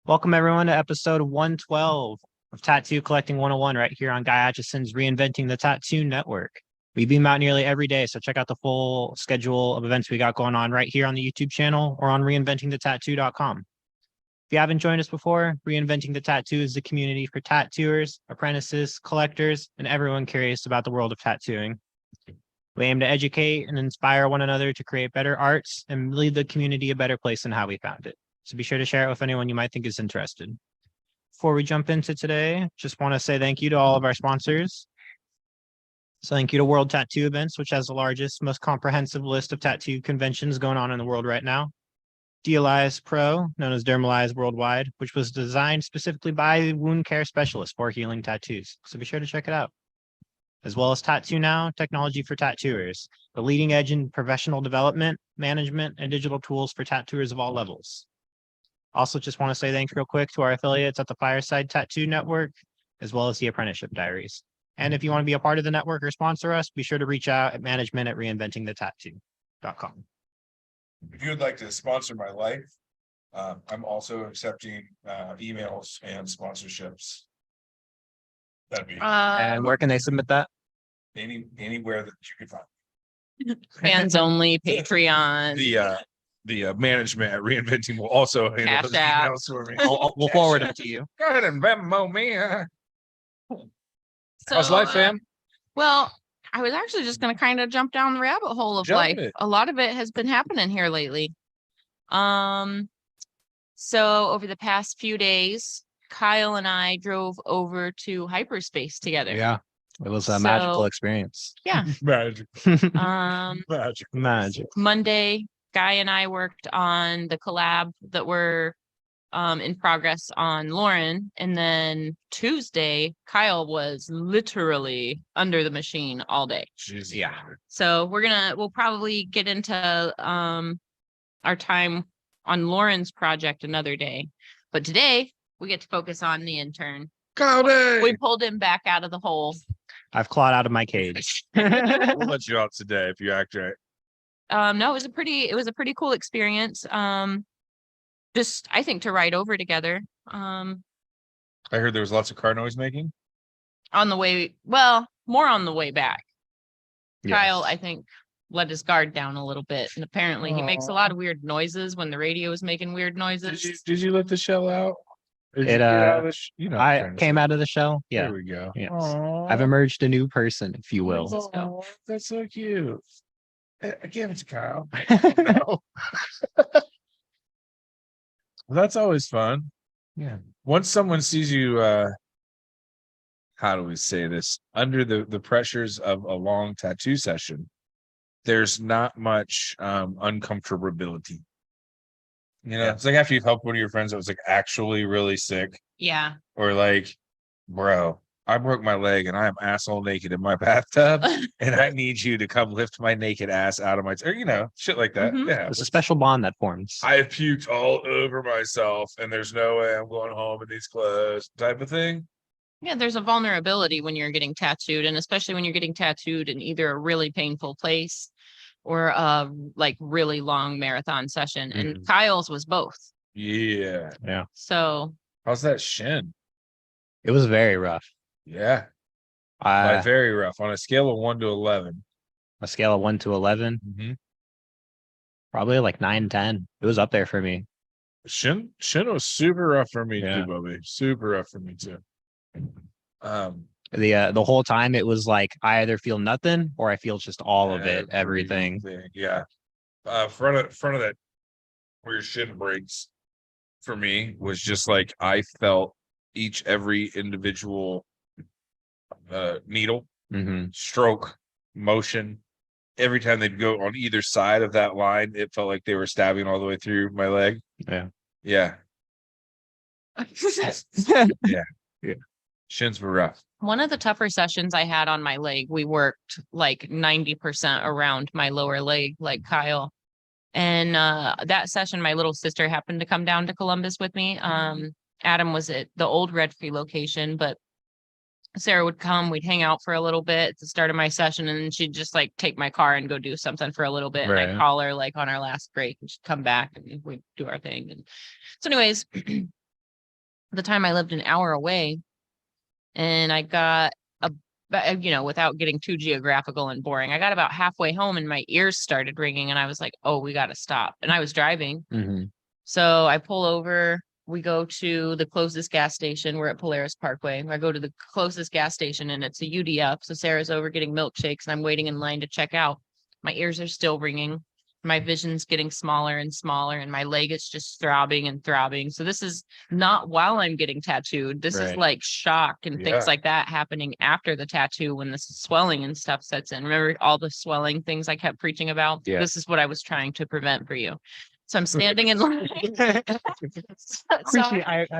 Welcome everyone to episode 112 of Tattoo Collecting 101 right here on Guy Atchison's Reinventing the Tattoo Network. We beam out nearly every day, so check out the full schedule of events we got going on right here on the YouTube channel or on reinventingthetattoo.com. If you haven't joined us before, Reinventing the Tattoo is the community for tattooers, apprentices, collectors, and everyone curious about the world of tattooing. We aim to educate and inspire one another to create better arts and leave the community a better place than how we found it. So be sure to share it with anyone you might think is interested. Before we jump into today, just want to say thank you to all of our sponsors. So thank you to World Tattoo Events, which has the largest, most comprehensive list of tattoo conventions going on in the world right now. Dealize Pro, known as Dermalize Worldwide, which was designed specifically by wound care specialists for healing tattoos. So be sure to check it out. As well as Tattoo Now, technology for tattooers, the leading edge in professional development, management, and digital tools for tattooers of all levels. Also, just want to say thanks real quick to our affiliates at the Fireside Tattoo Network, as well as the Apprenticeship Diaries. And if you want to be a part of the network or sponsor us, be sure to reach out at management at reinventingthetattoo.com. If you would like to sponsor my life, I'm also accepting emails and sponsorships. That'd be And where can they submit that? anywhere that you could find. Fans only, Patreon. The management at Reinventing will also handle Cash those App. emails for me. We'll forward them to you. Go ahead and Venmo me. How's So, life, fam? Well, I was actually just going to kind of jump down the rabbit hole of Jump life. it. A lot of it has been happening here lately. So over the past few days, Kyle and I drove over to Hyperspace together. Yeah, it was a magical So- experience. Yeah. Magic. Magic. Magic. Monday, Guy and I worked on the collab that were in progress on Lauren. And then Tuesday, Kyle was literally under the machine all day. Jesus. Yeah. So we'll probably get into our time on Lauren's project another day. But today we get to focus on the intern. We pulled him back out of the hole. I've clawed out of my cage. We'll let you out today if you act right. No, it was a pretty cool experience. Just I think to ride over together. I heard there was lots of car noise making. On the way, well, more on the way back. Yes. Kyle, I think, let his guard down a little bit, and apparently he makes a lot of weird noises when the radio is making weird noises. Did you let the shell out? Did It, you get out of the sh- you know, I trying to came say. out of the shell. Yeah. There we go. Yes. Aw. I've emerged a new person, if you will. Aw, that's so cute. I gave it to Kyle. Well, that's always fun. Yeah. Once someone sees you, how do we say this? Under the pressures of a long tattoo session, there's not much uncomfortability. You know, it's like after you've helped one of your friends that was like actually really sick, Yeah. or like, bro, I broke my leg and I am asshole naked in my bathtub, and I need you to come lift my naked ass out of my, or you know, shit like that. Mhm. Yeah, There's a special bond that forms. I have puked all over myself, and there's no way I'm going home in these clothes, type of thing. Yeah, there's a vulnerability when you're getting tattooed, and especially when you're getting tattooed in either a really painful place or a like really long marathon session. And Kyle's was both. Yeah. Yeah. So How's that shin? It was very rough. Yeah. Like Uh, very rough on a scale of 1 to 11. a scale of 1 to 11, probably like 9, 10. It was up there for me. Shin was super rough for me Yeah. too, Bobby. Super rough for me too. The whole time it was like I either feel nothing or I feel just all of it, everything. Yeah. Front of that where your shin breaks for me was just like I felt every individual needle, stroke, motion. Every time they'd go on either side of that line, it felt like they were stabbing all the way through my leg. Yeah. Yeah. Yeah. Shins were rough. one of the tougher sessions I had on my leg, we worked like 90% around my lower leg, like Kyle. And that session, my little sister happened to come down to Columbus with me. Adam was at the old Red Free location, but Sarah would come, we'd hang out for a little bit at the start of my session, and then she'd just like take my car and go do something for a little bit. And Right. I'd call her like on our last break and she'd come back and we'd do our thing. And so anyways, the time I lived an hour away, and I got without getting too geographical and boring, I got about halfway home and my ears started ringing, and I was like, oh, we got to stop. And I was driving. Mhm. So I pull over, we go to the closest gas station. We're at Polaris Parkway. I go to the closest gas station and it's a UDF. So Sarah's over getting milkshakes and I'm waiting in line to check out. My ears are still ringing. My vision's getting smaller and smaller, and my leg is just throbbing and throbbing. So this is not while I'm getting tattooed. This is Right. like shock and Yeah. things like that happening after the tattoo when this swelling and stuff sets in. Remember all the swelling things I kept preaching about? Yeah. This is what I was trying to prevent for you. So I'm standing in line. I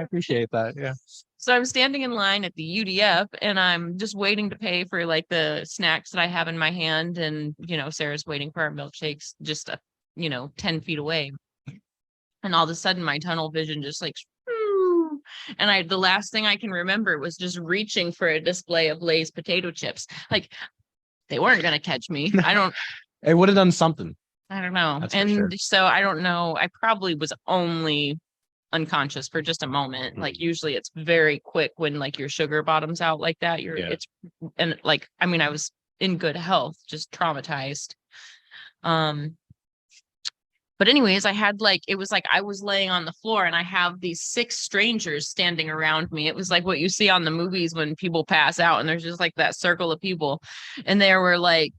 appreciate that. Yeah. So I'm standing in line at the UDF and I'm just waiting to pay for like the snacks that I have in my hand. And, Sarah's waiting for our milkshakes just, 10 feet away. And all of a sudden my tunnel vision just like, and the last thing I can remember was just reaching for a display of Lay's potato chips. Like they weren't going to catch me. It would have done something. I don't know. That's for And sure. so I don't know. I probably was only unconscious for just a moment. Like usually it's very quick when like your sugar bottoms out like that. Yeah. I was in good health, just traumatized. But anyways, it was like I was laying on the floor and I have these 6 strangers standing around me. It was like what you see on the movies when people pass out and there's just like that circle of people. And there were like,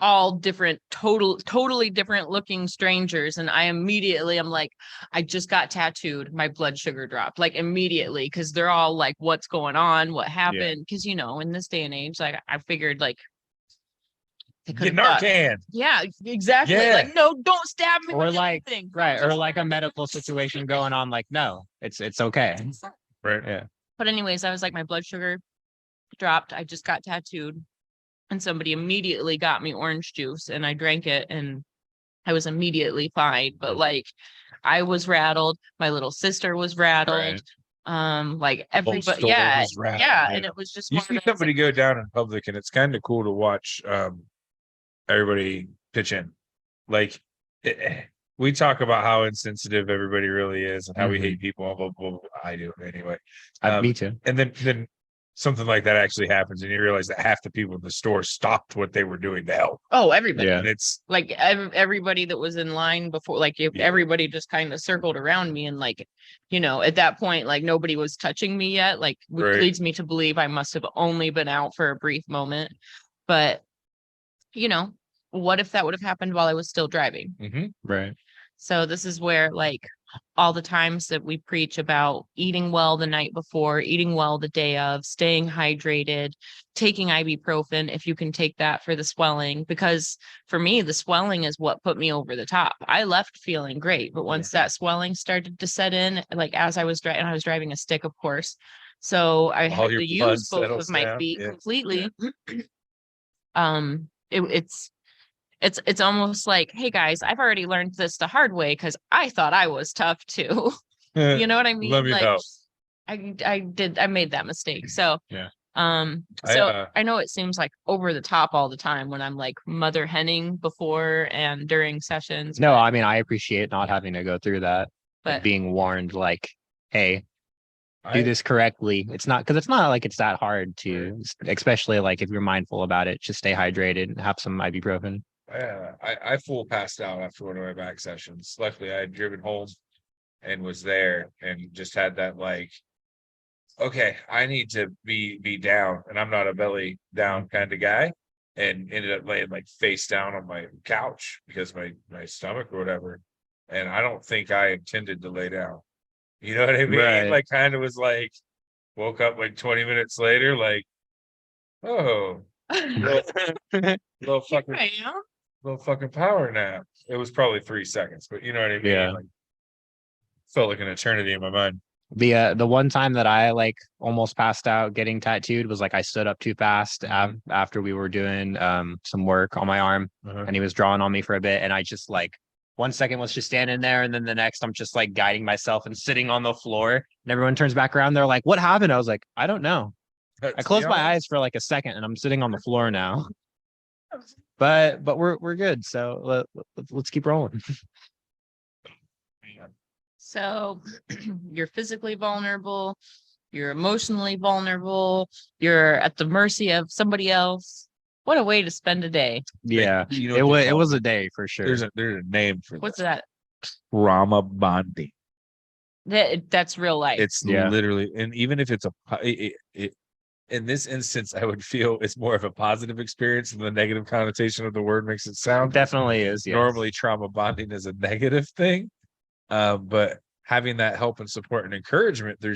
all different, totally different looking strangers. And I'm like, I just got tattooed. My blood sugar dropped like immediately because they're all like, what's going on? What happened? Because, in this day and age, like I figured like they could Get Narcan. Yeah, exactly. Yeah. Like, no, don't stab me. Or with like, anything. right. Or like a medical situation going on. Like, no, it's okay. Right. Yeah. But anyways, I was like, my blood sugar dropped. I just got tattooed. And somebody immediately got me orange juice and I drank it and I was immediately fine. But like I was rattled. My little sister was rattled. Right. Like The whole everybody, store yeah. was rattled, Yeah. yeah. And it was just You one of see those, somebody go down in public and it's kind of cool to watch everybody pitch in. Like we talk about how insensitive everybody really is and how we hate people. Blah, blah, blah. I do anyway. Me too. And then something like that actually happens and you realize that half the people in the store stopped what they were doing to help. oh, everybody. Yeah. And it's Like everybody that was in line before, like if Yeah. everybody just kind of circled around me and like, at that point, like nobody was touching me yet, like which Right. leads me to believe I must have only been out for a brief moment. But, what if that would have happened while I was still driving? Right. So this is where like all the times that we preach about eating well the night before, eating well the day of, staying hydrated, taking ibuprofen if you can take that for the swelling, because for me the swelling is what put me over the top. I left feeling great, but once that swelling started to set in, like as I was driving, I was driving a stick, of course, so I had your to blood use both settles of my down. feet Yeah. completely. It's almost like, hey guys, I've already learned this the hard way because I thought I was tough too. You know what I mean? Let me Like help. I made that mistake. So Yeah. I know it seems like over the top all the time when I'm like mother henning before and during sessions. No, I mean, I appreciate not having to go through that, But- like being warned, like, hey, do this correctly. It's not like it's that hard to, especially like if you're mindful about it, just stay hydrated and have some ibuprofen. I full passed out after one of my back sessions. Luckily, I had driven home and was there and just had that like, okay, I need to be down, and I'm not a belly down kind of guy, and ended up laying like face down on my couch because my stomach or whatever, and I don't think I intended to lay down. You know what I mean? Right. Like kind of was like, woke up like 20 minutes later, like, oh, little fucking. Here I am. Little fucking power nap. It was probably 3 seconds, but you know what I mean? Yeah. Like, felt like an eternity in my mind. The one time that I like almost passed out getting tattooed was like I stood up too fast after we were doing some work on my arm, and he was drawing on me for a bit, and I just like 1 second was just standing there, and then the next I'm just like guiding myself and sitting on the floor, and everyone turns back around. They're like, "What happened?" I was like, "I don't know." I closed my eyes for like a second, and I'm sitting on the floor now. But we're good. So let's keep rolling. So you're physically vulnerable, you're emotionally vulnerable, you're at the mercy of somebody else. What a way to spend a day. Yeah, You know it what was they it call was a day for sure. There's a name for What's that. that? Trauma bonding. That's real life. It's Yeah. literally, and even if it's in this instance, I would feel it's more of a positive experience than the negative connotation of the word makes it sound. Definitely is. Yes. Normally, trauma bonding is a negative thing, but having that help and support and encouragement through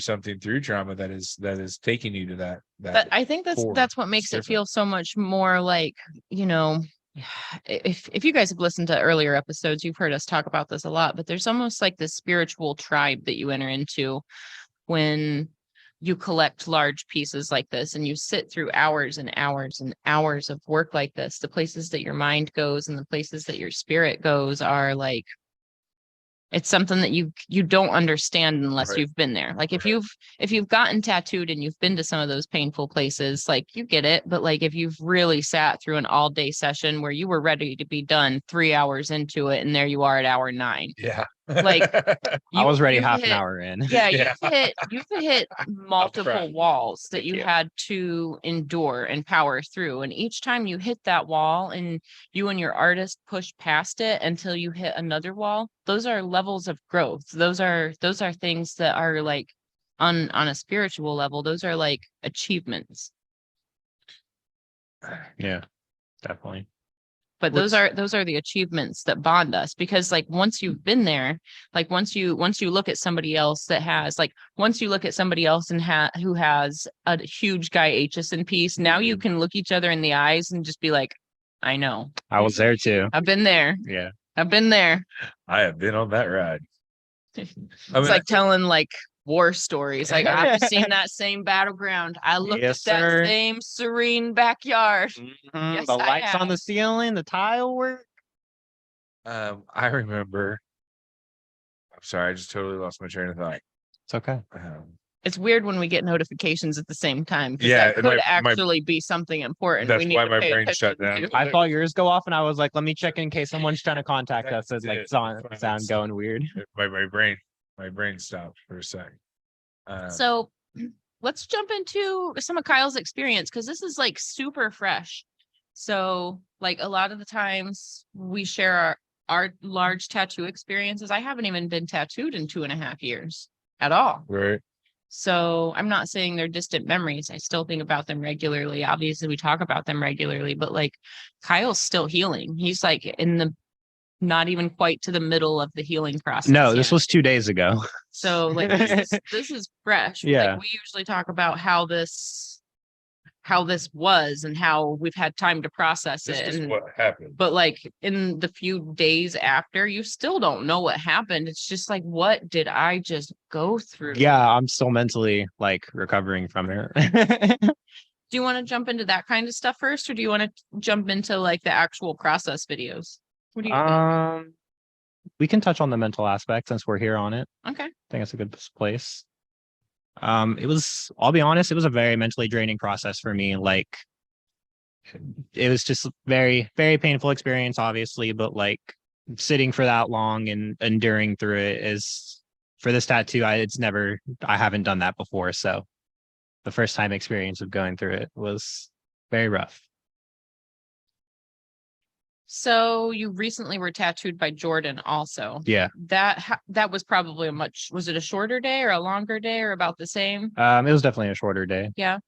trauma that is taking you to that. But I think that's core. what makes It's it different. feel so much more like, you know, if you guys have listened to earlier episodes, you've heard us talk about this a lot, but there's almost like this spiritual tribe that you enter into when you collect large pieces like this and you sit through hours and hours and hours of work like this. The places that your mind goes and the places that your spirit goes are like, it's something that you don't understand unless Right. you've been there. Like if Right. you've gotten tattooed and you've been to some of those painful places, like you get it. But like if you've really sat through an all day session where you were ready to be done 3 hours into it, and there you are at hour 9. Yeah. Like I was ready you've half an hit- hour in. Yeah, Yeah. you've hit multiple trying. walls that Thank you you. had to endure and power through. And each time you hit that wall and you and your artist push past it until you hit another wall, those are levels of growth. Those are things that are like on a spiritual level, those are like achievements. Yeah, definitely. But those are the achievements that bond us, because like once you've been there, like once you look at somebody else that has like once you look at somebody else and who has a huge Guy Aitchison piece, now you can look each other in the eyes and just be like, I know. I was there too. I've been there. Yeah. I've been there. I have been on that ride. It's mean, like telling like war stories. Like I've seen that same battleground. I looked Yes, at that sir. same serene backyard. Yes, The I lights on have. the ceiling, the tile work. I remember. I'm sorry, I just totally lost my train of thought. It's okay. It's weird when we get notifications at the same time. 'Cause Yeah, that could actually be something important. That's we need why to my pay brain shut attention down. to. I thought yours go off, and I was like, "Let me check in case someone's trying to contact us." It's like That's sound going weird. My brain stopped for a second. So let's jump into some of Kyle's experience, because this is like super fresh. So like a lot of the times we share our large tattoo experiences. I haven't even been tattooed in 2.5 years at all. Right. So I'm not saying they're distant memories. I still think about them regularly. Obviously, we talk about them regularly, but like Kyle's still healing. He's like in the not even quite to the middle of the healing process. No, this yet. was 2 days ago. So like this is fresh. Yeah. Like we usually talk about how this was and how we've had time to process This it. is And what happened. but like in the few days after, you still don't know what happened. It's just like, what did I just go through? Yeah, I'm still mentally like recovering from it. Do you want to jump into that kind of stuff first, or do you want to jump into like the actual process videos? What do you think? We can touch on the mental aspect since we're here on it. Okay. I think it's a good place. I'll be honest, it was a very mentally draining process for me. Like it was just very, very painful experience, obviously, but like sitting for that long and enduring through it is for this tattoo, I haven't done that before. So the first time experience of going through it was very rough. So you recently were tattooed by Jordan also. Yeah. That was probably was it a shorter day or a longer day or about the same? It was definitely a shorter day. Yeah.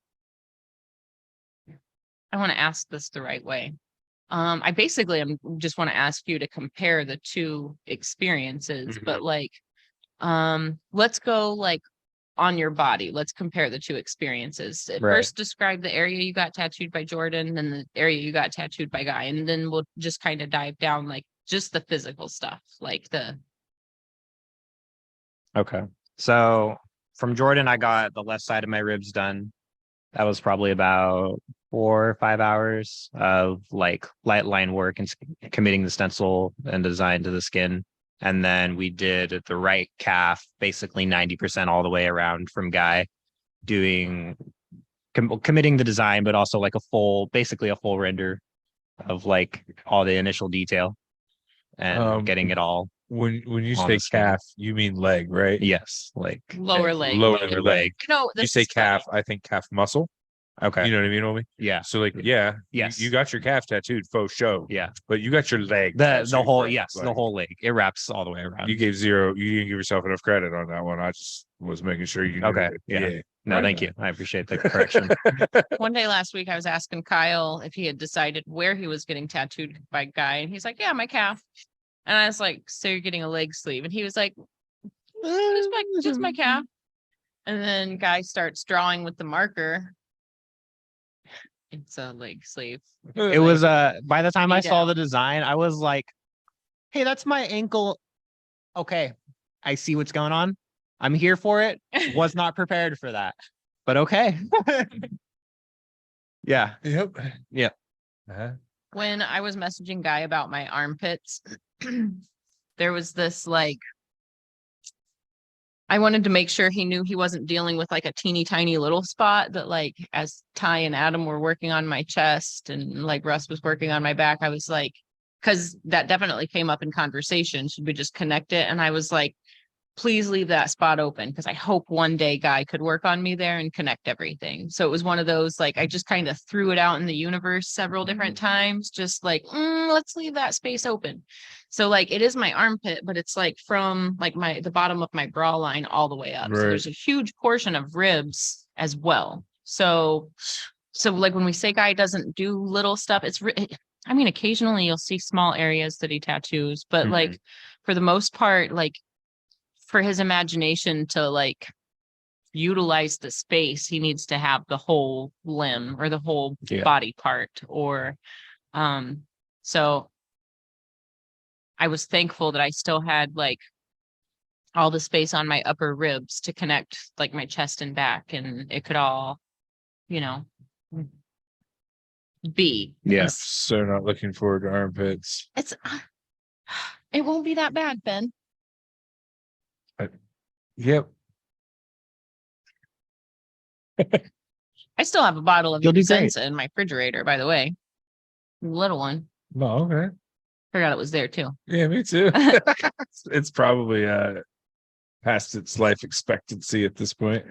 I want to ask this the right way. I basically just want to ask you to compare the two experiences, but like, let's go like on your body. Let's compare the two experiences. Right. First, describe the area you got tattooed by Jordan, then the area you got tattooed by Guy, and then we'll just kind of dive down like just the physical stuff, like the. Okay. So from Jordan, I got the left side of my ribs done. That was probably about 4 or 5 hours of like light line work and committing the stencil and design to the skin. And then we did the right calf, basically 90% all the way around from Guy, doing committing the design, but also like basically a full render of like all the initial detail and getting it all When you On say the skin. calf, you mean leg, right? Yes, like Lower leg. Lower lower leg. leg. No, You this say is funny. calf, I think calf muscle. Okay. You know what I mean, homie? Yeah. So like, yeah, Yes. you got your calf tattooed, faux show. Yeah. But you got your leg. The tattooed, whole bro. yes, the Like, whole leg. It wraps all the way around. You gave zero. You didn't give yourself enough credit on that one. I just was making sure you knew Okay, it. yeah. No, Right thank on. you. I appreciate the correction. One day last week, I was asking Kyle if he had decided where he was getting tattooed by a guy, and he's like, "Yeah, my calf." And I was like, "So you're getting a leg sleeve?" And he was like, just my calf." And then guy starts drawing with the marker. It's a leg sleeve. It was by the time I Knee saw down. the design, I was like, hey, that's my ankle. Okay. I see what's going on. I'm here for it. Was not prepared for that. But okay. Yeah. Yep. Yeah. Uh-huh. When I was messaging Guy about my armpits, there was this like, I wanted to make sure he knew he wasn't dealing with like a teeny tiny little spot that like as Ty and Adam were working on my chest and like Russ was working on my back, I was like, because that definitely came up in conversation. Should we just connect it? And I was like, please leave that spot open because I hope one day Guy could work on me there and connect everything. So it was one of those, like, I just kind of threw it out in the universe several different times, just like, let's leave that space open. So like, it is my armpit, but it's like from like the bottom of my bra line all the way up. So Right. there's a huge portion of ribs as well. So like when we say Guy doesn't do little stuff, I mean, occasionally you'll see small areas that he tattoos, but like for the most part, like for his imagination to like utilize the space, he needs to have the whole limb or the whole body part or so I was thankful that I still had like all the space on my upper ribs to connect like my chest and back and it could all, you know, be. Yes. So not looking forward to armpits. It won't be that bad, Ben. Yep. I still have a bottle of You'll do great. Senza in my refrigerator, by the way. Little one. Oh, okay. Forgot it was there too. Yeah, me too. It's probably past its life expectancy at this point.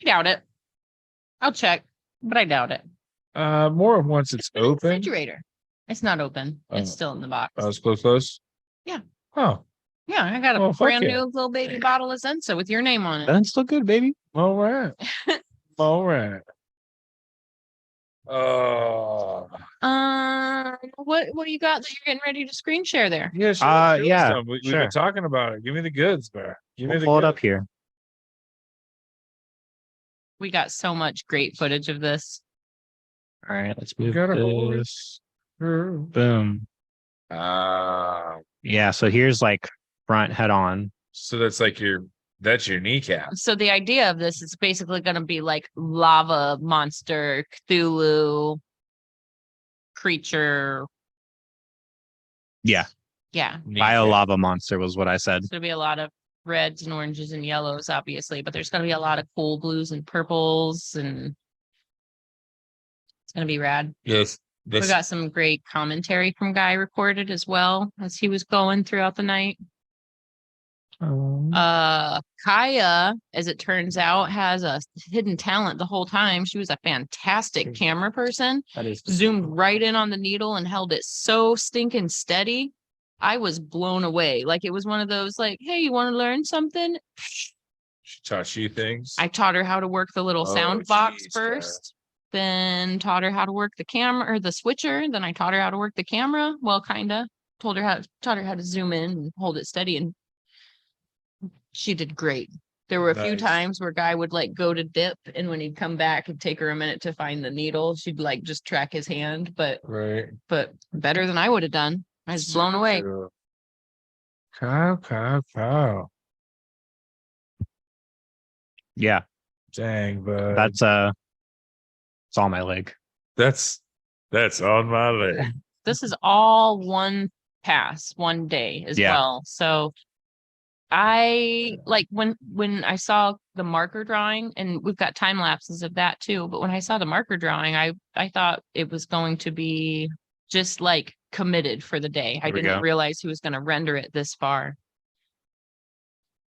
I doubt it. I'll check, but I doubt it. More of once it's In the open. refrigerator. It's not open. It's Oh. still in the box. I was close. Yeah. Oh, Yeah, I got a Well, fuck brand yeah. new little baby bottle of Senza with your name on it. That's still good, baby. all right. All right. Oh, What do you got that you're getting ready to screen share there? yeah. Sure, Yeah, some. We've sure. been talking about it. Give me the goods, bro. Give me We'll the pull it goods. up here. We got so much great footage of this. All right, let's We move got a whole this. Boom. Ah, Yeah, so here's like front head on. so that's your kneecap. So the idea of this is basically going to be like lava monster, Cthulhu creature. Yeah, Yeah. bio lava monster was what I said. There's going to be a lot of reds and oranges and yellows, obviously, but there's going to be a lot of cool blues and purples, and it's going to be rad. Yes. We got some great commentary from Guy recorded as well as he was going throughout the night. Kaya, as it turns out, has a hidden talent the whole time. She was a fantastic camera person. That is Zoomed right in on the needle and held it so stinking steady. I was blown away. Like it was one of those like, hey, you want to learn something? She taught you things. I taught her how to work the little Oh, sound box geez, first, then taught her how to work the camera or the switcher. Then I taught her how to work the camera. Well, kinda taught her how to zoom in and hold it steady, and she did great. There were a few Nice. times where Guy would like go to dip, and when he'd come back, it'd take her a minute to find the needle. She'd like just track his hand, but Right. better than I would have done. I was blown away. Cow. Yeah, Dang, but that's it's all my leg. that's on my leg. This is all one pass, one day as Yeah. well. So I like when I saw the marker drawing, and we've got time lapses of that too, but when I saw the marker drawing, I thought it was going to be just like committed for the day. I There we didn't go. realize he was going to render it this far.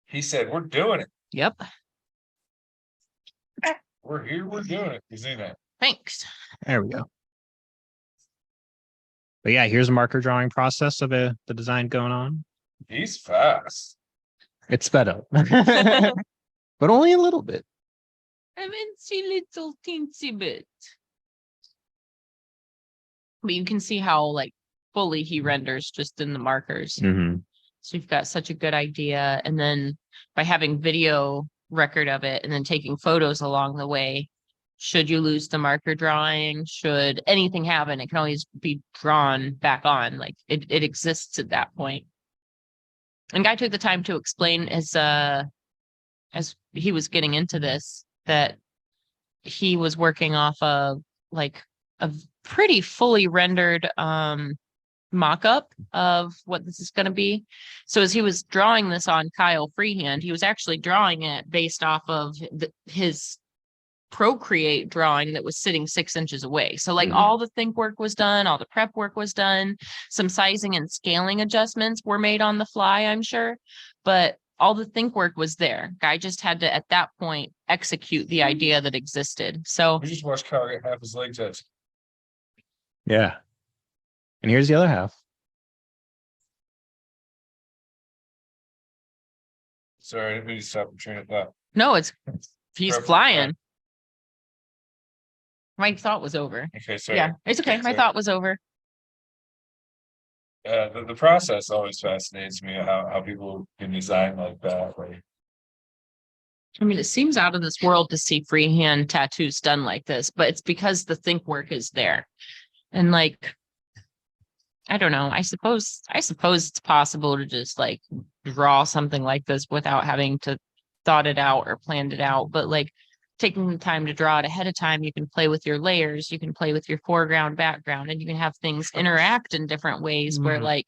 He said, "We're doing it. Yep. We're here. We're doing it." You see that? Thanks. There we go. But yeah, here's a marker drawing process of the design going on. He's fast. It's sped up, but only a little bit. A little teensy bit. But you can see how like fully he renders just in the markers. Mm-hmm. So you've got such a good idea. And then by having video record of it and then taking photos along the way, should you lose the marker drawing, should anything happen, it can always be drawn back on. Like it exists at that point. And Guy took the time to explain as he was getting into this, that he was working off of like a pretty fully rendered mock-up of what this is going to be. So as he was drawing this on Kyle freehand, he was actually drawing it based off of his Procreate drawing that was sitting 6 inches away. So like all the think work was done, all the prep work was done, some sizing and scaling adjustments were made on the fly, I'm sure, but all the think work was there. Guy just had to, at that point, execute the idea that existed. So We just watched Kyle get half his leg touched. Yeah. And here's the other half. Sorry, I didn't mean to stop and train of thought. no, he's Perfect. flying. My thought was over. Okay, sorry. Yeah, it's okay. My Sorry. thought was over. The process always fascinates me, how people can design like that. Like, I mean, it seems out of this world to see freehand tattoos done like this, but it's because the think work is there. And like, I don't know, I suppose it's possible to just like draw something like this without having to thought it out or planned it out. But like taking the time to draw it ahead of time, you can play with your layers, you can play with your foreground, background, and you can have things interact in different ways where like,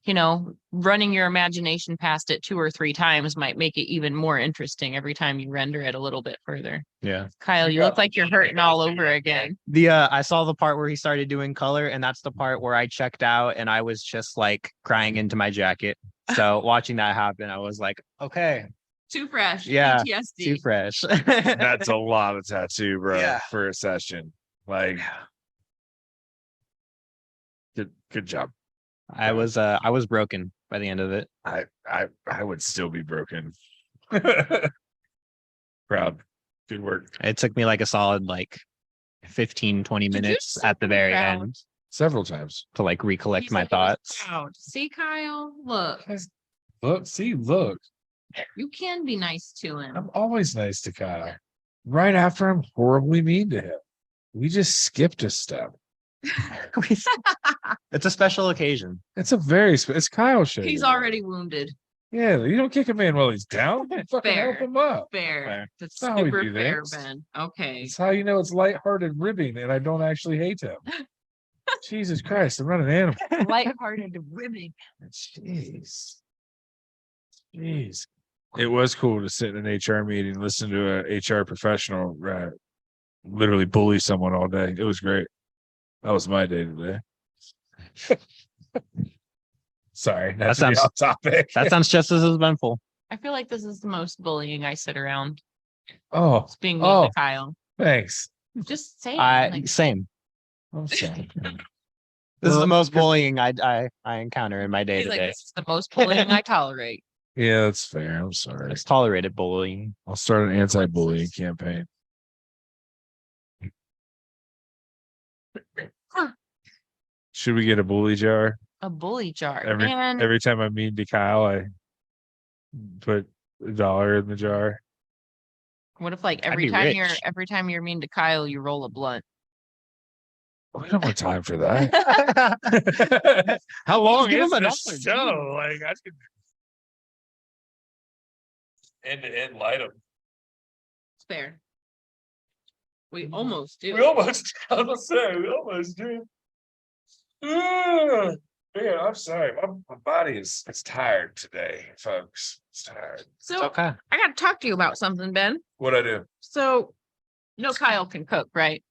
you know, running your imagination past it 2 or 3 times might make it even more interesting every time you render it a little bit further. Yeah. Kyle, you look like you're hurting all over again. I saw the part where he started doing color, and that's the part where I checked out and I was just like crying into my jacket. So watching that happen, I was like, okay, Too fresh. Yeah, PTSD. too fresh. that's a lot of tattoo, bro, Yeah. for a session. Like, good job. I was broken by the end of it. I would still be broken. Proud. Good work. It took me like a solid like 15, 20 Did you minutes say at the very proud? end Several times. to like recollect He my said he was thoughts. proud. See, Kyle, look, Look. you can be nice to him. I'm always nice to Kyle. Right after I'm horribly mean to him. We just skipped a step. It's a special occasion. It's a very it's Kyle shit. He's already wounded. Yeah, you don't kick a man while he's down. You fucking help Fair. him up. Fair. That's That's how we super do fair, this. Ben. Okay. It's how you know it's lighthearted ribbing and I don't actually hate him. Jesus Christ, I'm not an animal. Lighthearted ribbing. Jeez. It was cool to sit in an HR meeting, listen to a HR professional literally bully someone all day. It was great. That was my day today. Sorry, That that's sounds- off topic. That sounds just as eventful. I feel like this is the most bullying I sit around. Oh, It's being mean Oh. to Kyle. thanks. Just saying. like, Same. I'm sorry. This is Well, the most bullying I encounter in my day he's to like, day. this is the most bullying I tolerate. Yeah, that's fair. I'm sorry. It's tolerated bullying. I'll start an anti-bullying campaign. Should we get a bully jar? A bully jar. Every Man, every time I'm mean to Kyle, I put $1 in the jar. what if like I'd every be time you're mean to Kyle, you roll a blunt? We don't have time for that. How long Give is him this $1, show? Like, I could end to end light them. It's fair. We almost do. We almost, I was gonna say, we almost do. Man, I'm sorry. My body is tired today, folks. It's tired. So Okay. I got to talk to you about something, Ben. What'd I do? So, you know, Kyle can cook, right?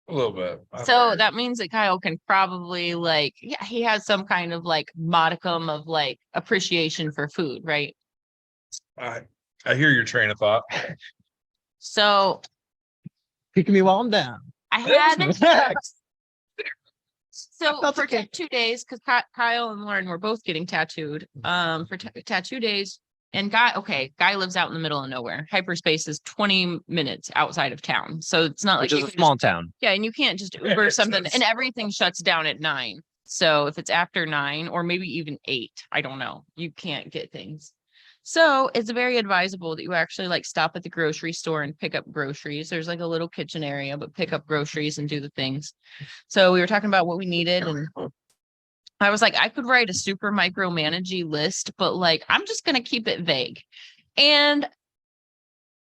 A little bit. So that means that Kyle can probably like, yeah, he has some kind of like modicum of like appreciation for food, right? I hear your train of thought. So Picking me while I'm down. I had so That's for okay. 2 days, because Kyle and Lauren were both getting tattooed. For tattoo days, and Guy lives out in the middle of nowhere. Hyperspace is 20 minutes outside of town, so it's not like Which is you a can small just, town. yeah, and you can't just Uber It's something, not and everything shuts down at 9. So if it's after 9 or maybe even 8, I don't know, you can't get things. So it's very advisable that you actually like stop at the grocery store and pick up groceries. There's like a little kitchen area, but pick up groceries and do the things. So we were talking about what we needed, and I was like, I could write a super micromanagey list, but like I'm just gonna keep it vague. And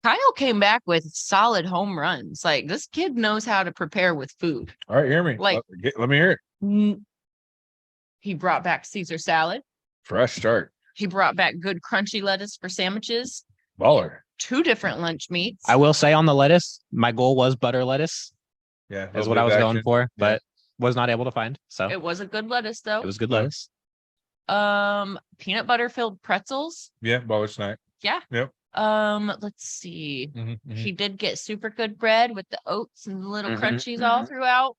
Kyle came back with solid home runs. Like this kid knows how to prepare with food. All right, hear me. Like- Let me hear it. He brought back Caesar salad. Fresh start. He brought back good crunchy lettuce for sandwiches. Baller. 2 different lunch meats. I will say on the lettuce, my goal was butter lettuce. Yeah. Is what I was going for, but was not able to find. So It was a good lettuce though. it was good lettuce. Peanut butter filled pretzels. Yeah, baller snack. Yeah. Yep. Let's see. Mhm. He did get super good bread with the oats and the little Mhm. crunchies all throughout.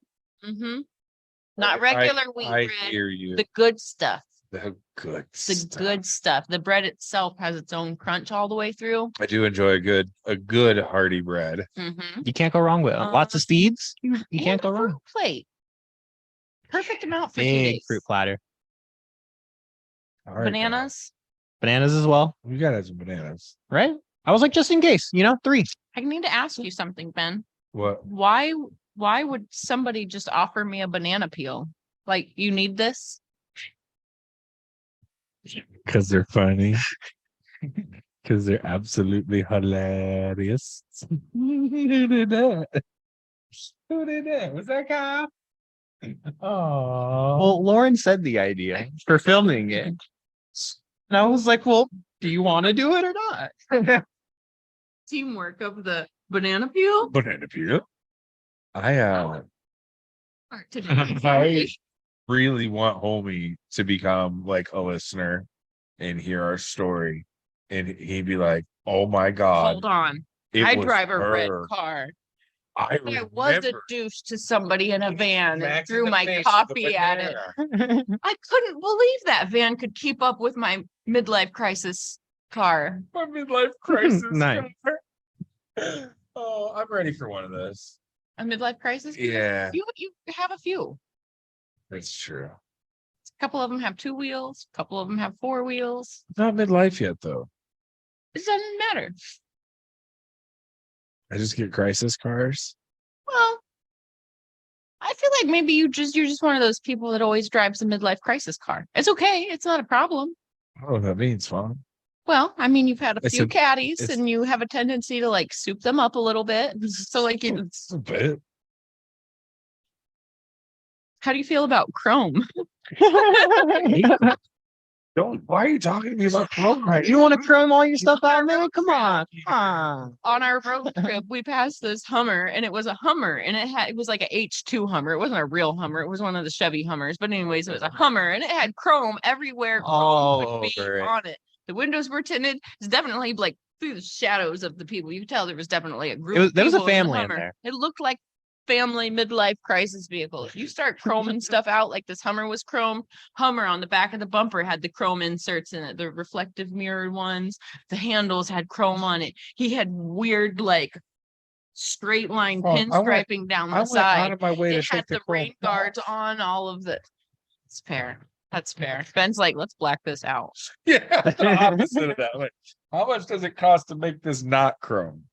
Not regular wheat I bread. hear you. The good stuff. The good The stuff. good stuff. The bread itself has its own crunch all the way through. I do enjoy a good hearty bread. You can't go wrong with it. Lots of seeds. You can't go wrong. Plate. Perfect amount for 2 Big days. fruit platter. All right, Bananas. Bananas as well, guys. We gotta have some bananas. right? I was like, just in case, 3. I need to ask you something, Ben. What? Why would somebody just offer me a banana peel? Like, you need this? Because they're funny. Because they're absolutely hilarious. Who did that? Who did that? Was that Kyle? Oh. Well, Lauren said the idea for filming it. And I was like, well, do you want to do it or not? Teamwork of the banana peel? Banana peel. I Art today. I really want homie to become like a listener and hear our story. And he'd be like, oh my God. Hold on. it I was drive a red her. car. I I was a remember. douche to somebody in a van and Smacked in threw the my face with coffee the at it. banana. I couldn't believe that van could keep up with my midlife crisis car. My midlife crisis. Nice. car. Oh, I'm ready for one of those. A midlife crisis? Yeah, You have a few. that's true. A couple of them have 2 wheels. A couple of them have 4 wheels. Not midlife yet, though. It doesn't matter. I just get crisis cars. Well, I feel like maybe you're just one of those people that always drives a midlife crisis car. It's okay. It's not a problem. I don't know what that means, Mom. Well, I mean, you've had a It's few a- caddies it's- and you have a tendency to like soup them up a little bit. So like, it's, A bit. how do you feel about Chrome? Don't. Why are you talking to me about Chrome right You want to chrome all your stuff out, man? Come on. Come on. On our road trip, we passed this Hummer and it was a Hummer and it was like a H2 Hummer. It wasn't a real Hummer. It was one of the Chevy Hummers. But anyways, it was a Hummer and it had chrome everywhere. Chrome All would be over it. on it. The windows were tinted. It's definitely like through the shadows of the people. You could tell there was definitely a group. There was a of people in the family in Hummer. there. It looked like family midlife crisis vehicle. If you start chroming stuff out like this Hummer was chrome, Hummer on the back of the bumper had the chrome inserts in it, the reflective mirrored ones. The handles had chrome on it. He had weird like straight line Oh, I went- pinstriping down I the went out side. of my way to It had take the the chrome rain guards on all of the. It's fair. That's fair. Ben's like, let's black this out. Yeah, the opposite of that. Like, how much does it cost to make this not chrome?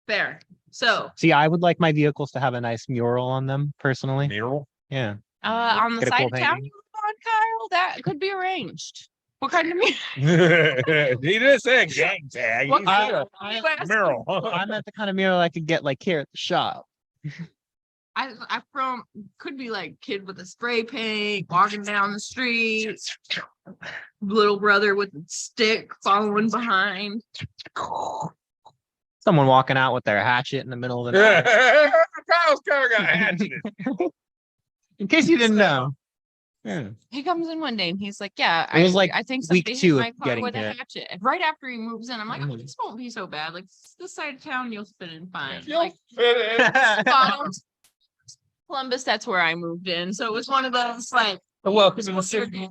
Fair. So See, I would like my vehicles to have a nice mural on them personally. Mural? Yeah. on the Get a side cool of town painting. you live on, Kyle, that could be arranged. What kind of He didn't say a gang tag. What He kind said of a you asked mural. I meant the kind of mural I could get like here at the shop. I from could be like kid with a spray paint walking down the street, little brother with a stick following behind. Someone walking out with their hatchet in the middle of the night. Kyle's car got hatcheted. In case you didn't know. Yeah. He comes in one day and he's like, yeah, It was like I think week somebody 2 hit of my car getting with a hit. hatchet. And right after he moves in, I'm like, oh, this won't be so bad. Like this side of town, you'll fit in fine. You'll Like fit in. Columbus, that's where I moved in. So it was one of those like Welcome to the put city.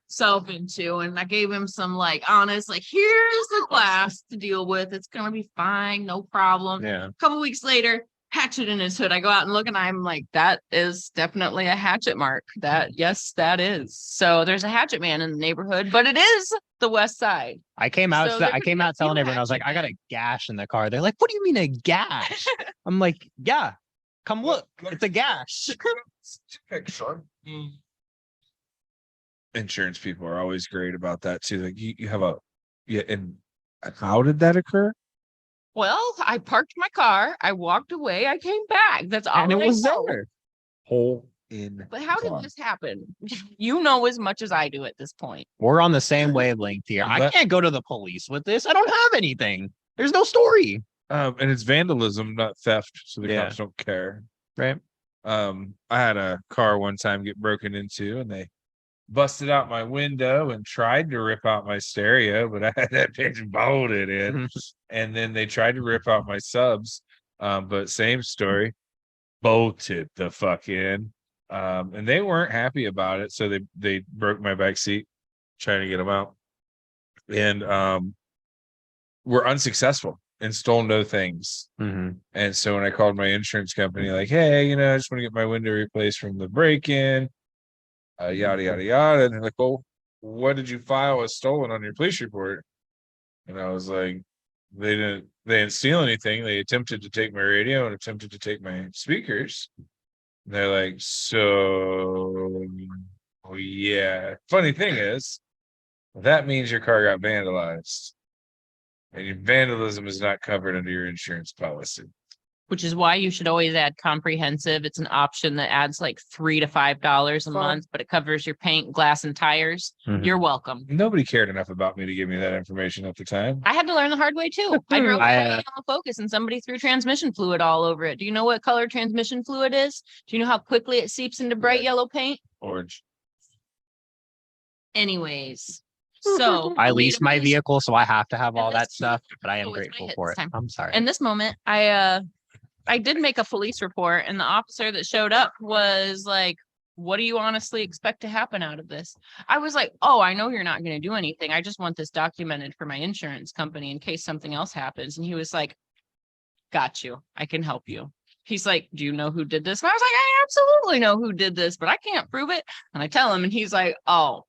yourself into, and I gave him some like honest, like here's the glass to deal with. It's gonna be fine, no problem. Yeah. A couple weeks later, hatchet in his hood. I go out and look, and I'm like, that is definitely a hatchet mark. Yes, that is. So there's a hatchet man in the neighborhood, but it is the west side. I came out So there I could came be a out telling few everyone, I was like, hatchet I got a gash in the car. They're like, what do you mean a gash? I'm like, yeah, come look. It's a gash. Picture. Insurance people are always great about that too. Like you have and how did that occur? Well, I parked my car, I walked away, I came back. That's all. And it I was know. there. Hole in. But how car. did this happen? You know as much as I do at this point. We're on the same wavelength here. I But- can't go to the police with this. I don't have anything. There's no story. And it's vandalism, not theft, so the Yeah. cops don't care. Right. I had a car one time get broken into, and they busted out my window and tried to rip out my stereo, but I had that bitch bolted in. And then they tried to rip out my subs, but same story, bolted the fuck in. And they weren't happy about it, so they broke my back seat trying to get them out, and were unsuccessful and stole no things. Mhm. And so when I called my insurance company, like, hey, I just want to get my window replaced from the break-in, yada yada yada, and they're like, well, what did you file as stolen on your police report? And I was like, they didn't steal anything. They attempted to take my radio and attempted to take my speakers. And they're like, so yeah. Funny thing is, that means your car got vandalized. And your vandalism is not covered under your insurance policy. Which is why you should always add comprehensive. It's an option that adds like $3 to $5 a Fine. month, but it covers your paint, glass, and tires. Mhm. You're welcome. Nobody cared enough about me to give me that information at the time. I had to learn the hard way too. I drove I, a yellow Focus and somebody threw transmission fluid all over it. Do you know what color transmission fluid is? Do you know how quickly it seeps into bright Red. yellow paint? Orange. Anyways, so I made lease a my police- vehicle, so I have to have all And that this- stuff, but I am Oh, it's grateful my hit for this it. time. I'm sorry. In this moment, I did make a police report, and the officer that showed up was like, what do you honestly expect to happen out of this? I was like, oh, I know you're not going to do anything. I just want this documented for my insurance company in case something else happens. And he was like, got you. I can help you. He's like, do you know who did this? And I was like, I absolutely know who did this, but I can't prove it. And I tell him, and he's like, oh,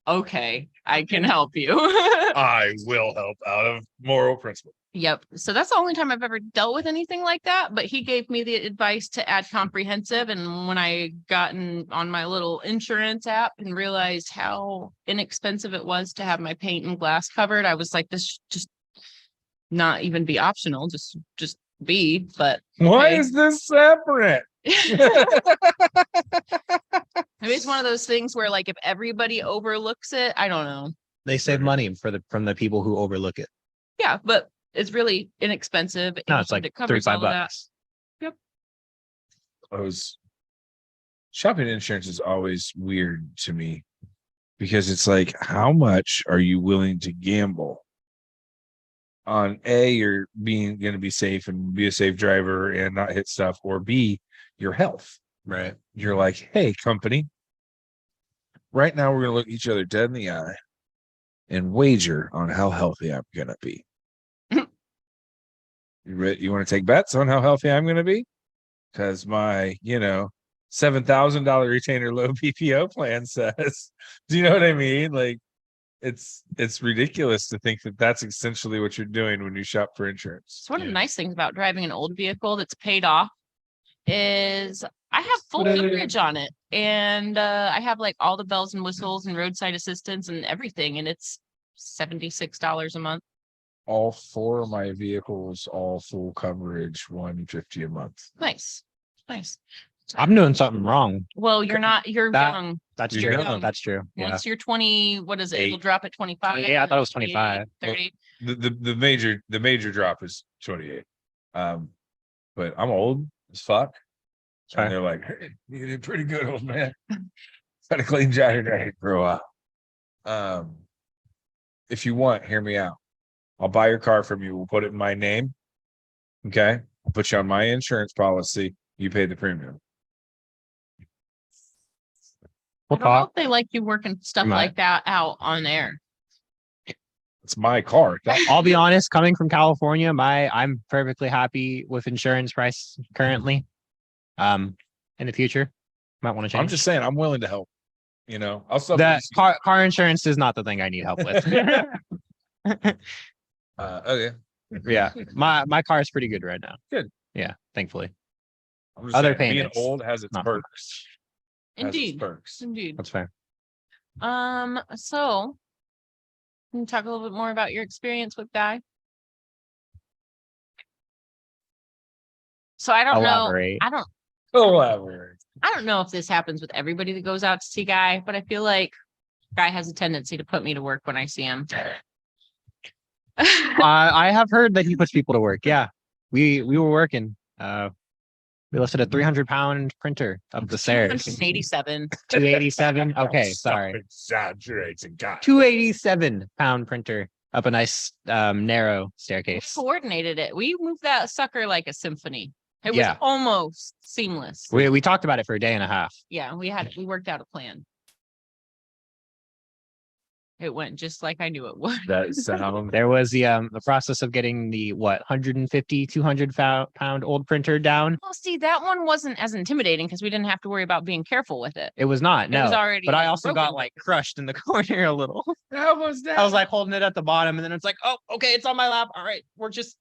okay, I can help you. I will help out of moral principle. Yep. So that's the only time I've ever dealt with anything like that. But he gave me the advice to add comprehensive. And when I gotten on my little insurance app and realized how inexpensive it was to have my paint and glass covered, I was like, this should just not even be optional, just be. But Why okay. is this separate? Maybe it's one of those things where like if everybody overlooks it, I don't know. They save money from the people who overlook it. Yeah, but it's really inexpensive. No, and it's like it covers all $35. of that. Shopping insurance is always weird to me because it's like, how much are you willing to gamble on you're going to be safe and be a safe driver and not hit stuff, or B, your health. Right. You're like, hey, company, right now we're going to look each other dead in the eye and wager on how healthy I'm going to be. You want to take bets on how healthy I'm going to be? Because my, $7,000 retainer low PPO plan says, do you know what I mean? Like, it's ridiculous to think that that's essentially what you're doing when you shop for insurance. So one of the nice things about driving an old vehicle that's paid off is I have full coverage on it, and I have like all the bells and whistles and roadside assistance and everything, and it's $76 a month. All 4 of my vehicles, all full coverage, $150 a month. Nice. I'm doing something wrong. Well, you're young. That's You're true. young. That's true. Yeah. Once you're 20, what is it? It'll 8. drop at 25. Yeah, I thought it was 25. 30. The major drop is 28. But I'm old as fuck. Sorry. And they're like, hey, you did pretty good, old man. Had a clean job today for a while. If you want, hear me out. I'll buy your car from you. We'll put it in my name. Okay. I'll put you on my insurance policy. You pay the premium. I We'll don't know talk. if they like you working stuff Might. like that out on air. It's my car. I'll be honest, coming from California, I'm perfectly happy with insurance price currently. In the future, might want to change. I'm just saying, I'm willing to help. You know, I'll sub That car insurance is not the thing I need help with. okay. Yeah, my car is pretty good right now. Good. Yeah, thankfully. I'm just Other saying, being payments, old has its not perks. Has its Indeed. perks. Indeed. That's fair. So can you talk a little bit more about your experience with Guy? So I don't Elaborate. know. Elaborate. I don't know if this happens with everybody that goes out to see Guy, but I feel like Guy has a tendency to put me to work when I see him. I have heard that he puts people to work. Yeah, we were working. We lifted a 300-pound printer up the stairs. 87. 287. Okay, Stop sorry. exaggerating, God. 287-pound printer up a nice narrow We staircase. coordinated it. We moved that sucker like a symphony. It was Yeah. almost seamless. We talked about it for a day and a half. Yeah, we worked out a plan. It went just like I knew it would. That sound. There was the process of getting the 150, 200-pound old printer down. Well, see, that one wasn't as intimidating because we didn't have to worry about being careful with it. It was not, It was no. already. But I also broken. got like crushed in the corner a little. How was that? I was like holding it at the bottom, and then it's like, oh, okay, it's on my lap. All right, we're just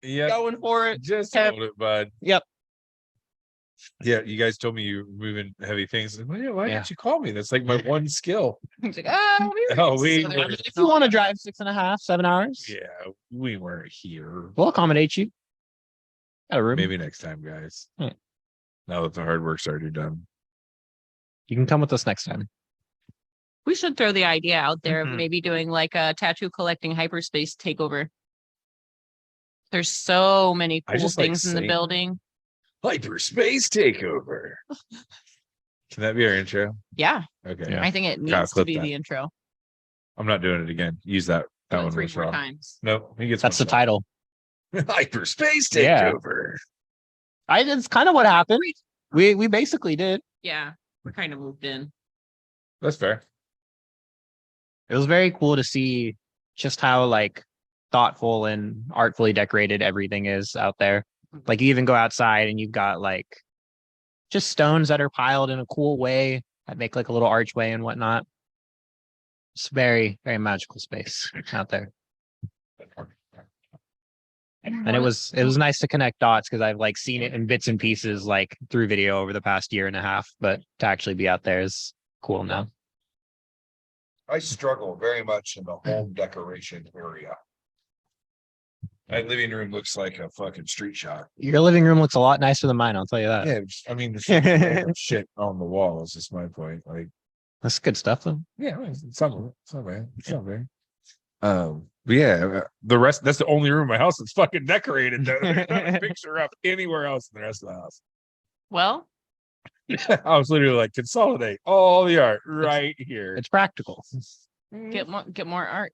yeah, going for it. just Yep. hold it, bud. Yep. Yeah, you guys told me you were moving heavy things. Like, why Yeah. didn't you call me? That's like my one skill. He's like, oh, we were Oh, we so were- they're- If you want to drive 6.5, 7 hours, Yeah, we weren't here. we'll accommodate you. Got a room. Maybe next time, guys. Yeah. Now that the hard work's already done. You can come with us next time. We should throw the idea out there of Mhm. maybe doing like a tattoo collecting hyperspace takeover. There's so many I cool just like things in the saying- building. Hyperspace takeover. Can that be our intro? Yeah, Okay. Yeah. I think it Gotta needs to clip be that. the intro. I'm not doing it again. Use that. Do That it one 3, was 4 wrong. times. No, he gets That's the one title. shot. Hyperspace Yeah. takeover. It's kind of what happened. We basically did. Yeah, we're kind of moved in. That's fair. It was very cool to see just how like thoughtful and artfully decorated everything is out there. Like you even go outside and you've got like just stones that are piled in a cool way that make like a little archway and whatnot. It's very, very magical space out there. And it was nice to connect dots because I've like seen it in bits and pieces like through video over the past year and a half, but to actually be out there is cool now. I struggle very much in the home decoration area. My living room looks like a fucking street shot. Your living room looks a lot nicer than mine, I'll tell you that. Yeah, I mean, the shit on the walls is my point. Like, That's good stuff though. yeah, it's not bad. It's not bad. But yeah, the rest, that's the only room in my house that's fucking decorated. There's not a picture up anywhere else in the rest of the house. Well, I was literally like, consolidate all the art right here. It's practical. get more art.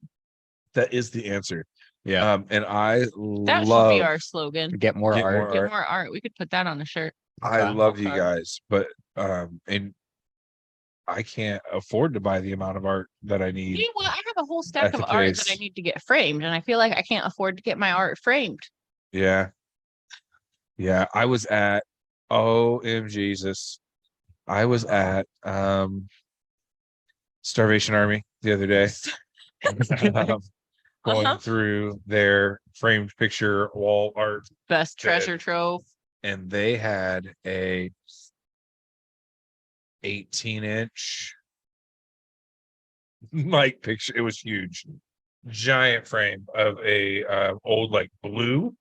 That is the answer. Yeah. And I That love, should be our slogan. Get more Get art. more Get art. more art. We could put that on a shirt. I Wow. love you Okay. guys, but and I can't afford to buy the amount of art that I need. You know what? I have a whole stack At of the art that I case. need to get framed, and I feel like I can't afford to get my art framed. Yeah. Yeah. I was at Jesus. I was at Starvation Army the other day. Going Uh-huh. through their framed picture wall art, Best Good. treasure trove. and they had a 18-inch like picture. It was huge, giant frame of a old like blue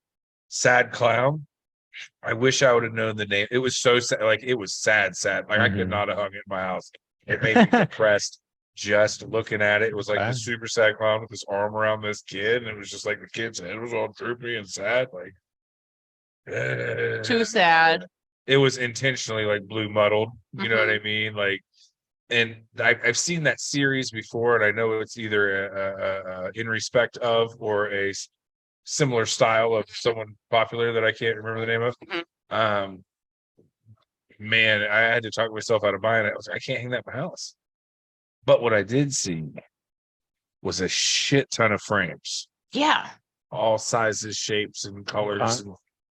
sad clown. I wish I would have known the name. It was so sad. Like it was sad. Like I could Mhm. not have hung it in my house. It made me depressed just looking at it. It was like Wow. the super sad clown with his arm around this kid, and it was just like the kid's head was all droopy and sad. Like Too sad. it was intentionally like blue muddled. You know what Mm-hmm. I mean? Like, and I've seen that series before, and I know it's either in respect of or a similar style of someone popular that I can't remember the name of. Mhm. Man, I had to talk myself out of buying it. I was like, I can't hang that in my house. But what I did see was a shit ton of frames, Yeah. all sizes, shapes, and colors and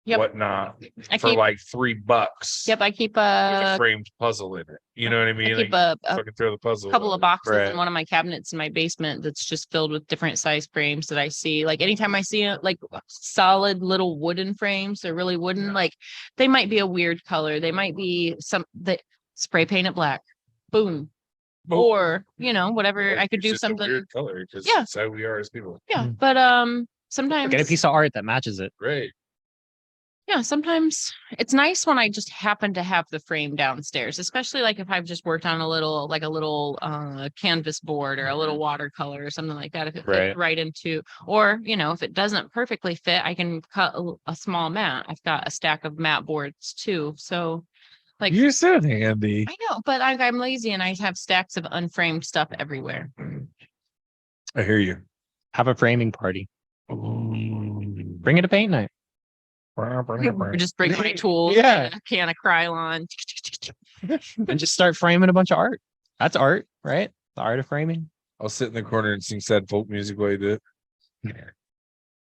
Yep. whatnot I for keep. like $3. Yep. I keep With a a. framed puzzle in it. You know what I I mean? keep Like, a fucking throw the puzzle. couple of away. boxes Right. in one of my cabinets in my basement that's just filled with different size frames that I see. Like anytime I see it, like solid little wooden frames, they're really wooden. Like they might be a weird color. They might be some that spray paint it black. Boom. Well, Or, you know, whatever. I could it's do just a something. weird color because Yeah. that's how we are as people. Yeah. Mhm. But sometimes Get a piece of art that matches it. Right. yeah, sometimes it's nice when I just happen to have the frame downstairs, especially like if I've just worked on a little canvas board or a little watercolor or something like that. If it Right. fits right into, or you know, if it doesn't perfectly fit, I can cut a small mat. I've got a stack of mat boards too. So like You're so handy. I know, but I'm lazy and I have stacks of unframed stuff everywhere. I hear you. Have a framing party. Bring it to paint night. Or just bring my tools, Yeah. and a can of Krylon. And just start framing a bunch of art. That's art, right? The art of framing. I'll sit in the corner and sing sad folk music while you do it.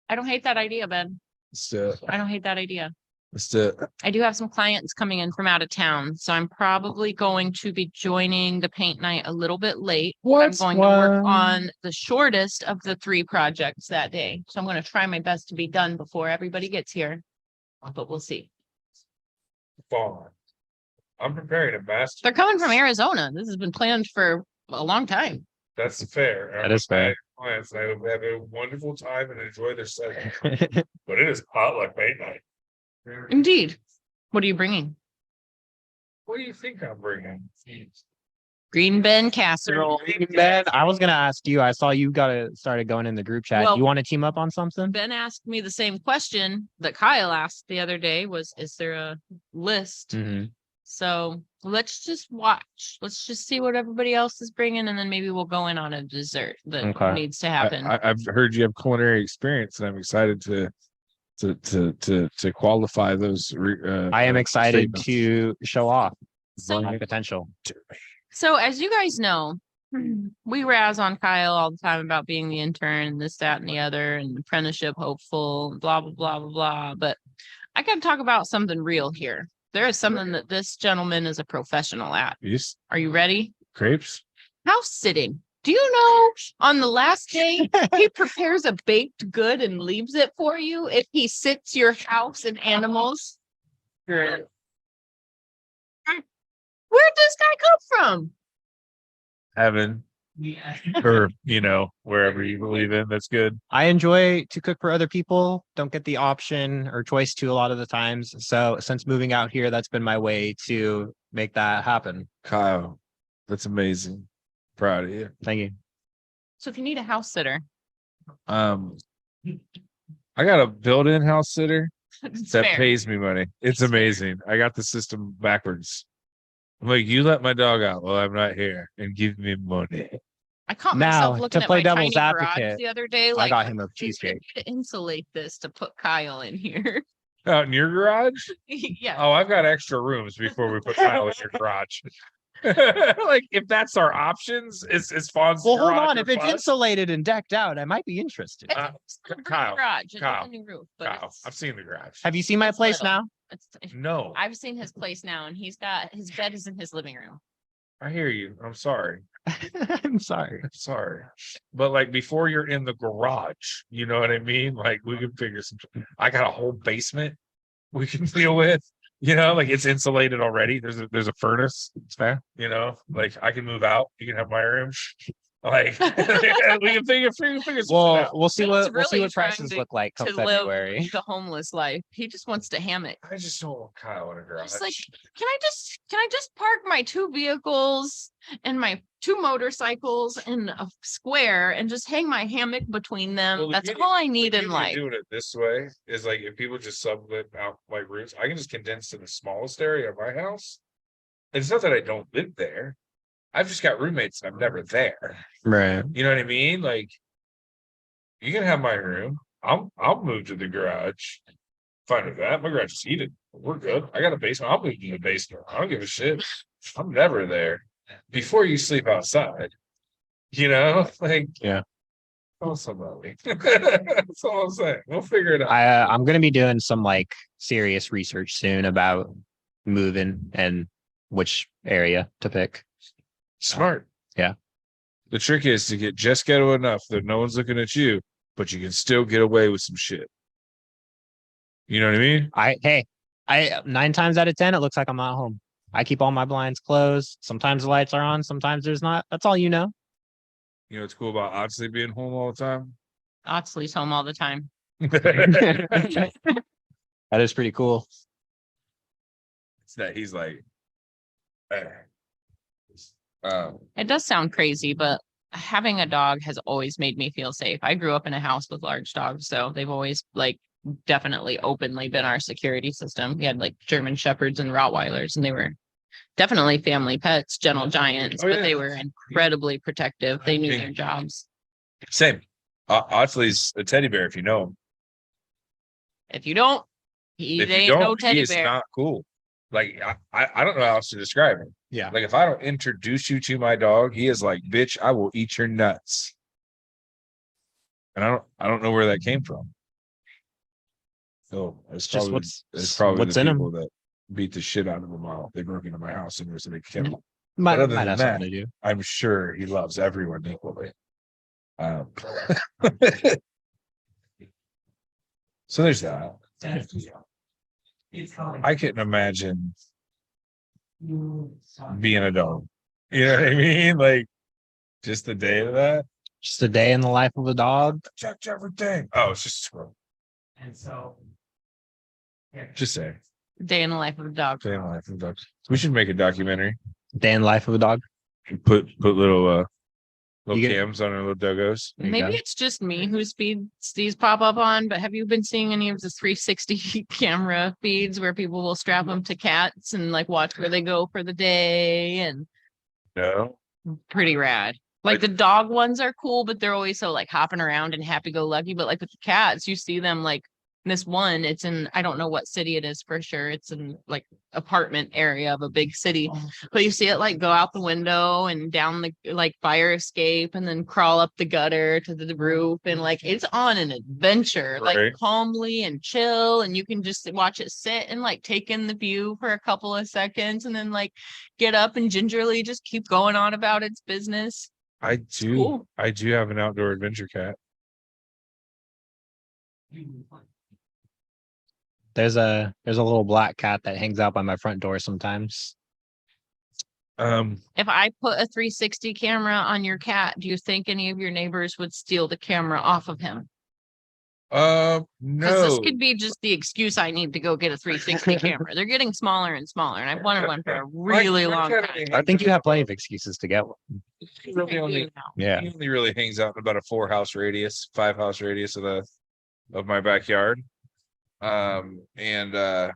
I don't hate that idea, Ben. Let's do it. I don't hate that idea. Let's do it. I do have some clients coming in from out of town, so I'm probably going to be joining the paint night a little bit late. I'm going to work on the shortest of the 3 projects that day. So I'm going to try my best to be done before everybody gets here, but we'll see. Fun. I'm preparing a master. They're coming from Arizona. This has been planned for a long time. That's fair. That is fair. Clients, I hope they have a wonderful time and enjoy their set. But it is potluck paint night. Indeed. What are you bringing? What do you think I'm bringing? Green bean casserole. Ben, I was gonna ask you. I saw you started going in the group chat. Well- You want to team up on something? Ben asked me the same question that Kyle asked the other day was, is there a list? Mhm. So let's just watch. Let's just see what everybody else is bringing, and then maybe we'll go in on a dessert that Okay. needs to happen. I've heard you have culinary experience, and I'm excited to qualify those. I am excited statements. to show off So- my potential. So as you guys know, we razz on Kyle all the time about being the intern and this, that, and the other, and apprenticeship hopeful, blah, blah, blah, blah, blah. But I got to talk about something real here. There is something that this gentleman is a professional at. Yes, Are you ready? crepes. House sitting. Do you know on the last day he prepares a baked good and leaves it for you if he sits your house and animals? Where'd this guy come from? Heaven, or wherever you believe in. That's good. I enjoy to cook for other people. Don't get the option or choice to a lot of the times. So since moving out here, that's been my way to make that happen. Kyle, that's amazing. Proud of you. Thank you. So if you need a house sitter, I got a built-in house sitter it's that fair. pays me money. It's amazing. I got the system backwards. I'm like, you let my dog out while I'm not here and give me money. I caught Now, myself looking to at play my devil's tiny garage advocate, the other day. I Like, got him a I cheesecake. need to insulate this to put Kyle in here. Out in your garage? Yeah. Oh, I've got extra rooms before we put Kyle in your garage. Like, if that's our options, is Fawn's Well, hold garage on. or If it's Fawn's? insulated and decked out, I might be interested. It's Uh, a pretty Kyle, garage. It's Kyle, a new roof, but Kyle, it's- I've seen the garage. Have you seen my It's place little. now? No, I've seen his place now, and he's got his bed is in his living room. I hear you. I'm sorry. I'm sorry. I'm sorry. But like, before you're in the garage, you know what I mean? Like, we can figure some. I got a whole basement we can deal with. Like, it's insulated already. There's a furnace. It's fair. Like, I can move out. You can have my room. Like we can figure something Well, out. we'll see He's what really trying prices to- look like come To February. live the homeless life. He just wants to hammock. I just don't want Kyle in a garage. Just like, can I just park my 2 vehicles and my 2 motorcycles in a square and just hang my hammock between them? Well, the That's beauty- all I the need in beauty of life. doing it this way is like if people just sublet out like rooms, I can just condense to the smallest area of my house. It's not that I don't live there. I've just got roommates and I'm never there. Right. You know what I mean? Like you can have my room. I'll move to the garage. Fine with that. My garage is heated. We're good. I got a basement. I'll move to the basement. I don't give a shit. I'm never there. Before you sleep outside. You know, like Yeah. call somebody. That's all I'm saying. We'll figure it out. I'm gonna be doing some like serious research soon about moving and which area to pick. Smart. Yeah. The trick is to get just ghetto enough that no one's looking at you, but you can still get away with some shit. You know what I mean? I 9 times out of 10, it looks like I'm not home. I keep all my blinds closed. Sometimes the lights are on, sometimes there's not. That's all you know. You know what's cool about Oddly being home all the time? Otsley's home all the time. That is pretty cool. It's that he's like, It does sound crazy, but having a dog has always made me feel safe. I grew up in a house with large dogs, so they've always like definitely openly been our security system. We had like German Shepherds and Rottweilers, and they were definitely family pets, gentle giants, Oh, but yeah. they were incredibly protective. They knew their jobs. same. Oddly's a teddy bear if you know him. If you don't, he If you ain't no don't, he teddy is bear. not cool. Like I don't know how else to describe him. Yeah. Like if I don't introduce you to my dog, he is like, bitch, I will eat your nuts. And I don't know where that came from. So it's Just probably what's the in 'em. people that beat the shit out of him while they broke into my house and so they killed him. Might, other might than have that- something to do. I'm sure he loves everyone equally. So there's that. I couldn't imagine being a dog. You know what I mean? Like just the day of that. Just a day in the life of a dog. Checked everything. Oh, it's just a squirrel. Just say Day in the life of a dog. day in the life of dogs. We should make a documentary. Day in the life of a dog. Put little You get- cams on our little doggos. There you Maybe go. it's just me whose feeds these pop up on, but have you been seeing any of the 360 camera feeds where people will strap them to cats and like watch where they go for the day? And No. pretty rad. Like the dog ones are cool, but they're always so like hopping around and happy go lucky. But like with the cats, you see them like this one, it's in, I don't know what city it is for sure. It's in like apartment area of a big city, but you see it like go out the window and down the like fire escape and then crawl up the gutter to the roof. And like it's on an adventure, like Right. calmly and chill. And you can just watch it sit and like take in the view for a couple of seconds and then like get up and gingerly just keep going on about its business. I do. Cool. I do have an outdoor adventure cat. There's a little black cat that hangs out by my front door sometimes. If I put a 360 camera on your cat, do you think any of your neighbors would steal the camera off of him? Because this No. could be just the excuse I need to go get a 360 camera. They're getting smaller and smaller, and I've wanted one for a really long time. I think you have plenty of excuses to get one. Really I only, do now. Yeah. he only really hangs out in about a 5-house radius of my backyard. And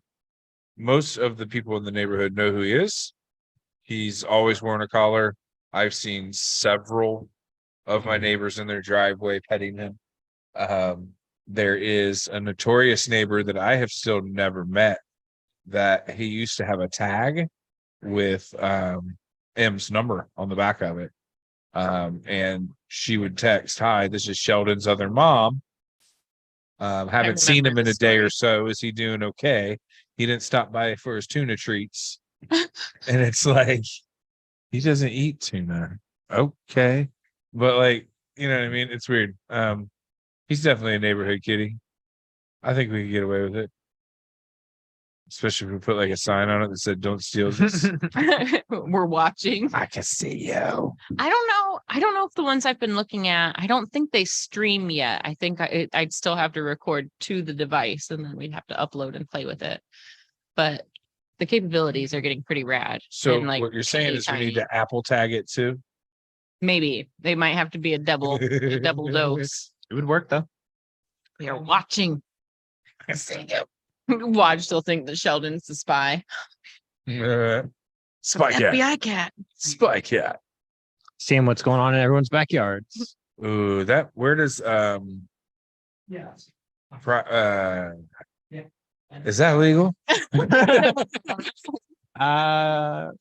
most of the people in the neighborhood know who he is. He's always worn a collar. I've seen several of my neighbors in their driveway petting him. There is a notorious neighbor that I have still never met that he used to have a tag with M's number on the back of it. And she would text, "Hi, this is Sheldon's other mom. Haven't seen him remember in a this day story. or so. Is he doing okay? He didn't stop by for his tuna treats." And it's like, he doesn't eat tuna. Okay. But like, you know what I mean? It's weird. He's definitely a neighborhood kitty. I think we could get away with it. Especially if we put like a sign on it that said "Don't steal this." We're watching. I can see you. I don't know. I don't know if the ones I've been looking at, I don't think they stream yet. I think I'd still have to record to the device and then we'd have to upload and play with it. But the capabilities are getting pretty rad. So and, like, what you're saying is we need tiny. to Apple tag it too. Maybe they might have to be a double dose. It would work though. We are watching. Watch, they'll think that Sheldon's the spy. Spy cat. FBI cat. Spy cat. Seeing what's going on in everyone's backyards. Ooh, where does is that legal?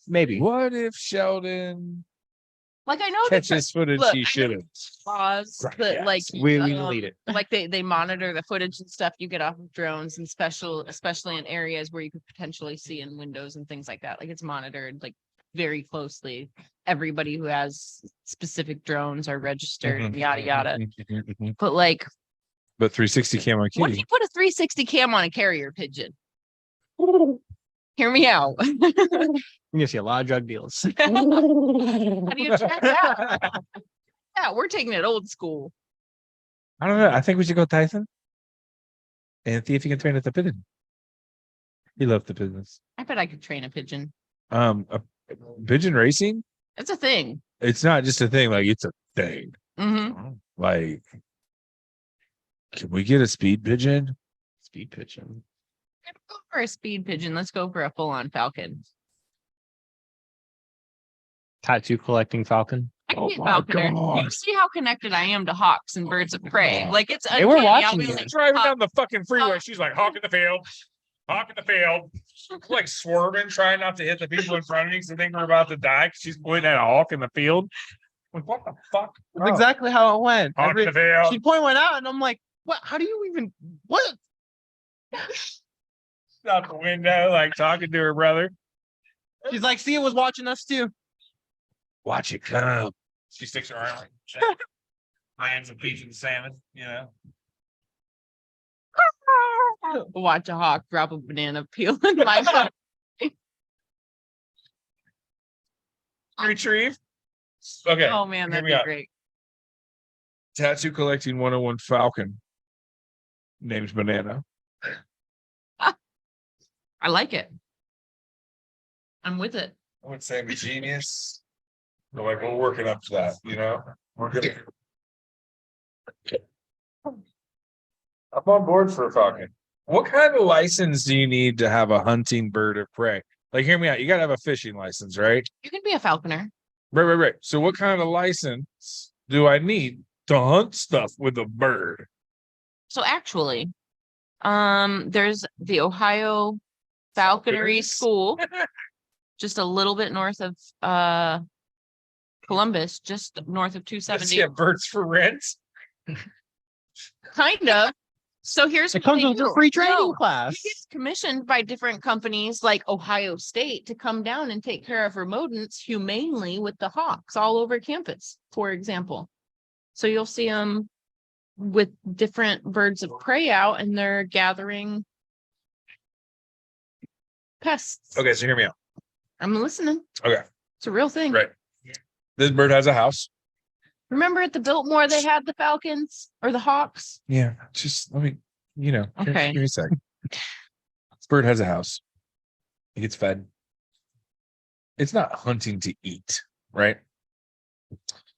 Maybe. What if Sheldon Like I know catches footage look, he I know shouldn't? laws Right, that yes. like We delete it. like they monitor the footage and stuff you get off of drones and especially in areas where you could potentially see in windows and things like that. Like it's monitored like very closely. Everybody who has specific drones are registered and yada yada. But like, But 360 cam on what if Kitty. you put a 360 cam on a carrier pigeon? Hear me out. You see a lot of drug deals. How do you check that? Yeah, we're taking it old school. I don't know. I think we should go Tyson and see if he can train at the pigeon. He loved the business. I bet I could train a pigeon. A pigeon racing. It's a thing. It's not just a thing. Like it's a thing. Mm-hmm. Like, can we get a speed pigeon? Speed pitching. Go for a speed pigeon. Let's go for a full-on falcon. Tattoo collecting falcon. I can Oh be a my falconer. God. You see how connected I am to hawks and birds of prey. Like it's Hey, we're uncanny. I'll watching be you. like, Driving hawk- down the fucking freeway. She's like, hawk in the field. Hawk in the field. Like swerving, trying not to hit the people in front of me because they think we're about to die because she's pointing at a hawk in the field. Like, what the fuck? That's exactly how it went. Hawk in the field. She point one out, and I'm like, "What? How do you even? What?" Out the window, like talking to her brother. She's like, "See, it was watching us too." Watch it come. She sticks her arm like lands a piece of salmon, you know. Watch a hawk drop a banana peel in my mouth. Retrieve. Okay. Oh man, hear that'd me be out. great. Tattoo collecting 101 Falcon. Name's Banana. I like it. I'm with it. I would say I'm a genius. But like, we're working up to that, you know? We're gonna. I'm on board for a falcon. What kind of license do you need to have a hunting bird of prey? Like, hear me out. You got to have a fishing license, right? You can be a falconer. Right. So what kind of license do I need to hunt stuff with a bird? So actually, there's the Ohio Falconry Falconers? School, just a little bit north of Columbus, just north of Does 270. he have birds for rent? Kind of. So here's It what comes they with a do. free training No, class. he gets commissioned by different companies like Ohio State to come down and take care of rodents humanely with the hawks all over campus, for example. So you'll see them with different birds of prey out and they're gathering pests. Okay, so hear me out. I'm listening. Okay, It's a real thing. right. This bird has a house. Remember at the Biltmore, they had the falcons or the hawks? Yeah, just let me, Okay. give me a sec. This bird has a house. It gets fed. It's not hunting to eat, right?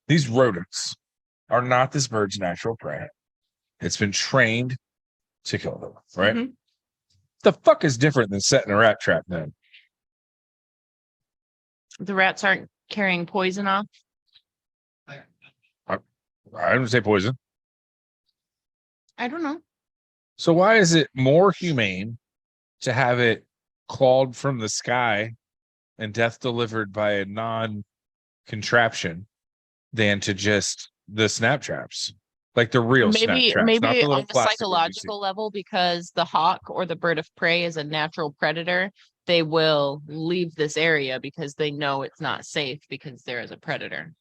These rodents are not this bird's natural prey. It's been trained to kill them, right? Mhm. The fuck is different than setting a rat trap then? The rats aren't carrying poison off. I didn't say poison. I don't know. So why is it more humane to have it clawed from the sky and death delivered by a non-contraption than to just the snap traps? Like the real snap Maybe traps, not the little on a plastic ones you see. psychological level, because the hawk or the bird of prey is a natural predator, they will leave this area because they know it's not safe because there is a predator.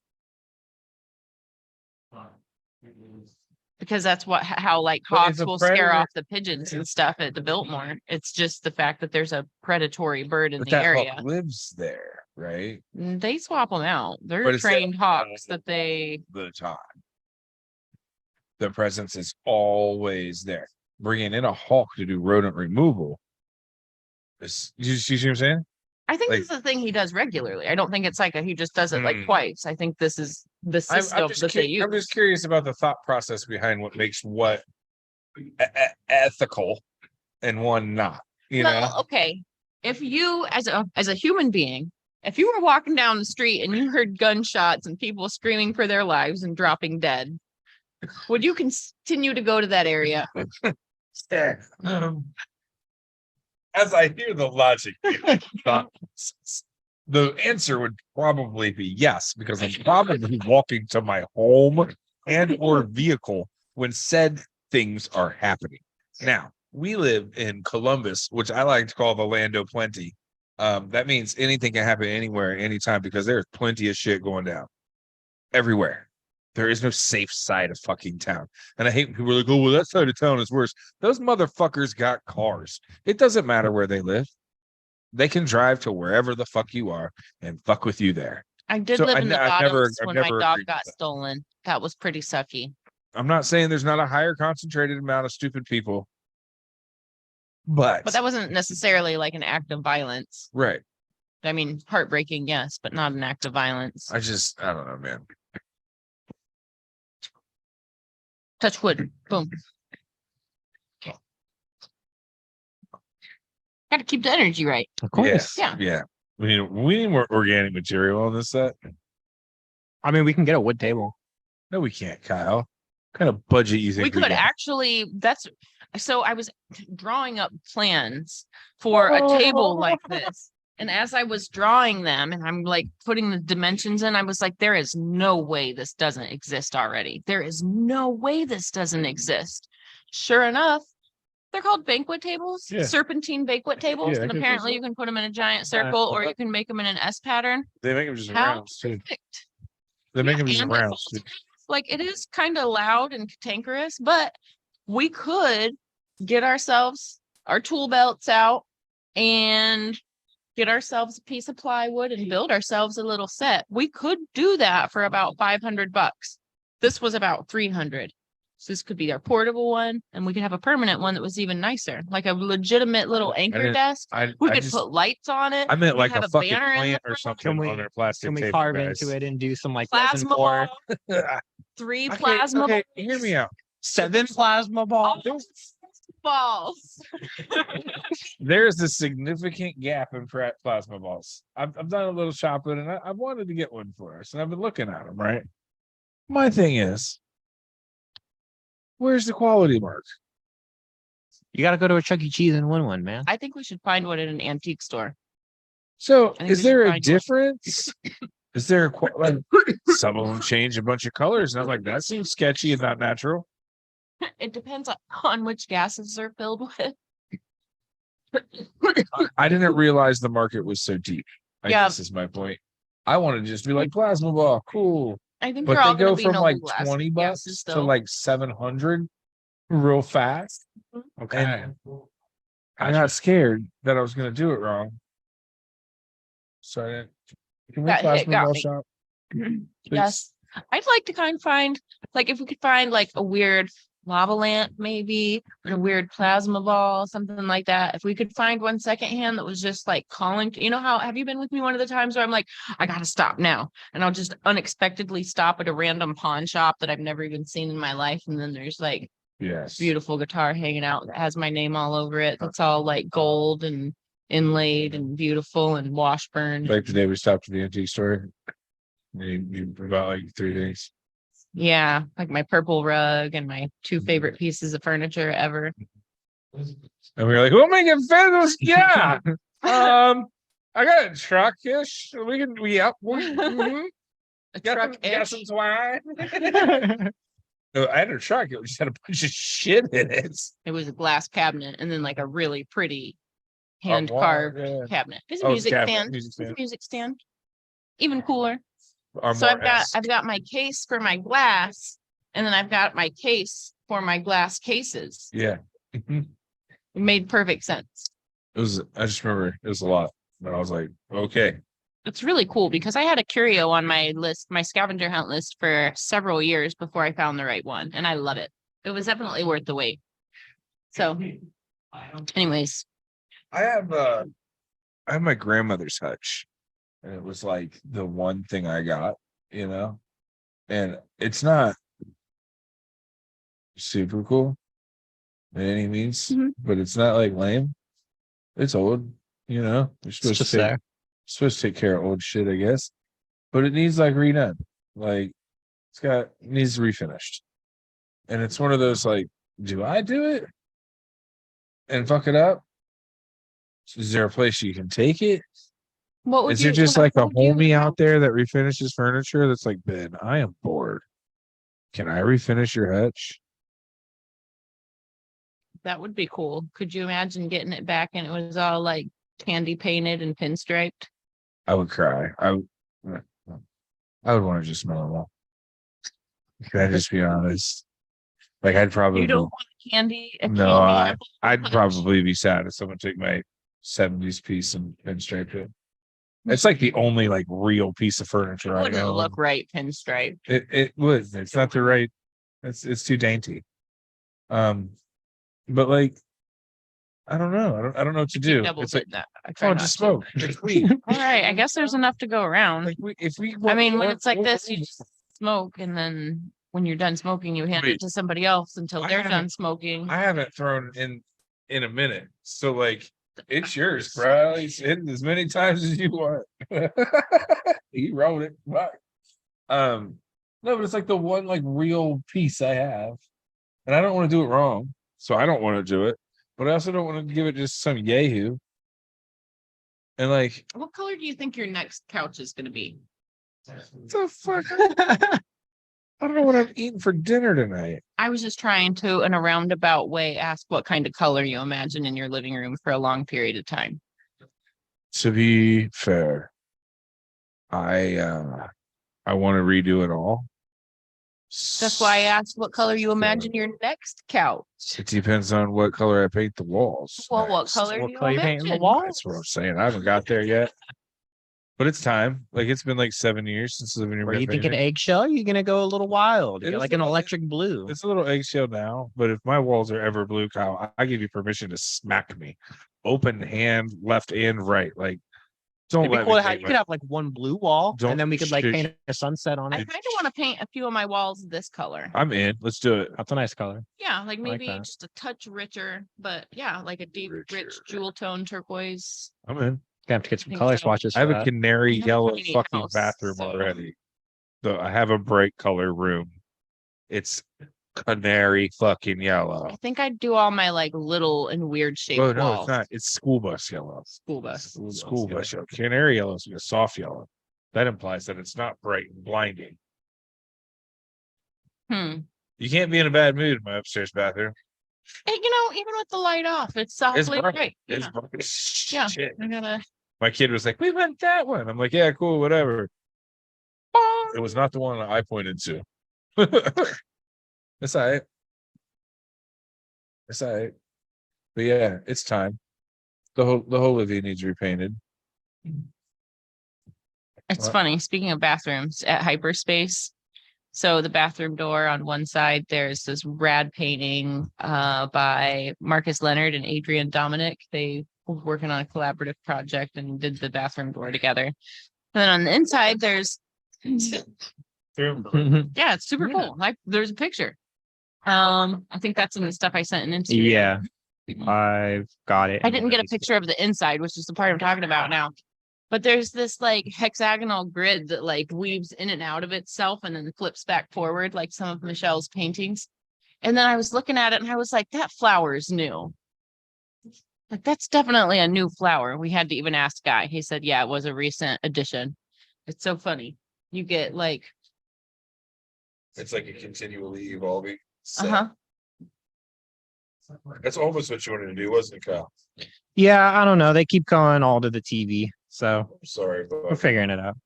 because that's how like But hawks if a will scare predator- off the pigeons and stuff at the Biltmore. It's just the fact that there's a predatory bird in But the that area. hawk lives there, right? They swap them out. They're But it's trained hawks that they. The time. The presence is always there. Bringing in a hawk to do rodent removal. You see what I'm saying? I think Like- this is the thing he does regularly. I don't think it's like he just does it like Hmm. twice. I think this is the system that they use. I'm just curious about the thought process behind what makes what ethical and one not. You know, Well, okay. If you, as a human being, if you were walking down the street and you heard gunshots and people screaming for their lives and dropping dead, would you continue to go to that area? As I hear the logic, thought process, the answer would probably be yes, because I'm probably walking to my home and or vehicle when said things are happening. Now, we live in Columbus, which I like to call the land of plenty. That means anything can happen anywhere, anytime, because there's plenty of shit going down everywhere. There is no safe side of fucking town. And I hate when people are like, oh, well, that side of town is worse. Those motherfuckers got cars. It doesn't matter where they live. They can drive to wherever the fuck you are and fuck with you there. I did So live in the I've never- bottoms I've when my never dog agreed got with that. stolen. That was pretty sucky. I'm not saying there's not a higher concentrated amount of stupid people. But But that wasn't necessarily like an act of violence. right. I mean, heartbreaking, yes, but not an act of violence. I don't know, man. Touch wood. Boom. Okay. Got to keep the energy right. Of course. Yeah. Yeah. We need more organic material on this set. I mean, we can get a wood table. No, we can't, Kyle. What kind of budget you think We could got? actually, so I was drawing up plans for a table like this. And as I was drawing them and I'm like putting the dimensions in, I was like, there is no way this doesn't exist already. There is no way this doesn't exist. Sure enough, they're called banquet tables, Yeah. serpentine banquet tables. Yeah, I And can apparently you can put them in a giant circle or you can make them in an S pattern. They make them just How rounds too. perfect. They make them Yeah, just and it's rounds too. like it is kind of loud and cantankerous, but we could get ourselves our tool belts out and get ourselves a piece of plywood and build ourselves a little set. We could do that for about $500. This was about 300. So this could be our portable one, and we could have a permanent one that was even nicer, like a legitimate little anchor didn't- desk. I We could just- put lights on it. I meant we like have a a fucking banner in the plant or front. something on their plastic Can we table, carve guys. into it and do some like resin Plasma pour? ball, 3 Okay, plasma okay, hear me out. 7 plasma balls. balls. There's a significant gap in plasma balls. I've done a little shopping and I wanted to get one for us, and I've been looking at them. Right. My thing is, where's the quality mark? You got to go to a Chuck E. Cheese and win one, man. I think we should find one at an antique store. So, I think is we should there a find one. difference? Is there a like, some of them change a bunch of colors, and I'm like, that seems sketchy and not natural. It depends on which gases they're filled with. I didn't realize the market was so deep. I Yeah. guess is my point. I want to just be like plasma ball, cool. I think But they're all they going go to be from no like glass 20 bucks gases, to though. like 700 real fast. Okay. And I got scared that I was going to do it wrong. So I didn't. Can we That hit plasma got ball me. shop? Yes. I'd like to find like if we could find like a weird lava lamp maybe or a weird plasma ball, something like that. If we could find one secondhand that was just like calling, you know how have you been with me one of the times where I'm like, I gotta stop now, and I'll just unexpectedly stop at a random pawn shop that I've never even seen in my life, and then there's like Yes. beautiful guitar hanging out that has my name all over it. That's all like gold and inlaid and beautiful and washburn. Like today we stopped at the antique store. You bought like 3 things. Yeah, like my purple rug and my 2 favorite pieces of furniture ever. And we were like, we'll make it fit. Yeah. I got a truck-ish. Yep. A Got truck some swine. No, I had a truck. It just had a bunch of shit in it. It was a glass cabinet and then like a really pretty hand Armoire, carved yeah. cabinet. It's a Oh, music cabinet, stand. music It's a stand. music stand. Even cooler. So Armoire-esque. I've got my case for my glass, And then I've got my case for my glass cases. Yeah. It It made perfect sense. was, I just remember it was a lot, but I was like, okay. It's really cool because I had a curio on my list, my scavenger hunt list for several years before I found the right one. And I love it. It was definitely worth the wait. So anyways, I have my grandmother's hutch, and it was like the one thing I got, you know, and it's not super cool by any means, Mhm. but it's not like lame. It's old, you know. You're It's supposed just to take, there. supposed to take care of old shit, I guess. But it needs like redone. Like it needs refinished. And it's one of those like, do I do it and fuck it up? Is there a place you can take it? what would Is you there just what like a would you- homie out there that refinishes furniture that's like, Ben, I am bored. Can I refinish your hutch? That would be cool. Could you imagine getting it back and it was all like candy painted and pinstriped? I would cry. I would want to just smell them all. Can I just be honest? Like I'd probably You don't want candy? A no, candy I, apple I'd hutch? probably be sad if someone took my 70s piece and pinstriped it. It's like the only like real piece of furniture It I wouldn't own. look right pinstripe. It would. It's not the right. It's too dainty. But like, I don't know. I don't know what to do. Double It's like, did that. I try oh, not just to. smoke. It's weed. All right, I guess there's enough to go around. Like if we. I mean, when it's like this, you just smoke, and then when you're done smoking, you hand Wait. it to somebody else until I they're haven't- done smoking. I haven't thrown in a minute, so like it's yours, bro. It's hit it as many times as you want. You wrote it. What? No, but it's like the one like real piece I have, and I don't want to do it wrong, so I don't want to do it. But I also don't want to give it just some yahoo. And like, What color do you think your next couch is going to be? what the fuck? I don't know what I'm eating for dinner tonight. I was just trying to, in a roundabout way, ask what kind of color you imagine in your living room for a long period of time. To be fair, I want to redo it all. That's why I asked what color you imagine your next couch. It depends on what color I paint the walls. Well, what next. color What do you color you painting the imagine? wall? That's what I'm saying. I haven't got there yet. But it's time. Like it's been like 7 years since living here. Or you thinking eggshell? You're gonna go a little wild. You It get is like a an little- electric blue. It's a little eggshell now, but if my walls are ever blue, Kyle, I give you permission to smack me. Open hand, left and right. Like don't It'd be let cool me to have, paint you my- could have like one blue wall, Don't and then we could like shush. paint a sunset on I it. kind of want to paint a few of my walls this color. I'm in. Let's do it. That's a nice color. Yeah, like maybe that. just a touch richer, but yeah, like a deep, rich Richer. jewel tone turquoise. I'm in. Gonna have to get some Think color so. swatches. I have for a that. canary I have a yellow tiny fucking house, bathroom so- already. So I have a bright color room. It's canary fucking yellow. I think I'd do all my like little and weird shaped Oh no, walls. it's not. It's school bus yellow. School bus. School bus yellow. Canary yellow is like a soft yellow. That implies that it's not bright and blinding. Hmm. You can't be in a bad mood in my upstairs bathroom. Hey, even with the light off, it's It's softly bright. bright. It's Yeah. bright. Yeah. Shit. I gotta. My kid was like, "We went that one." I'm like, "Yeah, cool, whatever." It was not the one I pointed to. It's all right. It's all right. But yeah, it's time. The whole living needs repainted. It's What? funny. Speaking of bathrooms at Hyperspace, so the bathroom door on one side, there's this rad painting by Marcus Leonard and Adrian Dominic. They were working on a collaborative project and did the bathroom door together. And then on the inside, there's yeah, it's super Yeah. cool. Like there's a picture. I think that's in the stuff I sent in Instagram. Yeah, I've got it. I didn't get a picture of the inside, which is the part I'm talking about now. But there's this like hexagonal grid that like weaves in and out of itself and then flips back forward, like some of Michelle's paintings. And then I was looking at it and I was like, that flower is new. Like, that's definitely a new flower. We had to even ask Guy. He said, yeah, it was a recent addition. It's so funny. You get like, It's like a continually evolving. set. uh-huh. That's almost what you wanted to do, wasn't it, Kyle? Yeah, I don't know. They keep going all to the TV, so I'm sorry. we're figuring it out.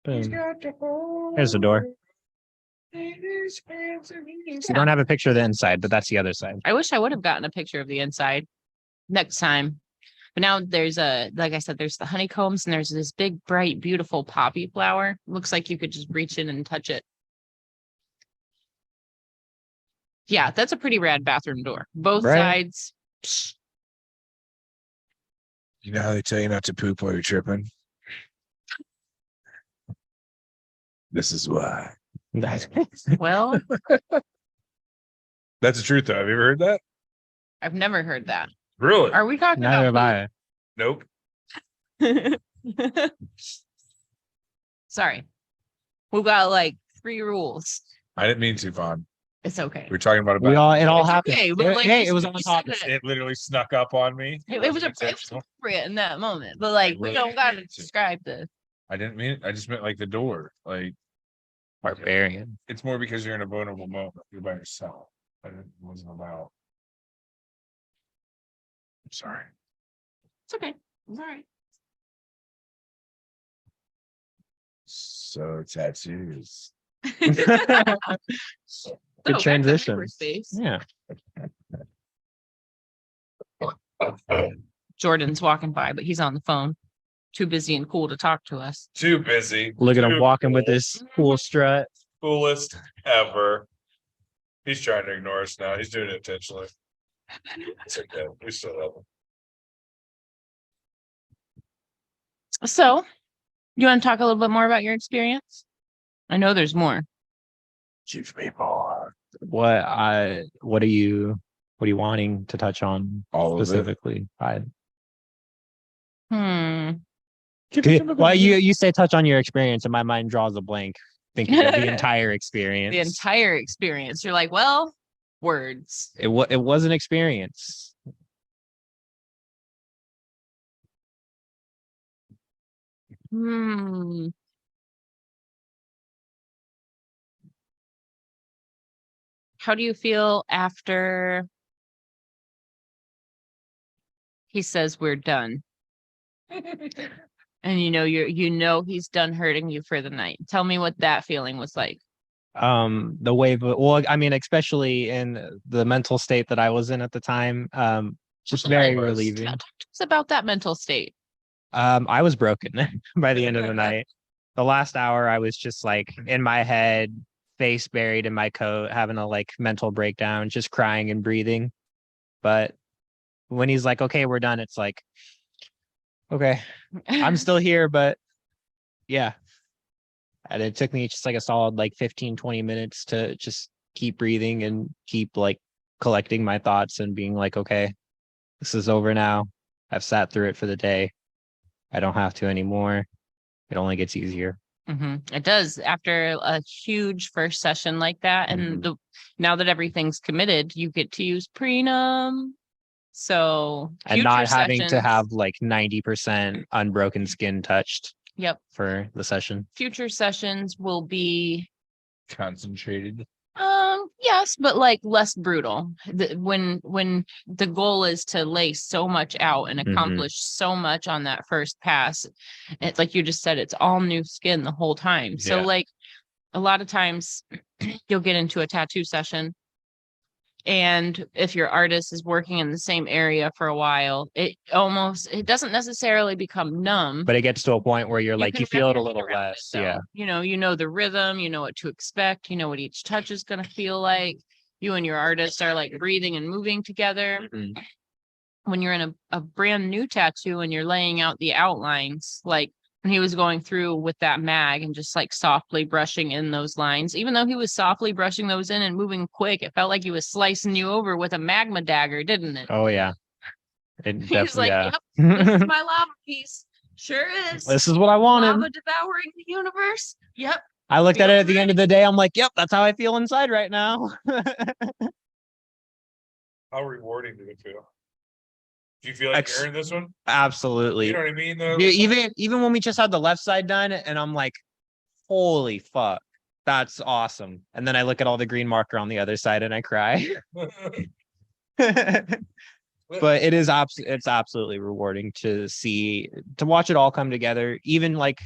Boom. Here's the door. So you don't have a picture of the inside, but that's the other side. I wish I would have gotten a picture of the inside next time. But now there's like I said, there's the honeycombs and there's this big, bright, beautiful poppy flower. Looks like you could just reach in and touch it. Yeah, that's a pretty rad bathroom door. Both Right. sides. Psh, You know how they tell you not to poop while you're tripping? This is why. well, That's the truth, though. Have you ever heard that? I've never heard that. Really? Are we talking Neither have about I. Nope. Sorry. We've got like 3 rules. I didn't mean to, Vaughn. It's okay. We're talking about It all It's happened. okay, but, like, Hey, you it was said- on you top. said It literally snuck up on me. It was intentional. appropriate in that moment, but like we really don't gotta didn't. describe the I didn't mean it. I just meant like the door. Like Barbarian. it's more because you're in a vulnerable moment. You're by yourself. But it wasn't about. I'm sorry. it's okay. It's all right. So tattoos. So, Good back to transition. Hyperspace. Yeah. Jordan's walking by, but he's on the phone. Too busy and cool to talk to us. Too busy. Look at him Too walking with cool. this cool strut. Coolest ever. He's trying to ignore us now. He's doing it intentionally. It's okay. We still love him. So, you want to talk a little bit more about your experience? I know there's more. Choose me more. What are you wanting to touch on All of it. specifically? Well, you say touch on your experience, and my mind draws a blank, thinking of the entire experience. The entire experience. You're like, well, words. It was an experience. Hmm. How do you feel after he says we're done? And you know he's done hurting you for the night. Tell me what that feeling was like. The wave. Well, I mean, especially in the mental state that I was in at the time. Just very was. relieving. Talk to us about that mental state. I was broken by the end of the night. The last hour, I was just like in my head, face buried in my coat, having a like mental breakdown, just crying and breathing. But when he's like, okay, we're done, it's like, okay, I'm still here, but yeah. And it took me just like a solid like 15-20 minutes to just keep breathing and keep like collecting my thoughts and being like, okay, this is over now. I've sat through it for the day. I don't have to anymore. It only gets easier. It does after a huge first session like that. And now that everything's committed, you get to use prenum. So And not having to sessions- have like 90% unbroken skin touched Yep. for the session. Future sessions will be Concentrated. yes, but like less brutal. When the goal is to lay so much out and accomplish so much on that first pass, it's like you just said, it's all new skin the whole time. So Yeah. like a lot of times you'll get into a tattoo session, and if your artist is working in the same area for a while, it doesn't necessarily become numb. But it gets to a point where you're like, can you feel wrap it a your head little around it, less. though. Yeah. You know the rhythm, you know what to expect, you know what each touch is going to feel like. You and your artist are like breathing and moving together. Mhm. When you're in a brand new tattoo and you're laying out the outlines, like when he was going through with that mag and just like softly brushing in those lines, even though he was softly brushing those in and moving quick, it felt like he was slicing you over with a magma dagger, didn't it? Oh, yeah. It He's definitely, like, yeah. yep, this is my lava piece. Sure is. This is what I wanted. Lava devouring the universe. Yep. I looked at it at the end of Feeling the day. I'm like, yep, that's how I feel inside right now. How rewarding did it feel? Do you feel like Ex- you earned this one? Absolutely. You know what I mean? Though? Dude, even when we just had the left side done, and I'm like, holy fuck, that's awesome. And then I look at all the green marker on the other side and I cry. But it's absolutely rewarding to watch it all come together. Even like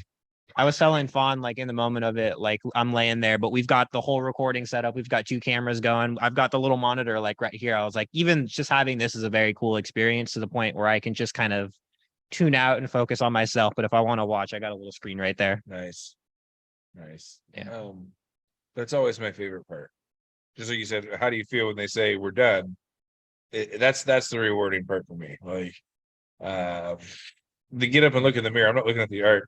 I was telling Fawn, like in the moment of it, like I'm laying there, but we've got the whole recording set up. We've got 2 cameras going. I've got the little monitor like right here. I was like, even just having this is a very cool experience to the point where I can just kind of tune out and focus on myself. But if I want to watch, I got a little screen right there. Nice. Nice. Yeah. That's always my favorite part. Just like you said, how do you feel when they say we're done? That's the rewarding part for me. Like, to get up and look in the mirror. I'm not looking at the art.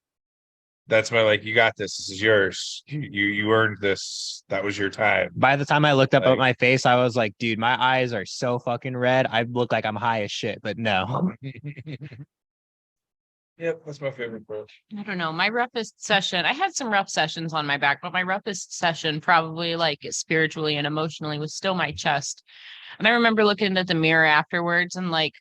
That's my, like, you got this. This is yours. You earned this. That was your time. By the time I looked up at Like- my face, I was like, dude, my eyes are so fucking red. I look like I'm high as shit, but no. Yep, that's my favorite part. I don't know. My roughest session, I had some rough sessions on my back, but my roughest session, probably like spiritually and emotionally, was still my chest. And I remember looking at the mirror afterwards and like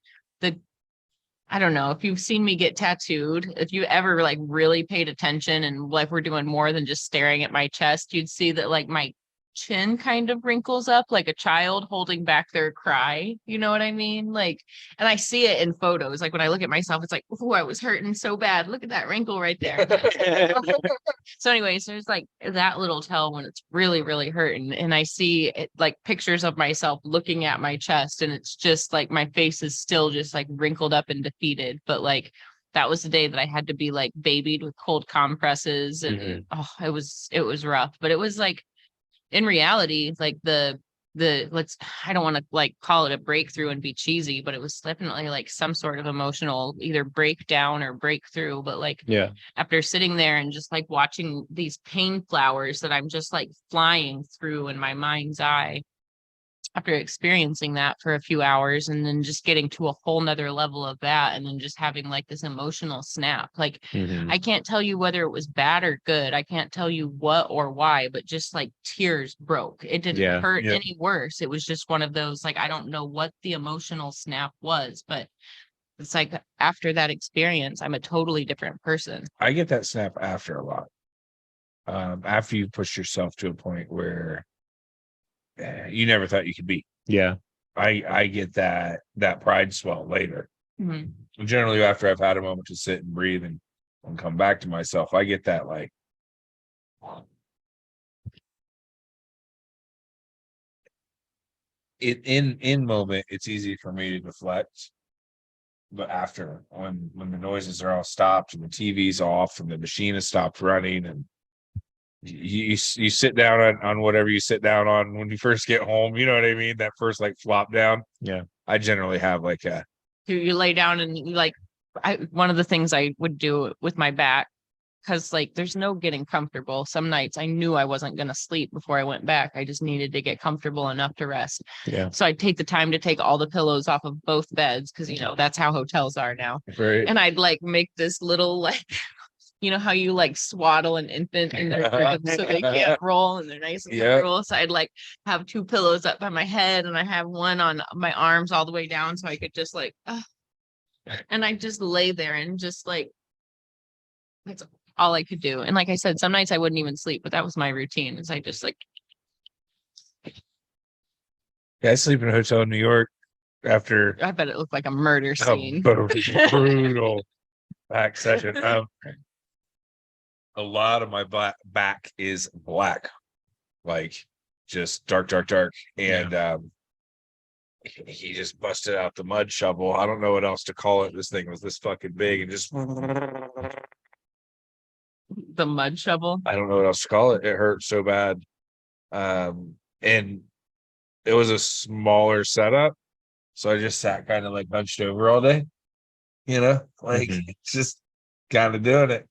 I don't know if you've seen me get tattooed, if you ever like really paid attention and like we're doing more than just staring at my chest, you'd see that like my chin kind of wrinkles up like a child holding back their cry. You know what I mean? Like, and I see it in photos. Like when I look at myself, it's like, oh, I was hurting so bad. Look at that wrinkle right there. So anyways, there's like that little tell when it's really, really hurting. And I see it, like pictures of myself looking at my chest and it's just like my face is still just like wrinkled up and defeated. But like that was the day that I had to be like babied with cold compresses and oh, it was rough. But it was like in reality, like the I don't want to like call it a breakthrough and be cheesy, but it was definitely like some sort of emotional either breakdown or breakthrough. But like Yeah. after sitting there and just like watching these pain flowers that I'm just like flying through in my mind's eye, after experiencing that for a few hours and then just getting to a whole nother level of that and then just having like this emotional snap, like I can't tell you whether it was bad or good. I can't tell you what or why, but just like tears broke. It didn't hurt any worse. It was just one of those, like, I don't know what the emotional snap was, but it's like after that experience, I'm a totally different person. I get that snap after a lot. After you push yourself to a point where you never thought you could be. Yeah. I get that pride swell later. Mm-hmm. Generally, after I've had a moment to sit and breathe and come back to myself, I get that like in moment. It's easy for me to deflect, but after when the noises are all stopped and the TV's off and the machine has stopped running and you sit down on whatever you sit down on when you first get home, you know what I mean? That first like flop down. Yeah. I generally have like a You lay down and you like one of the things I would do with my back, because like there's no getting comfortable. Some nights I knew I wasn't going to sleep before I went back. I just needed to get comfortable enough to rest. Yeah. So I'd take the time to take all the pillows off of both beds because, you know, that's how hotels are now. right. And I'd like make this little like, you know how you like swaddle an infant in their crib so they can't roll and they're nice and comfortable. So I'd like have 2 pillows up by my head and I have one on my arms all the way down so I could just like, and I just lay there and just like, that's all I could do. And like I said, some nights I wouldn't even sleep, but that was my routine. Is I just like, I sleep in a hotel in New York after I bet it looked like a murder scene. brutal back session. A lot of my back is black, like just dark. And he just busted out the mud shovel. I don't know what else to call it. This thing was this fucking big and just The mud shovel. I don't know what else to call it. It hurt so bad. And it was a smaller setup. So I just sat kind of like hunched over all day, you know, like just kind of doing it.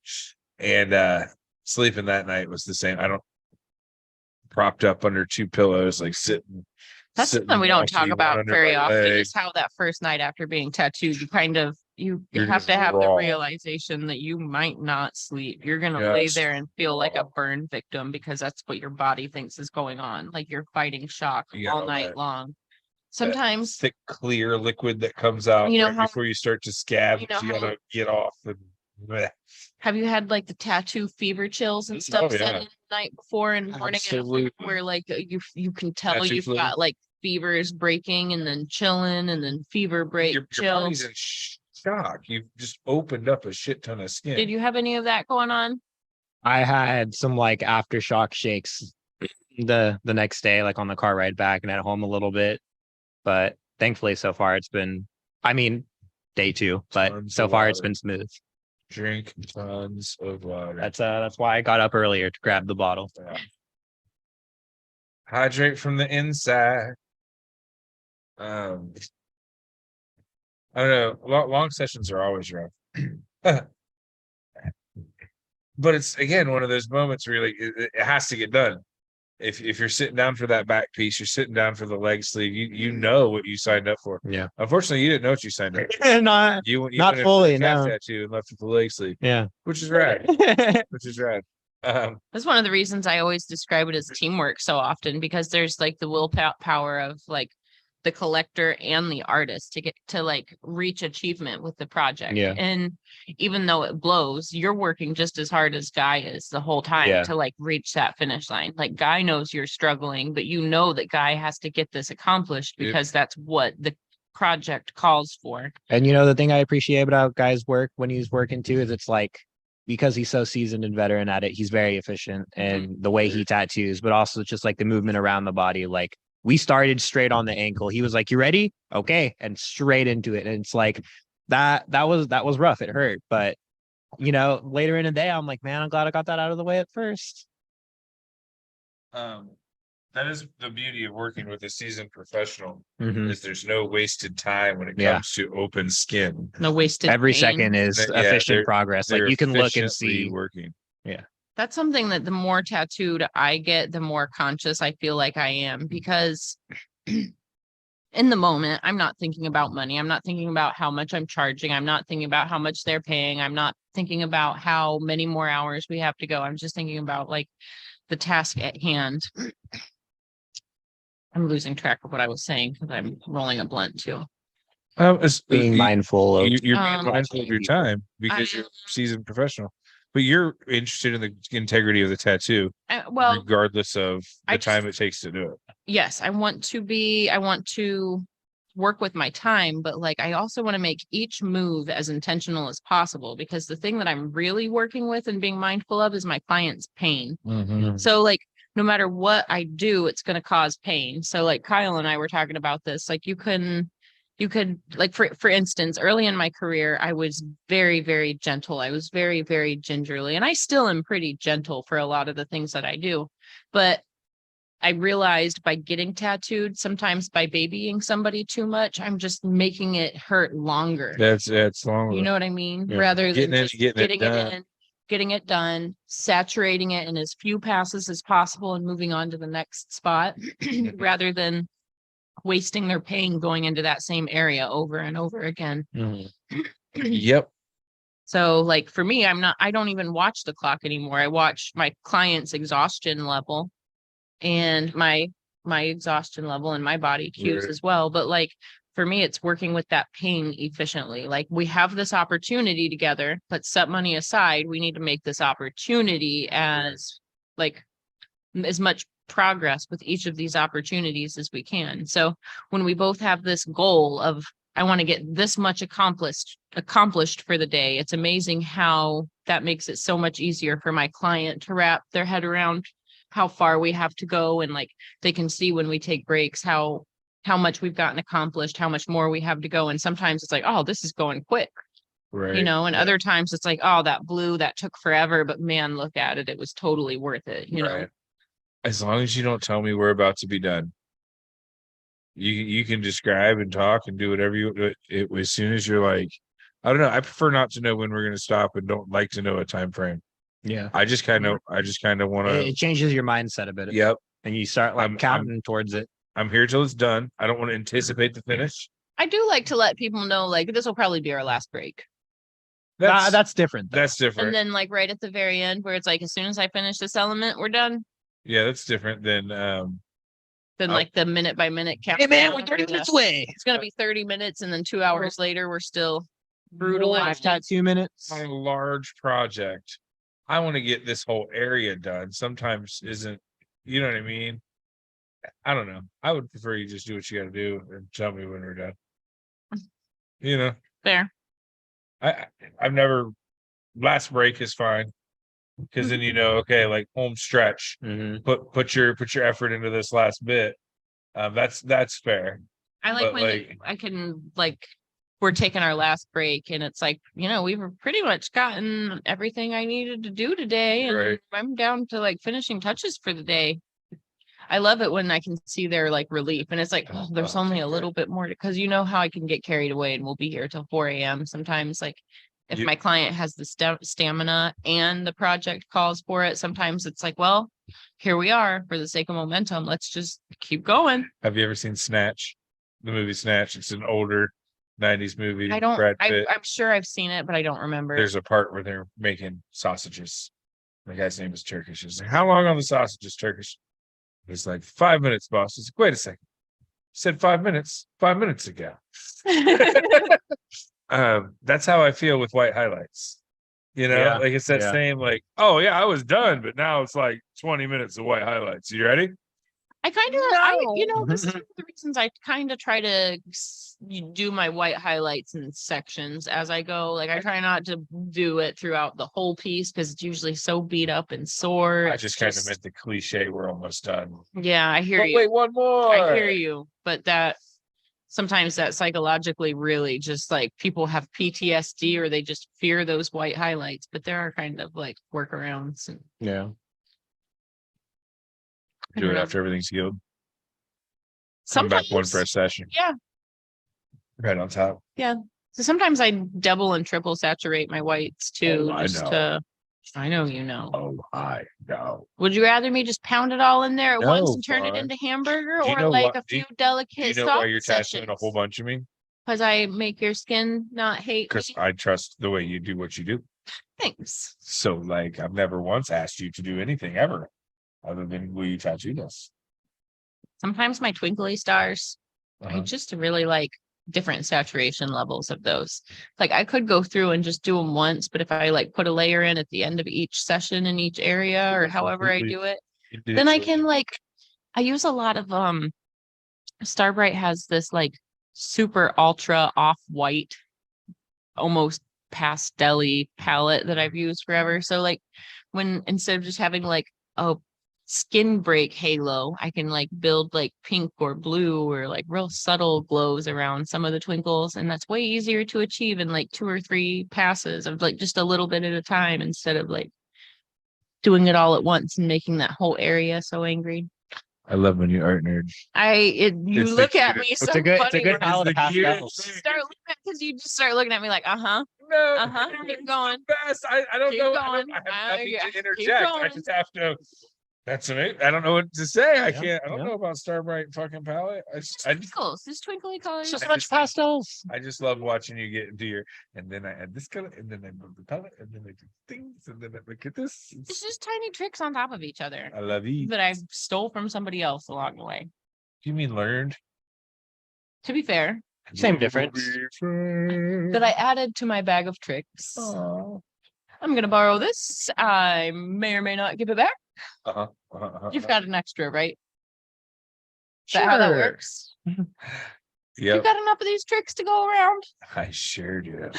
And sleeping that night was the same. I don't propped up under 2 pillows, like sitting. That's something we don't talk about very often, is how that first night after being tattooed, you kind of you have to have the realization that you might not sleep. You're gonna lay there and feel like a burn victim because that's what your body thinks is going on. Like you're fighting shock all night long. Sometimes thick, clear liquid that comes out before you start to scab. You gotta get off and bleh. Have you had like the tattoo fever chills and stuff set in the night before and morning where like you can tell tattoo you've flu. Got like fevers breaking and then chilling and then fever break your body's in shock. You've just opened up a shit ton of skin. Did you have any of that going on? I had some like aftershock shakes the next day, like on the car ride back and at home a little bit. But thankfully so far it's been, I mean, day 2, but Tons so of far it's water. been smooth. Drink tons of water. That's why I got up earlier to grab the bottle. Yeah. Hydrate from the inside. I don't know. Long sessions are always rough. But it's again one of those moments where you're like, it has to get done. If you're sitting down for that back piece, you're sitting down for the leg sleeve. You know what you signed up for. Yeah. Unfortunately, you didn't know what you signed up for. not You not went in for fully, the calf no. tattoo and left with the leg sleeve, Yeah. which is rad. Which is rad. That's one of the reasons I always describe it as teamwork so often, because there's like the willpower of like the collector and the artist to get to like reach achievement with the project. Yeah. And even though it blows, you're working just as hard as Guy is the whole time Yeah. to like reach that finish line. Like Guy knows you're struggling, but you know that Guy has to get this accomplished Yep. because that's what the project calls for. And the thing I appreciate about Guy's work when he's working too is it's like, because he's so seasoned and veteran at it, he's very efficient and the way he tattoos, but also just like the movement around the body. Like we started straight on the ankle. He was like, "You ready?" Okay, and straight into it. And it's like that was rough. It hurt, but later in the day, I'm like, man, I'm glad I got that out of the way at first. That is the beauty of working with a seasoned professional. Mhm. Is there's no wasted time when it Yeah. comes to open skin. No wasted Every pain. second is Yeah, efficient they're- progress. Like They're you can look and efficiently see. working. That's something that the more tattooed I get, the more conscious I feel like I am, because in the moment, I'm not thinking about money. I'm not thinking about how much I'm charging. I'm not thinking about how much they're paying. I'm not thinking about how many more hours we have to go. I'm just thinking about like the task at hand. I'm losing track of what I was saying because I'm rolling a blunt too. Being mindful of You're being Um, mindful of your people. time because you're a seasoned professional. But you're interested in the integrity of the tattoo, well, regardless of the I time it takes to do it. yes, I want to work with my time, but like I also want to make each move as intentional as possible, because the thing that I'm really working with and being mindful of is my client's pain. So like no matter what I do, it's going to cause pain. So like Kyle and I were talking about this, like you could like for instance, early in my career, I was very, very gentle. I was very, very gingerly, and I still am pretty gentle for a lot of the things that I do. But I realized by getting tattooed, sometimes by babying somebody too much, I'm just making it hurt longer. That's long. You know what I mean? Yeah. Rather than Getting just it done. getting it done, saturating it in as few passes as possible and moving on to the next spot, rather than wasting their pain going into that same area over and over again. Yep. So like for me, I don't even watch the clock anymore. I watch my client's exhaustion level and my exhaustion level and my body cues Right. as well. But like for me, it's working with that pain efficiently. Like we have this opportunity together. Let's set money aside. We need to make this opportunity as much progress with each of these opportunities as we can. So when we both have this goal of, I want to get this much accomplished for the day, it's amazing how that makes it so much easier for my client to wrap their head around how far we have to go. And like, they can see when we take breaks, how much we've gotten accomplished, how much more we have to go. And sometimes it's like, oh, this is going quick, Right. and other times it's like, oh, that took forever, but man, look at it. It was totally worth it. Right. As long as you don't tell me we're about to be done, you can describe and talk and do whatever as soon as you're like, I don't know. I prefer not to know when we're going to stop and don't like to know a time frame. Yeah. I just kind of want to. It changes your mindset a bit. Yep. And you start like counting towards it. I'm here till it's done. I don't want to anticipate the finish. I do like to let people know, like, this will probably be our last break. That's different. That's different. And then like right at the very end where it's like, as soon as I finish this element, we're done. Yeah, that's different than Like the minute by minute count. Hey man, we're 30 minutes away. It's gonna be 30 minutes, and then 2 hours later we're still brutalized. 2 minutes. on a large project. I want to get this whole area done. Sometimes isn't, you know what I mean? I don't know. I would prefer you just do what you got to do and tell me when we're done. You know, Fair. I've never. Last break is fine. Because then you know, okay, like home stretch. Mhm. Put your effort into this last bit. That's fair. I like But, when like- I can like we're taking our last break and it's like, we've pretty much gotten everything I needed to do today. And Right. I'm down to like finishing touches for the day. I love it when I can see their like relief and it's like, oh, there's only a little bit more because you know how I can get carried away and we'll be here till 4 a.m. Sometimes like if my client has the stamina and the project calls for it, sometimes it's like, well, here we are for the sake of momentum. Let's just keep going. Have you ever seen Snatch? The movie Snatch. It's an older 90s movie. I don't, Brad Pitt. I'm sure I've seen it, but I don't remember. There's a part where they're making sausages. The guy's name is Turkish. He's like, how long on the sausages, Turkish? He's like, 5 minutes, boss. He's like, wait a second. I said 5 minutes 5 minutes ago. That's how I feel with white highlights. Yeah, Like it's that yeah. same, like, oh yeah, I was done, but now it's like 20 minutes of white highlights. You ready? I kind of, this is one of the reasons I kind of try to do my white highlights in sections as I go. Like I try not to do it throughout the whole piece because it's usually so beat up and sore. I It's just kind of meant the cliche. We're almost done. Yeah, I hear But you. wait, one more. I hear you. But that sometimes that psychologically really just like people have PTSD or they just fear those white highlights. But there are kind of like workarounds. And Yeah. I Do don't it know. after everything's healed. Come back one Sometimes, fresh session. yeah. Right on top. So sometimes I double and triple saturate my whites too. Oh, I just know. to I know you know. Oh, I know. Would you rather me just pound it all in there at once No, and turn it Barb. into hamburger Do you or know like why- a do you- few delicate Do you know soft why you're tattooing a whole sessions? bunch of me? Because I make your skin not hate Because me. I trust the way you do what you do. Thanks. So, like, I've never once asked you to do anything ever, other than will you tattoo this? Sometimes my twinkly stars, I Uh-huh. just really like different saturation levels of those. Like I could go through and just do them once, but if I like put a layer in at the end of each session in each area or however I do it, then I can like, I use a lot of, Starbright has this like super ultra off white, almost pastel-y palette that I've used forever. So like when, instead of just having like a skin break halo, I can like build like pink or blue or like real subtle glows around some of the twinkles. And that's way easier to achieve in like 2 or 3 passes of like just a little bit at a time instead of like doing it all at once and making that whole area so angry. I love when you art nerd. You It's the look at me cutest- so It's a good funny. palette of pastels. Start looking at because you just start looking at me like, No, keep going. Best. I don't Keep know. going. I have nothing Yeah, to keep interject. I going. just have to. That's amazing. I don't know what to say. I Yeah, can't. I don't yeah. know about Starbright fucking palette. Just twinkles, just twinkly colors. It's just a I bunch just- of pastels. I just love watching you get into your, and then I add this color, and then I move the palette, and then I do things, and then I look at this. It's just tiny tricks on top of each other I love you. that I stole from somebody else along the way. You mean learned? To be fair, Same difference. that I added to my bag of tricks. Oh. I'm gonna borrow this. I may or may not give it back. Uh-huh. You've got an extra, right? Is that how that Sure. works? You've Yep. got enough of these tricks to go around. I sure do.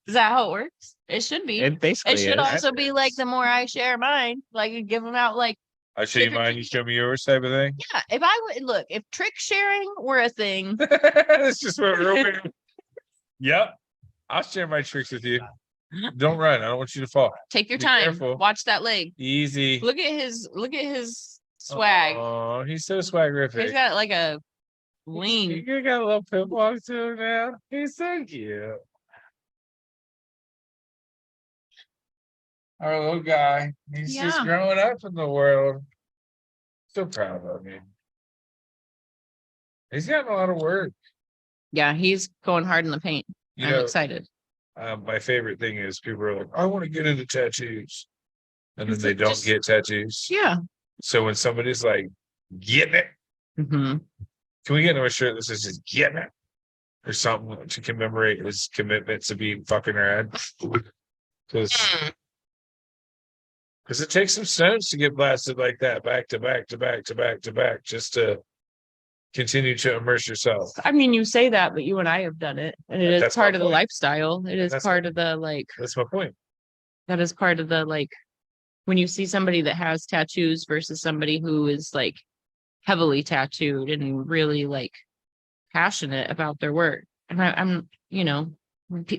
Is that how it works? It should be. It basically It should is. also be like the more I share mine, like you give them out. Like, I show you mine, you show me yours type of thing. yeah, if I would look, if trick sharing were a thing, That's just what we're hoping. Yep. I'll share my tricks with you. Don't run. I don't want you to fall. take your Be time. careful. Watch that leg. Easy. Look at his swag. Oh, he's so swaggerific. He's got like a lean. You got a little pimp walk to him now. He's so cute. Our little guy. He's just Yeah. growing up in the world. So proud of me. He's gotten a lot of work. Yeah, he's going hard in the paint. You I'm know, excited. my favorite thing is people are like, I want to get into tattoos. And then It's they like don't just- get tattoos. Yeah. So when somebody's like, getting it, Mm-hmm. can we get him a shirt that says just getting it? Or something to commemorate his commitment to being fucking rad. Because it takes some stones to get blasted like that, back to back to back to back to back, just to continue to immerse yourself. I mean, you say that, but you and I have done it, and it is That's my part of the point. lifestyle. It is That's part of the like. That's my point. That is part of the like when you see somebody that has tattoos versus somebody who is like heavily tattooed and really like passionate about their work. And I'm, you know,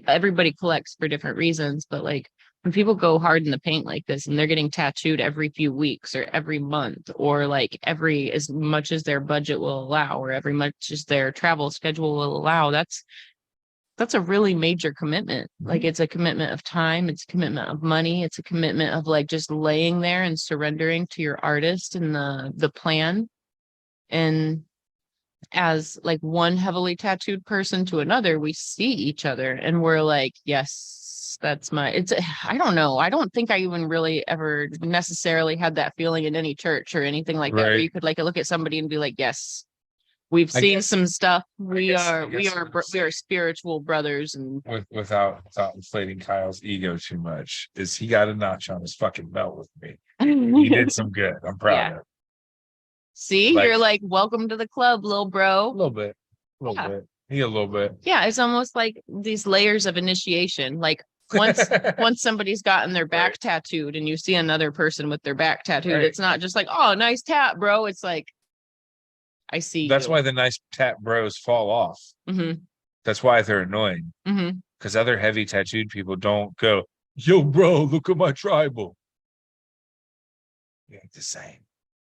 everybody collects for different reasons, but like when people go hard in the paint like this and they're getting tattooed every few weeks or every month or like every as much as their budget will allow or every much as their travel schedule will allow, that's a really major commitment. Like it's a commitment of time, it's a commitment of money, it's a commitment of like just laying there and surrendering to your artist and the plan. And as like one heavily tattooed person to another, we see each other and we're like, yes, that's my, it's, I don't know. I don't think I even really ever necessarily had that feeling in any church or anything like that, where Right. you could like look at somebody and be like, yes, we've I seen guess- some stuff. I We guess are what I'm spiritual brothers. And without inflating Kyle's ego too much, is he got a notch on his fucking belt with me. He did some good. I'm proud Yeah. of him. see, Like- you're like, welcome to the club, little A bro. little bit. Yeah. He a little bit. Yeah, it's almost like these layers of initiation. Like once somebody's gotten their back Right. tattooed and you see another person with their back tattooed, Right. it's not just like, oh, nice tat, bro. It's like, I see. That's why the nice tat bros fall off. Mm-hmm, That's why they're annoying. mm-hmm. Because other heavy tattooed people don't go, yo, bro, look at my tribal. It ain't the same.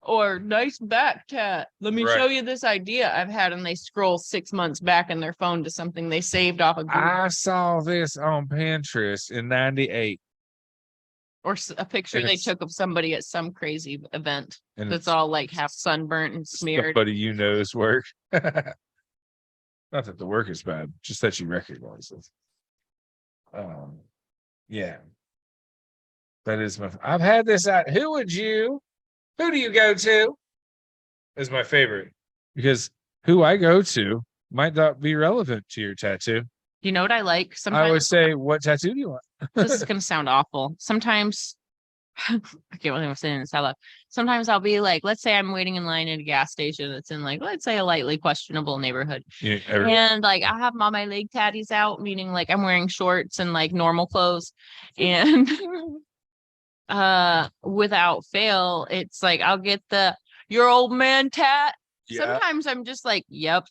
Or nice back tat. Let me Right. show you this idea I've had, and they scroll 6 months back in their phone to something they saved off of Google, I saw this on Pinterest in '98. or a picture and they it's- took of somebody at some crazy event And that's all like half sunburnt and smeared. somebody you know's work. Not that the work is bad, just that you recognize it. Yeah. That is my I've had this out. Who do you go to? Is my favorite. Because who I go to might not be relevant to your tattoo. You know what I like? I Sometimes would say, what tattoo do you want? this is gonna sound awful. Sometimes I can't believe I'm saying this out loud. Sometimes I'll be like, let's say I'm waiting in line at a gas station that's in like, let's say a lightly questionable neighborhood. You, And like I have all my leg tatties out, meaning like I'm wearing shorts and like normal clothes. And without fail, it's like I'll get the your old man tat. yeah, Sometimes I'm just like, yep.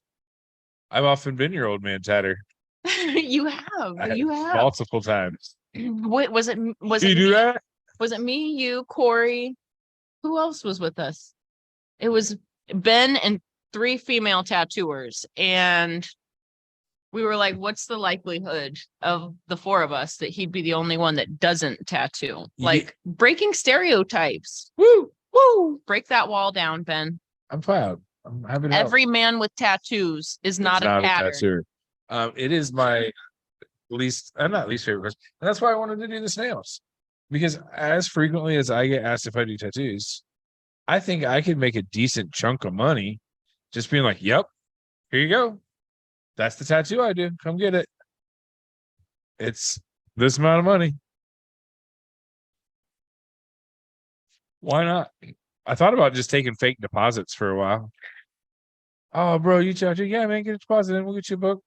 I've often been your old man tatter. You have. You have. Multiple times. What was it? Was Do you it do me? that? Was it me, you, Corey? Who else was with us? It was Ben and 3 female tattooers. And we were like, what's the likelihood of the 4 of us that he'd be the only one that doesn't tattoo? Ye- Like breaking stereotypes. Woo, woo. Break that wall down, Ben. I'm proud. I'm happy to help. Every man with tattoos is not It's a tatter. tattooer. It is my not least favorite person. And that's why I wanted to do the snails. Because as frequently as I get asked if I do tattoos, I think I could make a decent chunk of money just being like, yep, here you go. That's the tattoo I do. Come get it. It's this amount of money. Why not? I thought about just taking fake deposits for a while. Oh, bro, you tattoo? Yeah, man, get a deposit and we'll get you a book.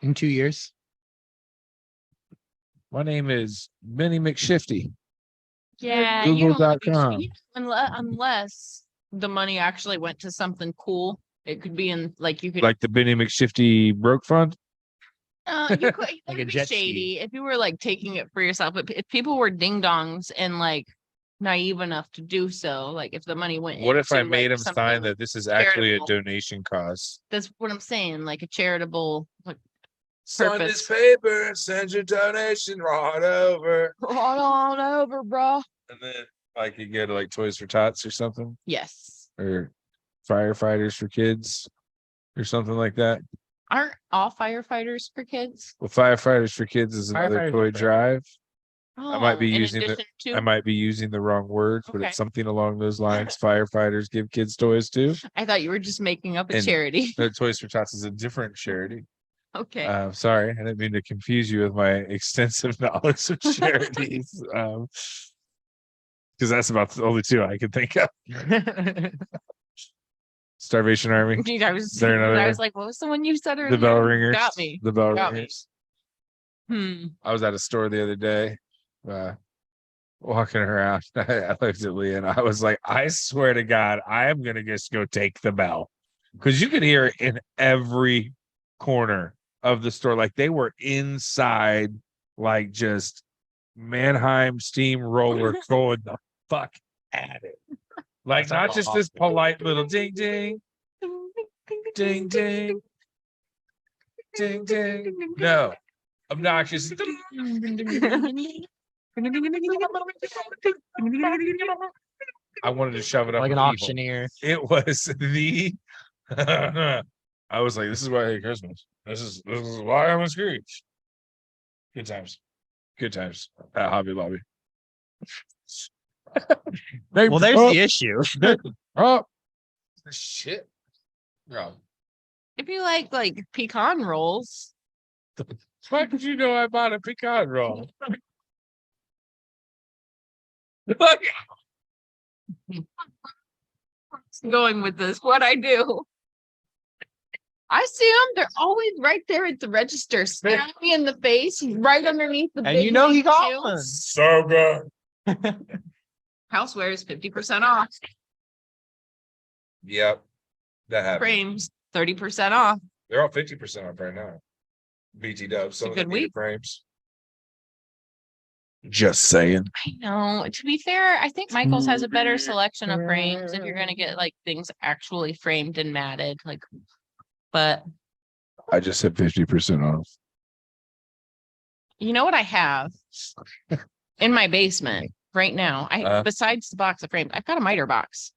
In 2 years. My name is Benny McShifty. Yeah, you don't wanna be Google.com. cheap unless the money actually went to something cool. It could be in like you could Like the Benny McShifty broke fund. you could Like like a a jet ski. shady if you were like taking it for yourself. But if people were ding dongs and like naive enough to do so, like if the money went What if I into, made like, him sign something- that this is actually a charitable. donation cause? That's what I'm saying, like a charitable like Sign Purpose. this paper, send your donation right over. right on over, bro. And then I could go to like Toys for Tots or something, Yes. or Firefighters for Kids or something like that. Aren't all firefighters for kids? Well, Firefighters for Kids is another Firefighters toy are for- drive. might be Oh, in using the- addition to- I might be using the wrong words, but Okay. it's something along those lines. Firefighters give kids toys too. I thought you were just making up a And- charity. No, Toys for Tots is a different charity. Okay. Sorry, I didn't mean to confuse you with my extensive knowledge of charities. Because that's about the only 2 I can think of. Starvation Army, I was there another I one? was like, what was the one you said earlier? the Bell Ringers, Got me. the Bell Got me. Ringers. Hmm. I was at a store the other day, walking around. I looked at Leah and I was like, I swear to God, I am gonna just go take the bell. Because you could hear it in every corner of the store. Like they were inside, like just Mannheim steamroller going the fuck at it. Like not just this polite little ding ding, ding ding, ding ding. No, obnoxious. I wanted to shove it up Like an people. auctioneer. It was the I was like, this is why I hate Christmas. This is why I'm a Scrooge. Good times. Good times at Hobby Lobby. Well, there's the issue. Oh shit. Bro. If you like pecan rolls, Why did you know I bought a pecan roll? going with this, what I do. I see them. They're always right there at the register, staring me in the face, right underneath the. And you know he got shield. one. So good. Houseware is 50% off. Yep. That happened. Frames 30% off. They're all 50% off right now. BT dubs, some a of the good needed week. frames. Just saying. I know. To be fair, I think Michael's has a better selection of frames if you're gonna get like things actually framed and matted. But I just said 50% off. you know what I have in my basement right now? Besides the box of frames, I've got a miter box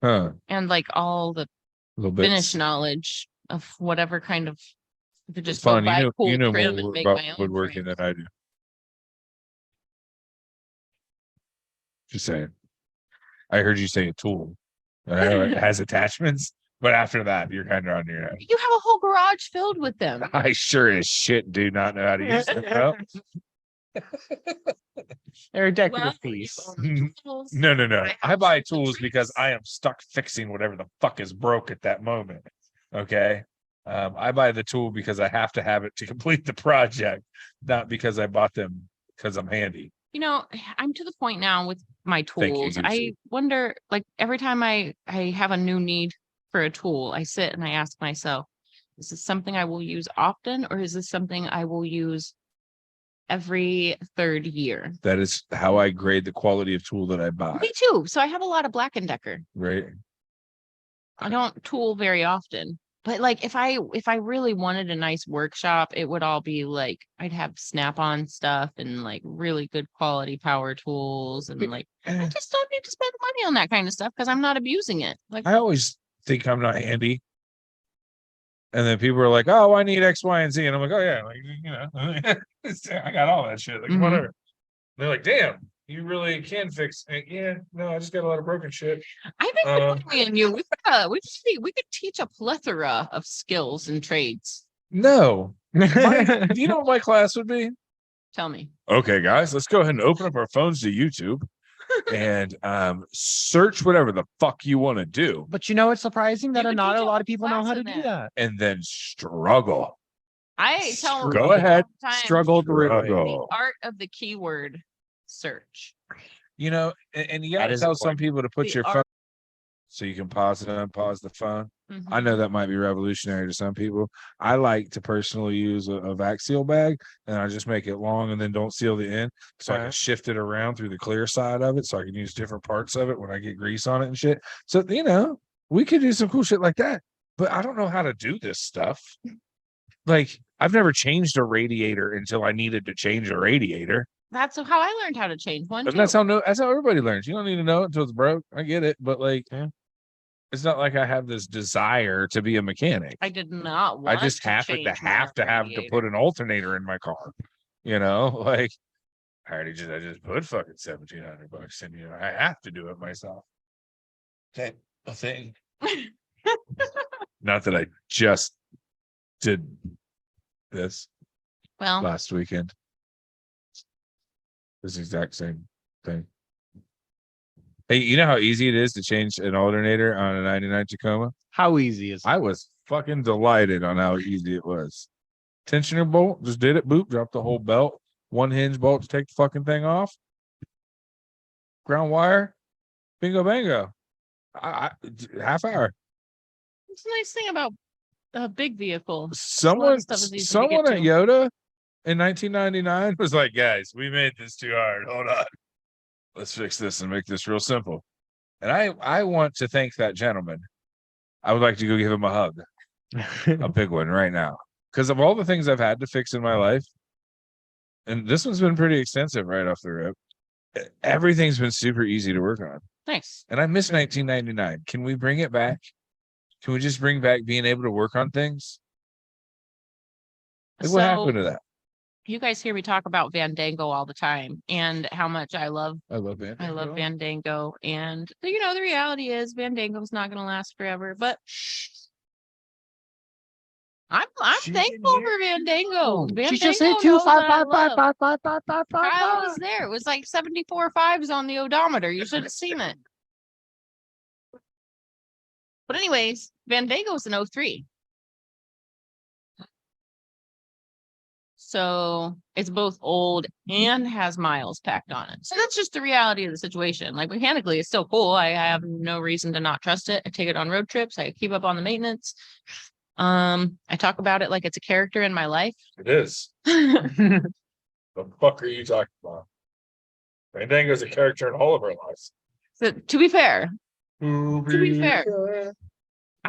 Huh. and like all the Little bit. finish knowledge of whatever kind of. I could just Fun. go buy a cool You know trim more and make about my own woodworking frames. than I do. Just saying. I heard you say a tool. I know it has attachments, but after that, you're kind of on your own. You have a whole garage filled with them. I sure as shit do not know how to use them. No. They're a decorative Well, piece. No. I buy tools because I am stuck fixing whatever the fuck is broke at that moment. Okay. I buy the tool because I have to have it to complete the project, not because I bought them because I'm handy. You know, I'm to the point now with my Thank you, tools. you I too. wonder, like every time I have a new need for a tool, I sit and I ask myself, is this something I will use often, or is this something I will use every third year? That is how I grade the quality of tool that I buy. Me too. So I have a lot of Black & Decker. Right. I don't tool very often. But like if I really wanted a nice workshop, it would all be like I'd have Snap-on stuff and like really good quality power tools and like I just don't need to spend money on that kind of stuff because I'm not abusing it. Like I always think I'm not handy. And then people are like, oh, I need X, Y, and Z. And I'm like, oh, yeah, like, you know, I got all that shit. Like, Mhm. whatever. They're like, damn, you really can fix it. Yeah, no, I just got a lot of broken shit. I think between me and you, we could teach a plethora of skills and trades. No. Do you know what my class would be? Tell me. Okay, guys, let's go ahead and open up our phones to YouTube and search whatever the fuck you want to do. But you know, it's surprising that You could not teach a a lot whole of people know class how to in do that. that. And then struggle. I tell Go ahead. all the time, Struggle through it. Struggle. the art of the keyword search. You know, and you That gotta is tell some important. people to put The your art- phone so you can pause and unpause the phone. I Mhm. know that might be revolutionary to some people. I like to personally use a vac seal bag and I just make it long and then don't seal the end so I can Okay. shift it around through the clear side of it so I can use different parts of it when I get grease on it and shit. So, you know, we could do some cool shit like that, but I don't know how to do this stuff. Like, I've never changed a radiator until I needed to change a radiator. That's how I learned how to change one. And Too. that's how everybody learns. You don't need to know it until it's broke. I get it, but like, Yeah. it's not like I have this desire to be a mechanic. I did not I want just to happen to change my have to radiator. put an alternator in my car. You know, like I just put fucking $1,700 in. You know, I have to do it myself. That a thing. Not that I just did this Well, last weekend. This exact same thing. Hey, you know how easy it is to change an alternator on a 99 Tacoma? How easy is it? I was fucking delighted on how easy it was. Tensioner bolt, just did it, boop, dropped the whole belt, one hinge bolt to take the fucking thing off. ground wire, bingo bango. Half hour. It's a nice thing about a big vehicle. Someone stuff is easy to someone get at to. Yoda in 1999 was like, guys, we made this too hard. Hold on. Let's fix this and make this real simple. And I want to thank that gentleman. I would like to go give him a hug, a big one right now. Because of all the things I've had to fix in my life, and this one's been pretty extensive right off the rip. Everything's been super easy to work on. Nice. And I miss 1999. Can we bring it back? Can we just bring back being able to work on things? Like, what happened to that? You guys hear me talk about Fandango all the time and how much I love Fandango. And you know, the reality is Fandango's not gonna last forever, but I'm thankful for Fandango. She just Fandango hit two knows five I five five love. five five five five Kyle was five. there. It was like 74 fives on the odometer. You should have seen it. But anyways, Fandango's an 03. So it's both old and has miles packed on it. So that's just the reality of the situation. Like mechanically, it's still cool. I have no reason to not trust it. I take it on road trips. I keep up on the maintenance. I talk about it like it's a character in my life. It is. To The fuck are you talking about? Fandango's a character in all of our lives. be fair, I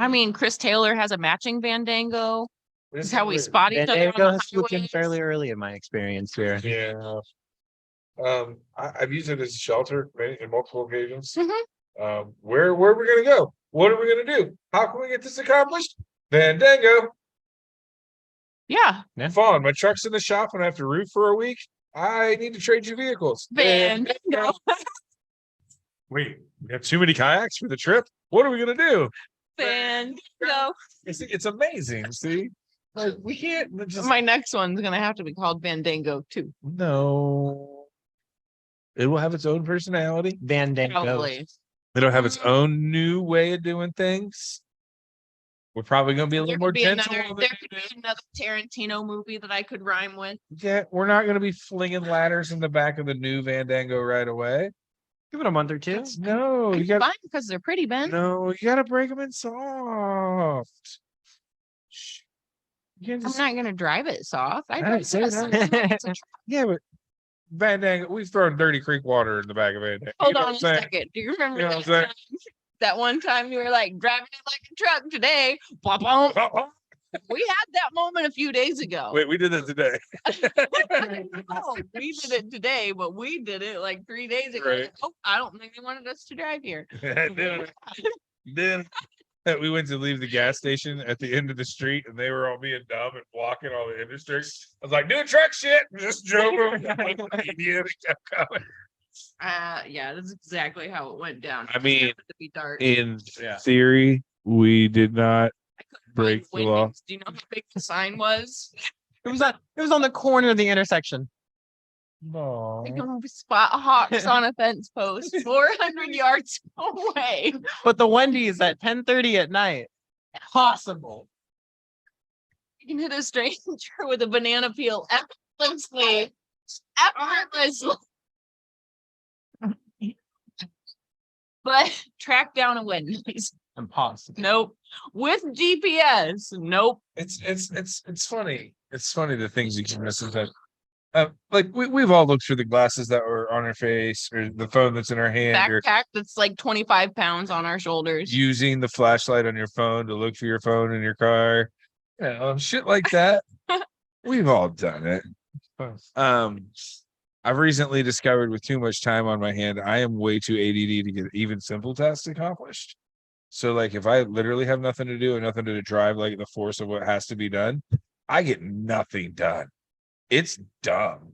mean, Chris Taylor has a matching Fandango. This is how we spot each other on Fandango the has swooped in highways. fairly early in my experience here. Yeah. I've used it as a shelter in multiple occasions. Mhm. Where are we gonna go? What are we gonna do? How can we get this accomplished? Fandango. Yeah, Fun. My truck's in the shop and I have to root for a week. I need to trade you vehicles. Fandango. Wait, we have too many kayaks for the trip. What are we gonna do? Fandango. It's amazing. See, like we can't just My next one's gonna have to be called Fandango too. no. It will have its own personality. Fandango. Probably. It'll have its own new way of doing things. We're probably going to be a There little more could be gentle. another. There could be another Tarantino movie that I could rhyme with. Yeah, we're not going to be flinging ladders in the back of the new Fandango right away. Give it a month or two. No, you got Fine, because they're pretty, Ben. no, you got to break them in soft. Shh. You can't I'm just, not gonna drive it soft. I didn't say drive yeah, but Fandango, we've thrown Dirty Creek water in the back of Fandango. Hold You know on what a I'm saying? second. Do you remember You know what that I'm saying? time? That one time you were like driving it like a truck today? Blah, blah. We had that moment a few days ago. Wait, we did it today. No, we did it today, but we did it like 3 days ago. Right. Oh, I don't think they wanted us to drive here. then we went to leave the gas station at the end of the street and they were all being dumb and blocking all the industry. I was like, do truck shit. And just drove them. Yeah, they kept coming. Yeah, that's exactly how it went down. I mean, It happened to be dark. In theory, we did not break the law. Windmills. Do you know how big the sign was? It was on the corner of the intersection. No. You can spot hawks on a fence post 400 yards away. But the Wendy's at 10:30 at night. Possible. You can hit a stranger with a banana peel effortlessly. Effortlessly. But track down a Wendy's. Impossible. Nope. With GPS. Nope. It's funny. It's funny the things you can miss sometimes. Like we've all looked through the glasses that were on our face or the phone that's in our hand or Backpack that's like 25 pounds on our shoulders. using the flashlight on your phone to look for your phone in your car. Shit like that. We've all done it. I've recently discovered with too much time on my hand, I am way too ADD to get even simple tasks accomplished. So like if I literally have nothing to do and nothing to drive like the force of what has to be done, I get nothing done. It's dumb.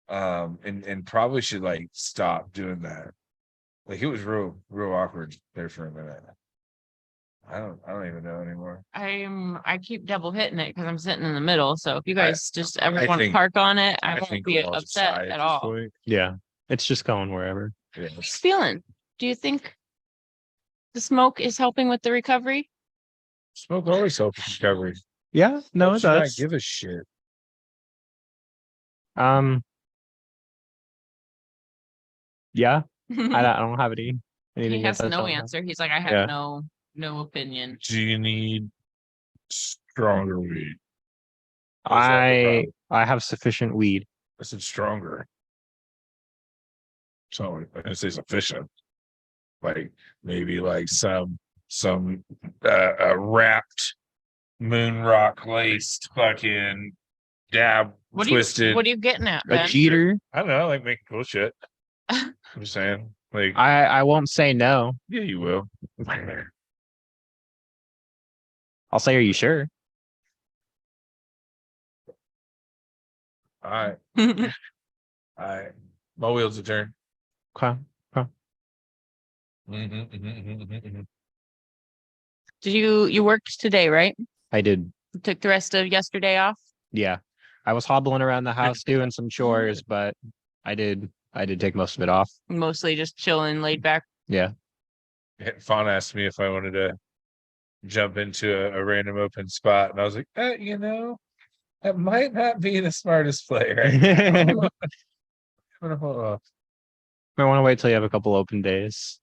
And probably should like stop doing that. Like it was real awkward there for a minute. I don't even know anymore. I keep double hitting it because I'm sitting in the middle. So if you guys just ever want to think- park on it, I won't think be we'll just upset sigh at this all. point. Yeah. It's just going wherever. Yeah. How you feeling? Do you think the smoke is helping with the recovery? Smoke always helps recovery. Yeah. No, it Should not does. give a shit. Yeah. I don't have anything He has against that no song. answer. He's like, I have Yeah. no opinion. Do you need stronger weed? Is that the I problem? I have sufficient weed. I said stronger. So I didn't say sufficient. Like maybe like some wrapped moon rock laced fucking dab twisted. What are you getting at, A Ben? cheater. I don't know, like making cool shit. I'm just saying, like, I won't say no. yeah, you will. I'll say, are you sure? All right, all right. My wheels are turned. Okay. Did you worked today, right? I did. You took the rest of yesterday off? Yeah. I was hobbling around the house doing some chores, but I did take most of it off. Mostly just chilling, laid back. Yeah. Fawn asked me if I wanted to jump into a random open spot, and I was like, you know, that might not be the smartest play, right? I I'm gonna hold off. want to wait till you have a couple open days.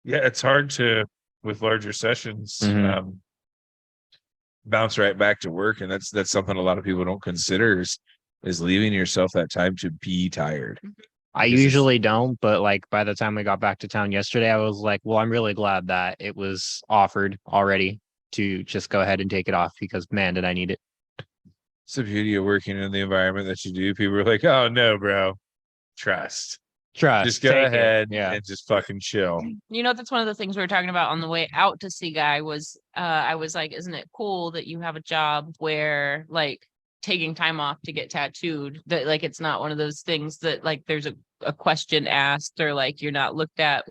Yeah, it's hard to with larger sessions. Mhm. Bounce right back to work, and that's something a lot of people don't consider is leaving yourself that time to be tired. I This is- usually don't, but like by the time we got back to town yesterday, I was like, well, I'm really glad that it was offered already to just go ahead and take it off because man, did I need it. It's the beauty of working in the environment that you do. People are like, oh no, bro, trust. Trust. Just go take it. ahead Yeah. and just fucking chill. You know, that's one of the things we were talking about on the way out to see Guy was I was like, isn't it cool that you have a job where like taking time off to get tattooed, that like it's not one of those things that like there's a question asked or like you're not looked at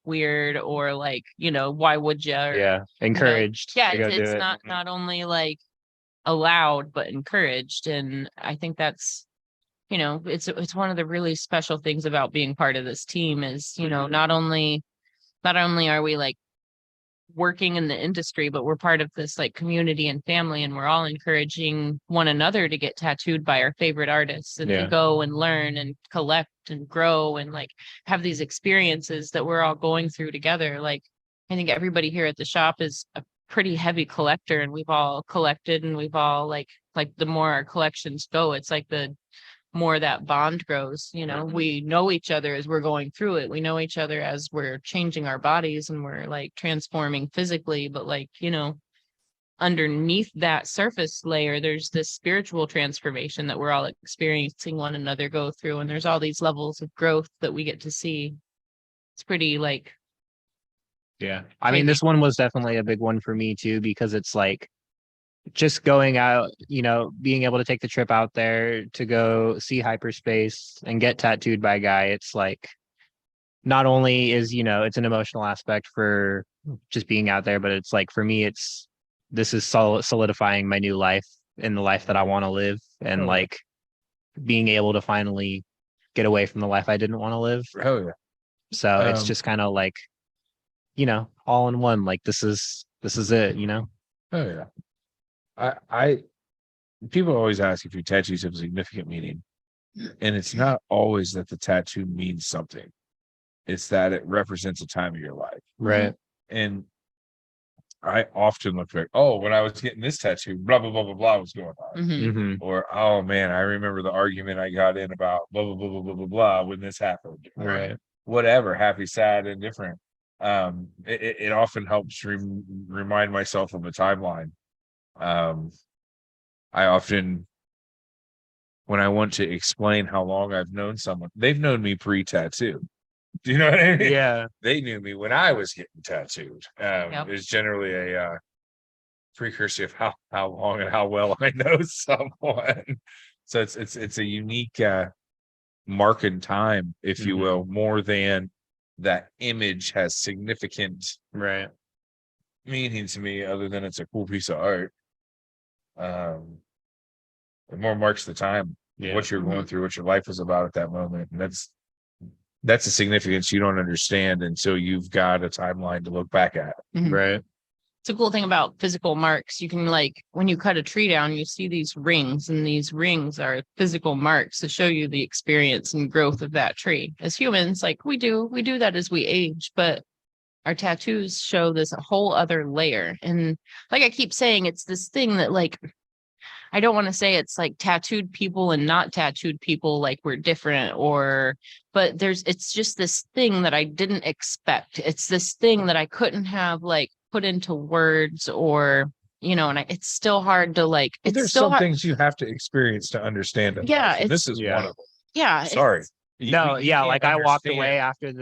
weird or like, you know, why would you? Or, Yeah. Encouraged. yeah, to go do it's it. not only like allowed but encouraged. And I think that's, you know, it's one of the really special things about being part of this team is, you know, not only are we like working in the industry, but we're part of this like community and family, and we're all encouraging one another to get tattooed by our favorite artists and Yeah. to go and learn and collect and grow and like have these experiences that we're all going through together. Like I think everybody here at the shop is a pretty heavy collector, and we've all collected, and we've all like the more our collections go, it's like the more that bond grows. You know, we know each other as we're going through it. We know each other as we're changing our bodies and we're like transforming physically, but like, you know, underneath that surface layer, there's this spiritual transformation that we're all experiencing one another go through. And there's all these levels of growth that we get to see. It's pretty like, Yeah. I mean, Crazy. this one was definitely a big one for me too, because it's like just going out, you know, being able to take the trip out there to go see Hyperspace and get tattooed by a Guy. It's like not only is, you know, it's an emotional aspect for just being out there, but it's like for me, this is solidifying my new life and the life that I want to live, and Oh, yeah. like being able to finally get away from the life I didn't want to live. Oh yeah. So it's just kind of like, you know, all in one. Like this is it, you know. Oh yeah. I people always ask if your tattoos have significant meaning, and it's not always that the tattoo means something. It's that it represents a time of your life. Right. And I often look back, oh, when I was getting this tattoo, blah blah blah blah blah was going on. mhm. Hmm. Or oh man, I remember the argument I got in about blah blah blah blah blah blah blah when this happened. Or Right. whatever, happy, sad, indifferent. It often helps remind myself of a timeline. I often, when I want to explain how long I've known someone, they've known me pre-tattoo. Do you know what I mean? Yeah. They knew me when I was getting tattooed. Yep. It's generally a precursor of how long and how well I know someone. So it's a unique mark in time, if you Mhm. will, more than that image has significant Right. meaning to me, other than it's a cool piece of art. It more marks the time, Yeah. what you're going through, what your life was about at that moment. And that's a significance you don't understand until you've got a timeline to look back at. Mhm. Right. It's a cool thing about physical marks. You can like, when you cut a tree down, you see these rings, and these rings are physical marks to show you the experience and growth of that tree. As humans, like we do that as we age, but our tattoos show this whole other layer. And like I keep saying, it's this thing that like, I don't want to say it's like tattooed people and not tattooed people, like we're different, but it's just this thing that I didn't expect. It's this thing that I couldn't have like put into words, or, and it's still hard to like, Well, it's there's still some hard. things you have to experience to understand it. Yeah, And this is Yeah. one of them. Yeah. Sorry. No, You yeah, can't like I walked understand. away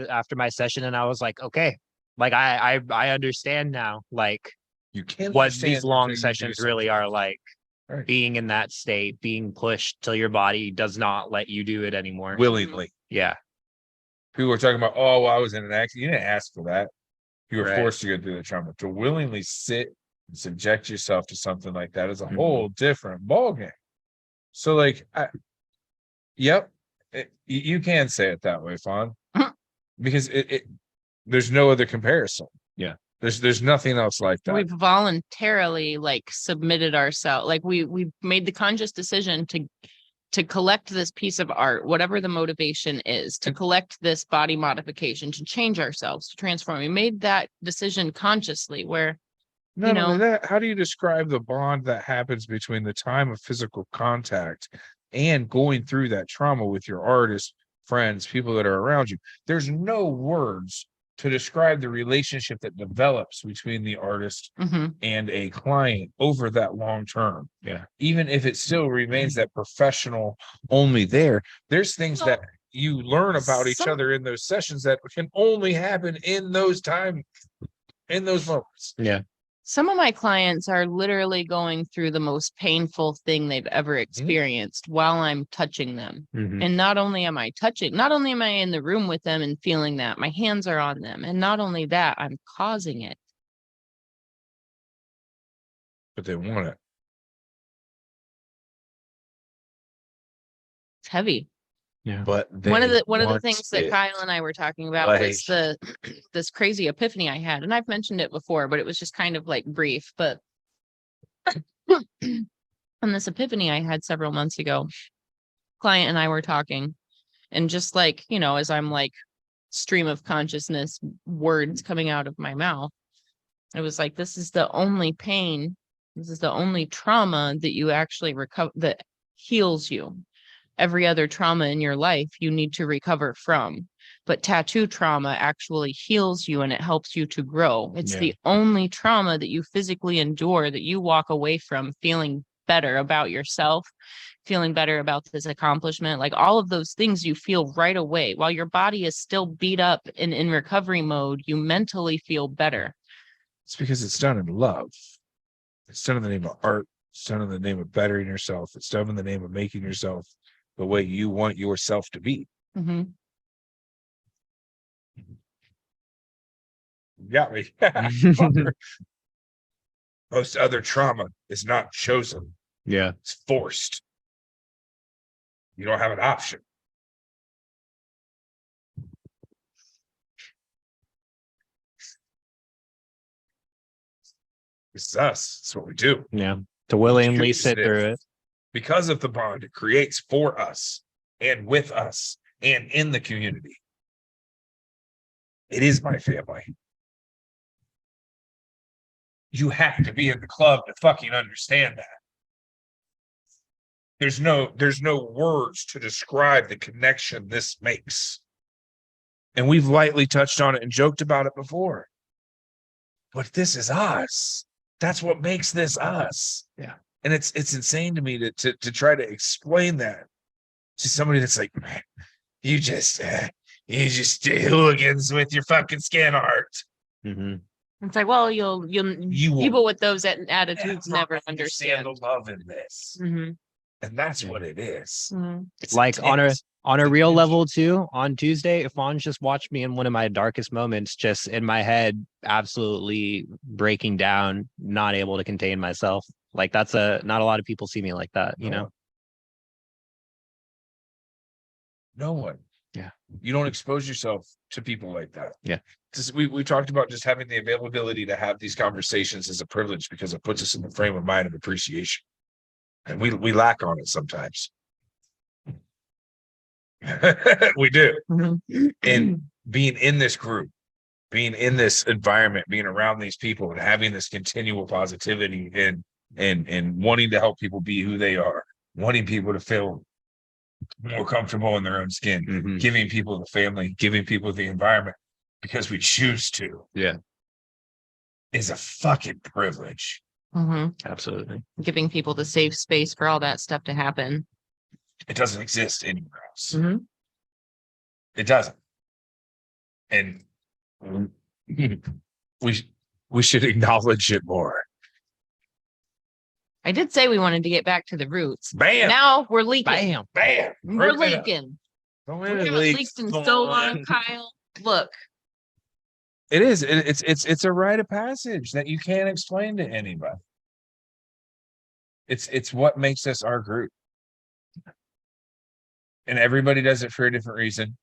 after my session, and I was like, okay, like I understand now, like You can't what understand these long until you do sessions really something. are like. Right. Being in that state, being pushed till your body does not let you do it anymore. Willingly. Yeah, People are talking about, oh, well, I was in an accident. You didn't ask for that. You were Right. forced to go through the trauma. To willingly sit and subject yourself to something like that is a Mhm. whole different ballgame. So, like, yep, you can say it that way, Fawn, because there's no other comparison. Yeah. There's nothing else like that. We've voluntarily like submitted ourselves, like we made the conscious decision to collect this piece of art, whatever the motivation is, to collect this body modification, to change ourselves, to transform. We made that decision consciously, where Not only that, how do you describe the bond that happens between the time of physical contact and going through that trauma with your artist friends, people that are around you? There's no words to describe the relationship that develops between the artist Mhm. and a client over that long term. Yeah. Even if it still remains that professional only there's things that you learn about each other in those sessions that can only happen in those moments. yeah, Some of my clients are literally going through the most painful thing they've ever experienced while I'm touching them. Mhm. And not only am I in the room with them and feeling that, my hands are on them. And not only that, I'm causing it. But they want it. It's heavy. yeah. But One of the want things that it. Kyle and I were talking about was this crazy epiphany I had. And I've mentioned it before, but it was just kind of like brief. But on this epiphany I had several months ago, client and I were talking, and just like, as I'm like stream of consciousness words coming out of my mouth, it was like, this is the only pain, this is the only trauma that you actually recover, that heals you. Every other trauma in your life you need to recover from, but tattoo trauma actually heals you and it helps you to grow. It's the only trauma that you physically endure that you walk away from feeling better about yourself, feeling better about this accomplishment. Like all of those things you feel right away. While your body is still beat up and in recovery mode, you mentally feel better. It's because it's done in love. It's done in the name of art. It's done in the name of bettering yourself. It's done in the name of making yourself the way you want yourself to be. Mm-hmm. You got me. Most other trauma is not chosen. Yeah. It's forced. You don't have an option. It's us. It's what we do. Yeah. To willingly Choose sit it. through it. Because of the bond it creates for us and with us and in the community. It is my family. You have to be in the club to fucking understand that. There's no words to describe the connection this makes. And we've lightly touched on it and joked about it before. But this is us. That's what makes this us. Yeah. And it's insane to me to try to explain that to somebody that's like, man, you just hooligans with your fucking skin art. Mm-hmm. It's like, well, you people with those attitudes never understand the love in this. Mm-hmm. And that's what it is. Mm-hmm. It's Like intense. on a real level too, on Tuesday, if Fawn just watched me in one of my darkest moments, just in my head, absolutely breaking down, not able to contain myself. Like not a lot of people see me like that, you know? No one. Yeah. You don't expose yourself to people like that. Yeah. Because we talked about just having the availability to have these conversations as a privilege because it puts us in the frame of mind of appreciation. And we lack on it sometimes. We do. And being in this group, being in this environment, being around these people and having this continual positivity and wanting to help people be who they are, wanting people to feel more comfortable in their own skin, giving people the family, giving people the environment because we choose to. Yeah. Is a fucking privilege. Absolutely. Giving people the safe space for all that stuff to happen. It doesn't exist anywhere else. Mhm. It doesn't. And we should acknowledge it more. I did say we wanted to get back to the roots. Bam. Now we're leaking. Bam. Bam. We're leaking. We haven't leaked in so long, Kyle. Look. It is. It's a rite of passage that you can't explain to anybody. It's what makes us our group. And everybody does it for a different reason.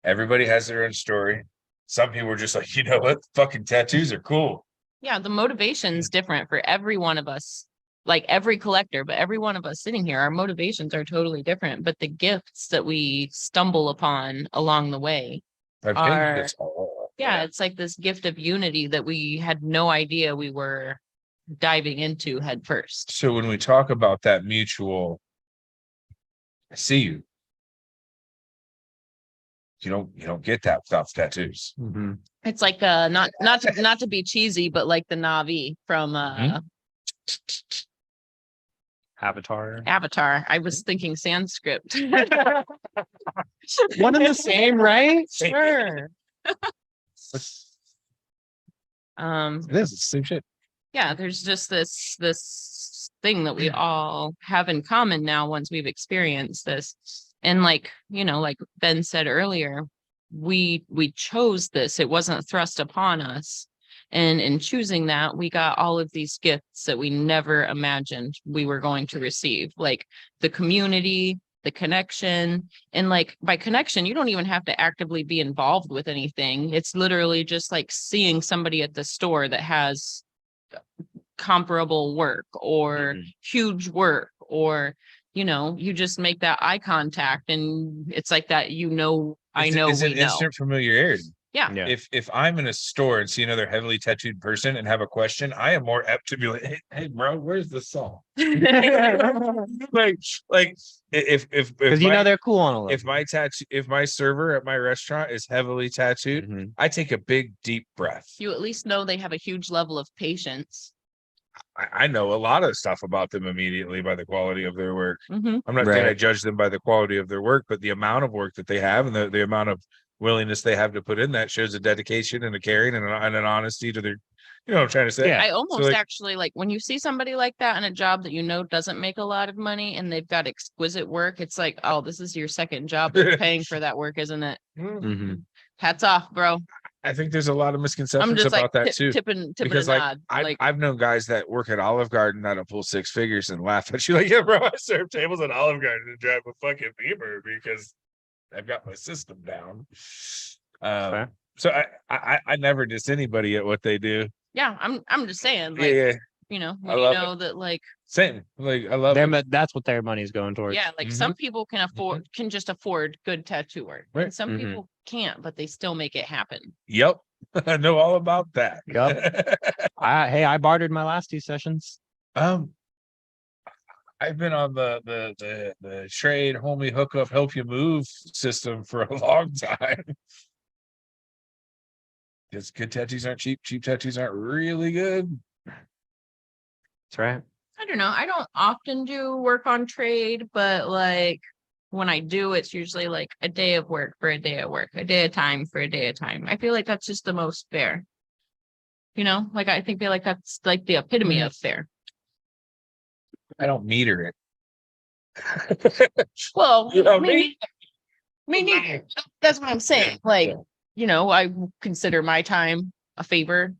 Everybody has their own story. Some people are just like, you know what? Fucking tattoos are cool. Yeah, the motivation's different for every one of us. Like every collector, but every one of us sitting here, our motivations are totally different. But the gifts that we stumble upon along the way are, it's like this gift of unity that we had no idea we were diving into head first. So when we talk about that mutual, I see you. You don't get that without tattoos. It's like not to be cheesy, but like the Na'vi from Avatar. Avatar. I was thinking Sanskrit. One and the same, right? Sure. It is. It's the same shit. Yeah, there's just this thing that we all have in common now once we've experienced this. And like, like Ben said earlier, we chose this. It wasn't thrust upon us. And in choosing that, we got all of these gifts that we never imagined we were going to receive, like the community, the connection. And like by connection, you don't even have to actively be involved with anything. It's literally just like seeing somebody at the store that has comparable work or huge work, or you just make that eye contact and it's like that, It's an instant familiarity. Yeah. If I'm in a store and see another heavily tattooed person and have a question, I am more apt to be like, hey bro, where's the song? like if Because they're cool on a level. if my server at my restaurant is heavily tattooed, I take a big deep breath. You at least know they have a huge level of patience. I know a lot of stuff about them immediately by the quality of their work. I'm not saying I Right. judge them by the quality of their work, but the amount of work that they have and the amount of willingness they have to put in that shows a dedication and a caring and an honesty to their, what I'm trying to say. Yeah. I almost actually like when you see somebody like that in a job that doesn't make a lot of money and they've got exquisite work, it's like, oh, this is your second job that's paying for that work, isn't it? Hats off, bro. I think there's a lot of I'm misconceptions just about like that too. tipping Because a nod. I've known guys that work at Olive Garden that'll pull six figures and laugh at you like, yeah, bro, I serve tables at Olive Garden and drive a fucking Beamer because I've got my system down. So I never diss anybody at what they do. Yeah, I'm just saying, like, Yeah, when I you love know that, like, same. Like I love it. That's what their money's going towards. yeah, like some people can just afford good tattoo work, Right. and some people can't, but they still make it happen. Yep. I know all about that. Yep. I bartered my last 2 sessions. I've been on the trade homie hookup help you move system for a long time. Because good tattoos aren't cheap. Cheap tattoos aren't really good. That's right. I don't know. I don't often do work on trade, but like when I do, it's usually like a day of work for a day of work, a day of time for a day of time. I feel like that's just the most fair. Like I feel like that's like the epitome of fair. I don't meter it. Well, You know me neither. That's what I'm saying. Like, I consider my time a favor.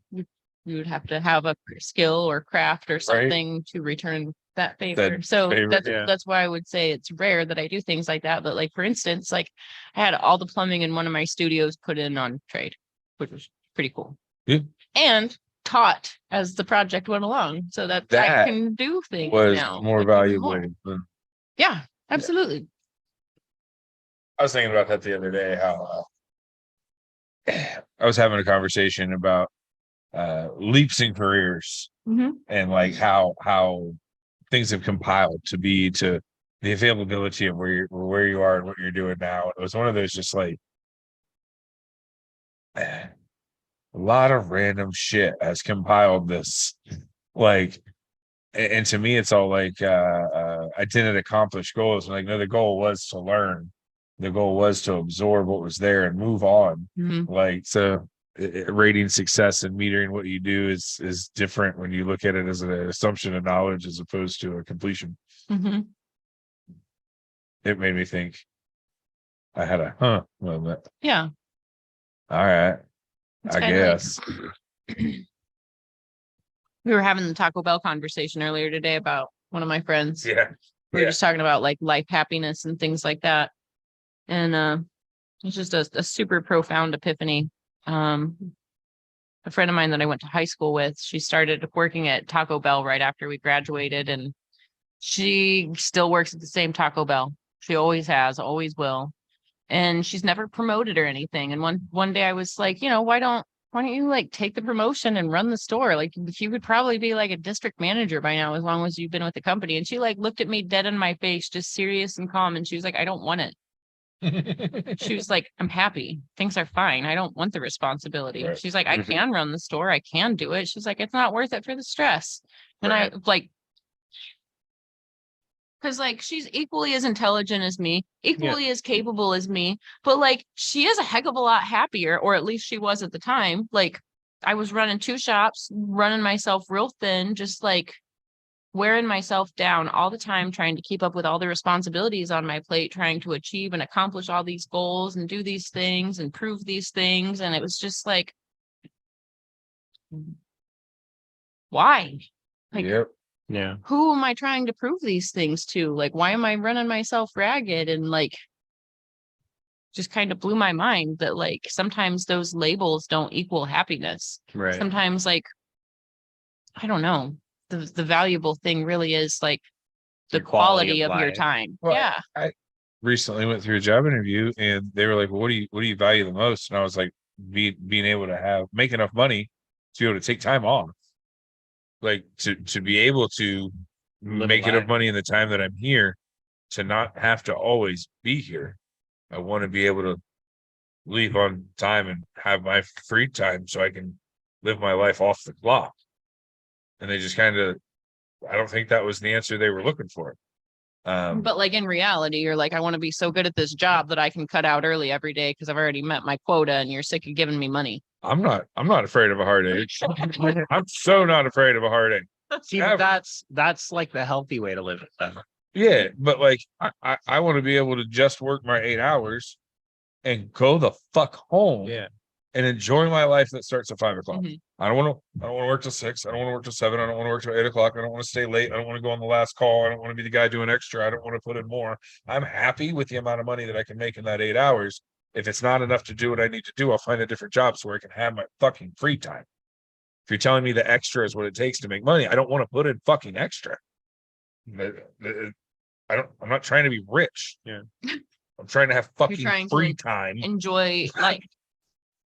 you would have to have a skill or craft or something to return that favor. That So favor, that's why I would say it's rare that I do things like that. But like, for instance, like I had all the plumbing in one of my studios put in on trade, which was pretty cool. Yeah. And taught as the project went along, so that I That can do things was now. more like, even valuable more. than Yeah, absolutely. I was thinking about that the other day, how I was having a conversation about leaps in careers Mhm. and like how things have compiled to be to the availability of where you are and what you're doing now. It was one of those just like a lot of random shit has compiled this. Like, and to me, it's all like I didn't accomplish goals. Like, no, the goal was to learn. The goal was to absorb what was there and move on. Mhm. Like, so rating success and metering what you do is different when you look at it as an assumption of knowledge as opposed to a completion. Mhm. It made me think. I had a moment. Yeah. All right, It's I kinda like- guess. We were having the Taco Bell conversation earlier today about one of my friends. Yeah, We were just talking about like life happiness and things like that. And it's just a super profound epiphany. A friend of mine that I went to high school with, she started working at Taco Bell right after we graduated, and she still works at the same Taco Bell. She always has, always will. And she's never promoted or anything. And one day I was like, why don't you like take the promotion and run the store? Like you could probably be like a district manager by now, as long as you've been with the company. And she like looked at me dead in my face, just serious and calm. And she was like, I don't want it. She was like, I'm happy. Things are fine. I don't want the responsibility. Right. She's like, I can run the store. I can do it. She's like, it's not worth it for the stress. And Right. I like, because like she's equally as intelligent as me, equally as capable as me, but like she is a heck of a lot happier, or at least she was at the time. Like I was running 2 shops, running myself real thin, just like wearing myself down all the time, trying to keep up with all the responsibilities on my plate, trying to achieve and accomplish all these goals and do these things and prove these things. And it was just like, why? Like, Yep. Yeah. who am I trying to prove these things to? Like, why am I running myself ragged? And like, just kind of blew my mind that like sometimes those labels don't equal happiness. Right. Sometimes like, I don't know, the valuable thing really is like the Your quality quality of of your life. time. Well, Yeah. I recently went through a job interview and they were like, well, what do you value the most? And I was like, being able to make enough money to be able to take time off. Like to be able to Live make a enough life. money in the time that I'm here to not have to always be here. I want to be able to leave on time and have my free time so I can live my life off the clock. And they just kind of, I don't think that was the answer they were looking for. But like in reality, you're like, I want to be so good at this job that I can cut out early every day because I've already met my quota and you're sick of giving me money. I'm not afraid of a heartache. I'm so not afraid of a heartache. See, Ever. that's like the healthy way to live it then. Yeah, but like I want to be able to just work my 8 hours and go the fuck home Yeah. and enjoy my life that starts at 5 o'clock. Mhm. I don't want to work till 6. I don't want to work till 7. I don't want to work till 8 o'clock. I don't want to stay late. I don't want to go on the last call. I don't want to be the guy doing extra. I don't want to put in more. I'm happy with the amount of money that I can make in that 8 hours. If it's not enough to do what I need to do, I'll find a different job so I can have my fucking free time. If you're telling me the extra is what it takes to make money, I don't want to put in fucking extra. I'm not trying to be rich. Yeah. I'm trying to have fucking trying to free time. Enjoy life.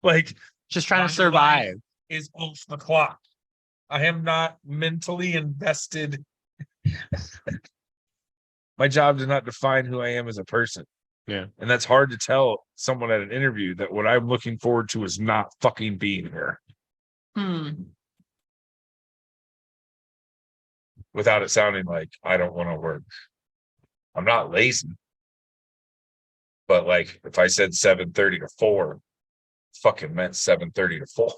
Like Just trying my to survive. life is off the clock. I am not mentally invested. My job does not define who I am as a person. Yeah. And that's hard to tell someone at an interview that what I'm looking forward to is not fucking being here without it sounding like I don't want to work. I'm not lazy. But like if I said 7:30 to 4, fucking meant 7:30 to 4.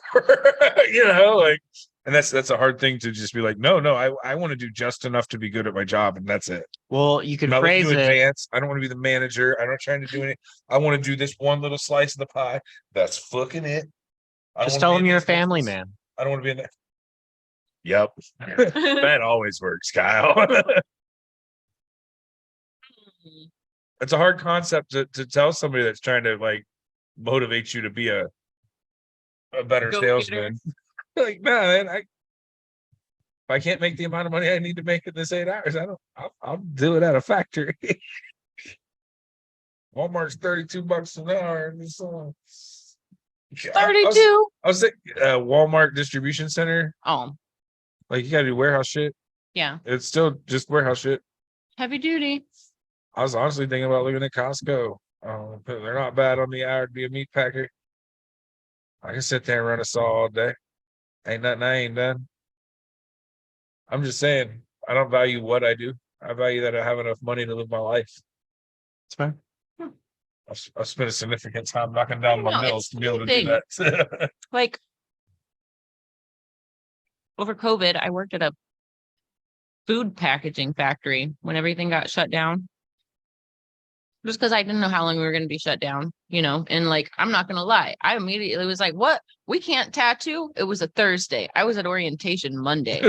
Like, and that's a hard thing to just be like, no, I want to do just enough to be good at my job, and that's it. Well, you could I'm not looking phrase to it. advance. I don't want to be the manager. I'm not trying to do anything. I want to do this one little slice of the pie. That's fucking it. I don't Just wanna tell be them in you're a these family business. man. I don't want to be in that. Yep. That always works, Kyle. It's a hard concept to tell somebody that's trying to like motivate you to be a better Go-getter. salesman. Like, no, man, if I can't make the amount of money I need to make in this 8 hours, I'll do it at a factory. Walmart's $32 an hour. I 32. was thinking Walmart distribution center. Oh, Like you gotta do warehouse shit. yeah. It's still just warehouse shit. Heavy duty. I was honestly thinking about looking at Costco. They're not bad on the hour to be a meat packer. I can sit there and run a saw all day. Ain't nothing I ain't done. I'm just saying, I don't value what I do. I value that I have enough money to live my life. It's fine. I've spent a significant time knocking down my No, bills it's to be able to the do that. Like over COVID, I worked at a food packaging factory when everything got shut down. Just because I didn't know how long we were going to be shut down, you know, and like, I'm not going to lie. I immediately was like, what? We can't tattoo? It was a Thursday. I was at orientation Monday.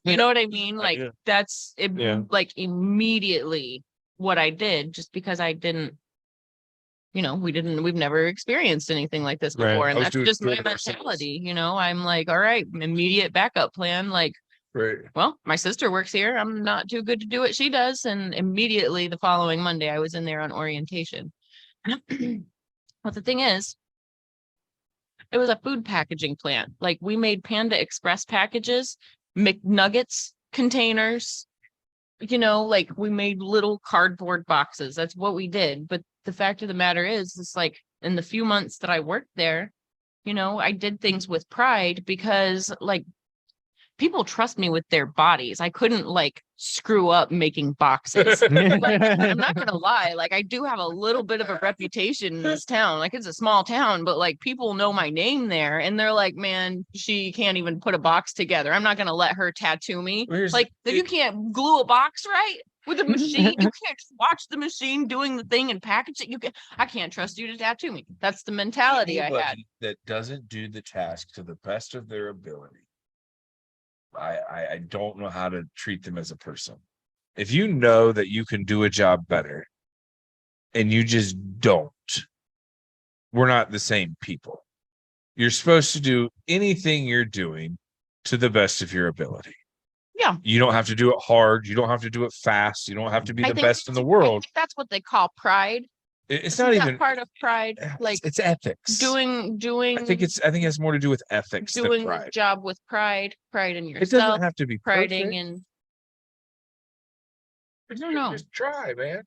You know what I mean? Like Yeah. that's it, Yeah. like immediately what I did just because I didn't, you know, we've never experienced anything like this Right. before. I And was that's doing just my door-to-door sales. mentality, you know, I'm like, all right, immediate backup plan. Like, Right. well, my sister works here. I'm not too good to do what she does. And immediately the following Monday, I was in there on orientation. But the thing is, it was a food packaging plant. Like we made Panda Express packages, McNuggets containers, you know, like we made little cardboard boxes. That's what we did. But the fact of the matter is, it's like in the few months that I worked there, you know, I did things with pride because like people trust me with their bodies. I couldn't like screw up making boxes. Like, I'm not gonna lie, like I do have a little bit of a reputation in this town. Like it's a small town, but like people know my name there and they're like, man, she can't even put a box together. I'm not gonna let her tattoo me. Like if you can't glue a box right with a machine, you can't just watch the machine doing the thing and package it. I can't trust you to tattoo me. That's the mentality I had. Anybody that doesn't do the task to the best of their ability, I don't know how to treat them as a person. If you know that you can do a job better and you just don't, we're not the same people. You're supposed to do anything you're doing to the best of your ability. Yeah. You don't have to do it hard. You don't have to do it fast. You don't have to be I the think best in the I world. think that's what they call pride. It's Isn't not that even part of pride, like it's ethics. doing I think it has more to do with ethics than doing the pride. job with pride in It yourself, doesn't have to be priding perfect. in. I don't know. Just try, man.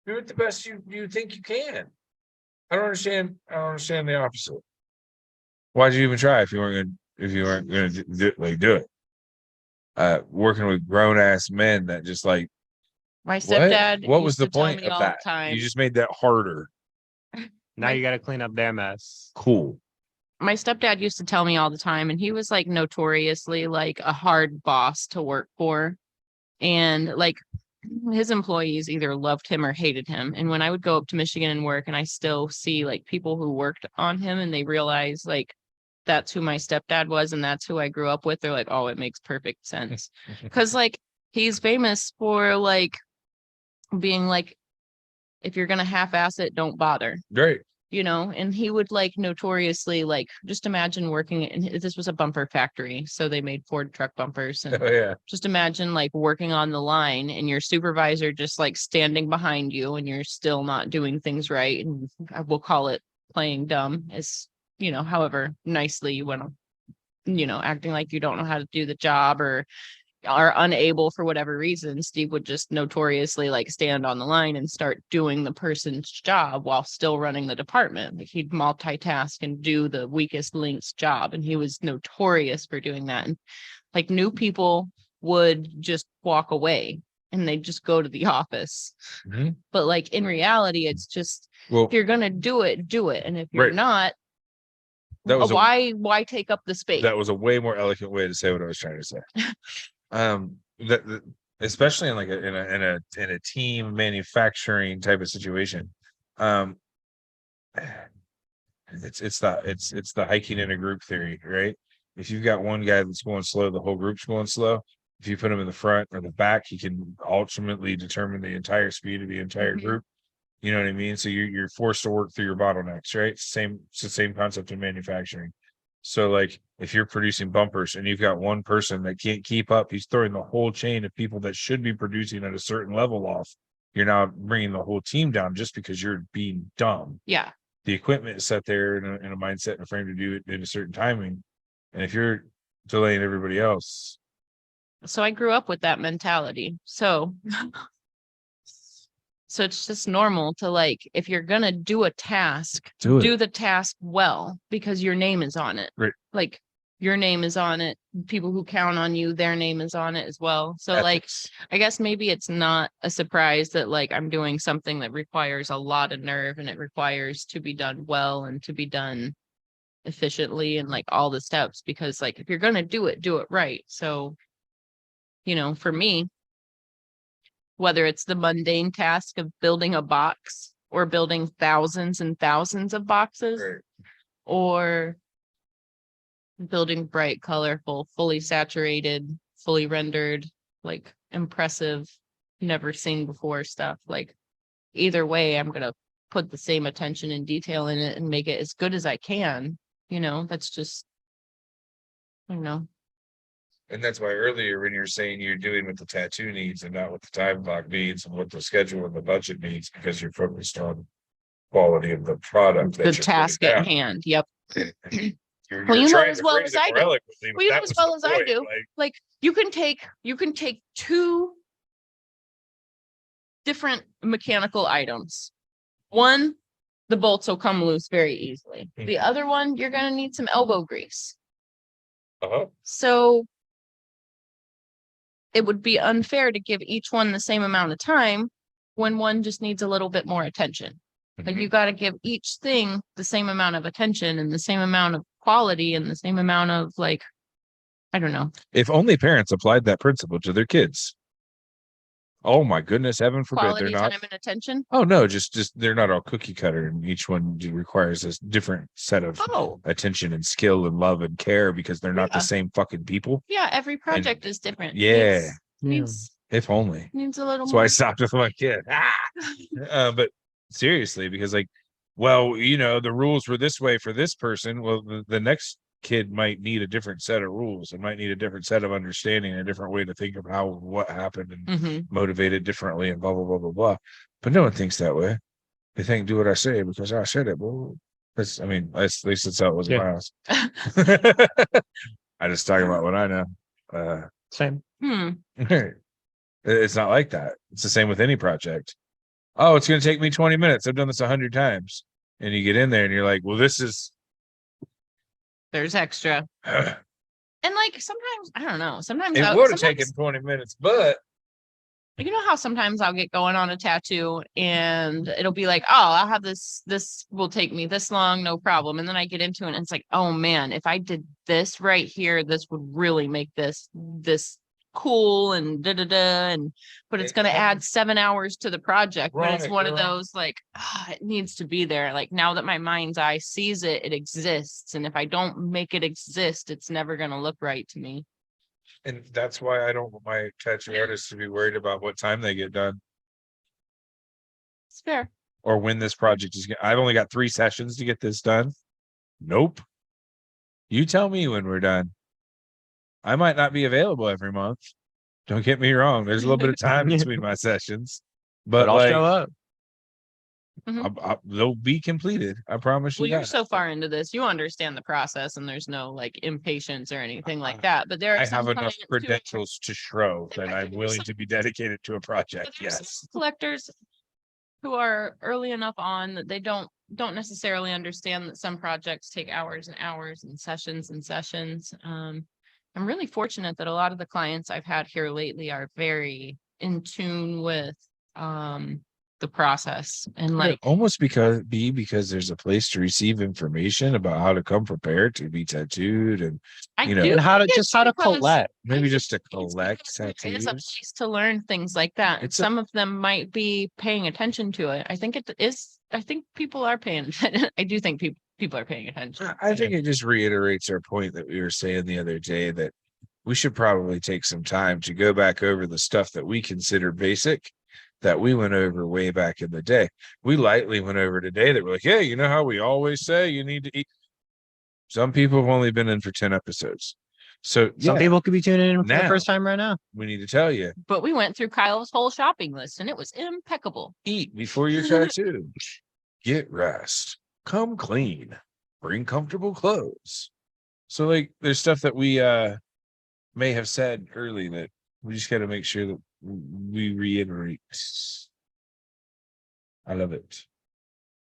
Do it the best you think you can. I don't understand the opposite. Why'd you even try if you weren't gonna do it? Working with grown ass men that just like My stepdad. what was used the to tell point me of all that? the time. You just made that harder. Now you got to clean up their mess. Cool. My stepdad used to tell me all the time, and he was like notoriously like a hard boss to work for, and like his employees either loved him or hated him. And when I would go up to Michigan and work, and I still see like people who worked on him, and they realize like that's who my stepdad was, and that's who I grew up with. They're like, oh, it makes perfect sense, because like he's famous for like being like, if you're gonna half-ass it, don't bother. Great. You know, and he would like notoriously like just imagine working in this was a bumper factory, so they made Ford truck bumpers, and Oh yeah. just imagine like working on the line and your supervisor just like standing behind you and you're still not doing things right, and I will call it playing dumb, as you know, however nicely you want to, you know, acting like you don't know how to do the job or are unable for whatever reason. Steve would just notoriously like stand on the line and start doing the person's job while still running the department. Like he'd multitask and do the weakest link's job, and he was notorious for doing that. And like new people would just walk away and they'd just go to the office. Mhm. But like in reality, it's just Well, if you're gonna do it, and if you're Right. not, that was why take up the space? that was a way more eloquent way to say what I was trying to say. That especially in like in a team manufacturing type of situation, it's the hiking in a group theory, right? if you've got one guy that's going slow, the whole group's going slow. If you put him in the front or the back, he can ultimately determine the entire speed of the entire Mhm. group. You know what I mean? So you're forced to work through your bottlenecks, right? It's the same concept in manufacturing. So like if you're producing bumpers and you've got one person that can't keep up, he's throwing the whole chain of people that should be producing at a certain level off. You're now bringing the whole team down just because you're being dumb. Yeah. The equipment is set there in a mindset and a frame to do it in a certain timing. And if you're delaying everybody else, So I grew up with that mentality. So it's just normal to like, if you're gonna do a task, do do the task well because your name is on it. Right. Like your name is on it. People who count on you, their name is on it as well. So like, I guess maybe it's not a surprise that like I'm doing something that requires a lot of nerve and it requires to be done well and to be done efficiently and like all the steps, because like if you're gonna do it right. So, you know, for me, whether it's the mundane task of building a box or building thousands and thousands of boxes, Right. or building bright, colorful, fully saturated, fully rendered, like impressive, never seen before stuff. Like either way, I'm going to put the same attention and detail in it and make it as good as I can. You know, that's just, I don't know. And that's why earlier when you're saying you're doing what the tattoo needs and not what the time clock needs and what the schedule and the budget needs, because you're focused on quality of the product. The task at hand. Yep. You're Well, you know trying as to well phrase as it I more do. eloquently, but Well, you know that as was well the as I point, do. Like you can take two different mechanical items. One, the bolts will come loose very easily. The other one, you're going to need some elbow grease. Uh-huh. So it would be unfair to give each one the same amount of time when one just needs a little bit more attention. Like you got to give each thing the same amount of attention and the same amount of quality and the same amount of like, I don't know. If only parents applied that principle to their kids. Oh my goodness, heaven forbid Quality, they're not. time, and attention. Oh no, just they're not all cookie cutter, and each one requires a different set of attention and skill and love and care because they're not the same fucking people. Yeah, every project is different. Yeah. Needs If only. needs a little That's more. why I stopped with my kid. But seriously, because like, well, you know, the rules were this way for this person. Well, the next kid might need a different set of rules and might need a different set of understanding, a different way to think of how what happened and Mhm. motivated differently and blah blah blah blah blah. But no one thinks that way. They think do what I say because I said it. Well, that's at least that's how it was in my house. I just talk about what I know. Same. It's not like that. It's the same with any project. Oh, it's going to take me 20 minutes. I've done this 100 times. And you get in there and you're like, well, this is. There's extra. And like sometimes, I don't know. Sometimes it would have taken 20 minutes, but. You know how sometimes I'll get going on a tattoo and it'll be like, oh, I'll have this will take me this long, no problem. And then I get into it and it's like, oh man, if I did this right here, this would really make this cool and but it's going to add 7 hours to the project. But it's one of those like, it needs to be there. Like now that my mind's eye sees it, it exists. And if I don't make it exist, it's never going to look right to me. And that's why I don't want my tattoo artists to be worried about what time they get done. It's fair. Or when this project is. I've only got 3 sessions to get this done. Nope. You tell me when we're done. I might not be available every month. Don't get me wrong. There's a little bit of time between my sessions, but I'll like, show up. They'll be completed. I promise you. Well, you're so far into this, you understand the process, and there's no like impatience or anything like that. But there are I some have enough clients credentials to show that I'm willing some- to be dedicated to a project. but there's Yes. some collectors who are early enough on that they don't necessarily understand that some projects take hours and hours and sessions and sessions. I'm really fortunate that a lot of the clients I've had here lately are very in tune with the process and like almost because there's a place to receive information about how to come prepared to be tattooed and you know, and how to it's how to because collect. maybe I just to think it's collect because there is a tattoos. place to learn things like that. And It's a- some of them might be paying attention to it. I think it is. I think people are paying attention. I do think people are paying attention. I think it just reiterates our point that we were saying the other day that we should probably take some time to go back over the stuff that we consider basic that we went over way back in the day. We lightly went over today that we're like, hey, you know how we always say you need to eat. Some people have only been in for 10 episodes. So Some people could be tuning in for the Now. first time right now. we need to tell you, But we went through Kyle's whole shopping list and it was impeccable. eat before your tattoo. Get rest. Come clean. Bring comfortable clothes. So like there's stuff that we may have said early that we just got to make sure that we reiterate. I love it.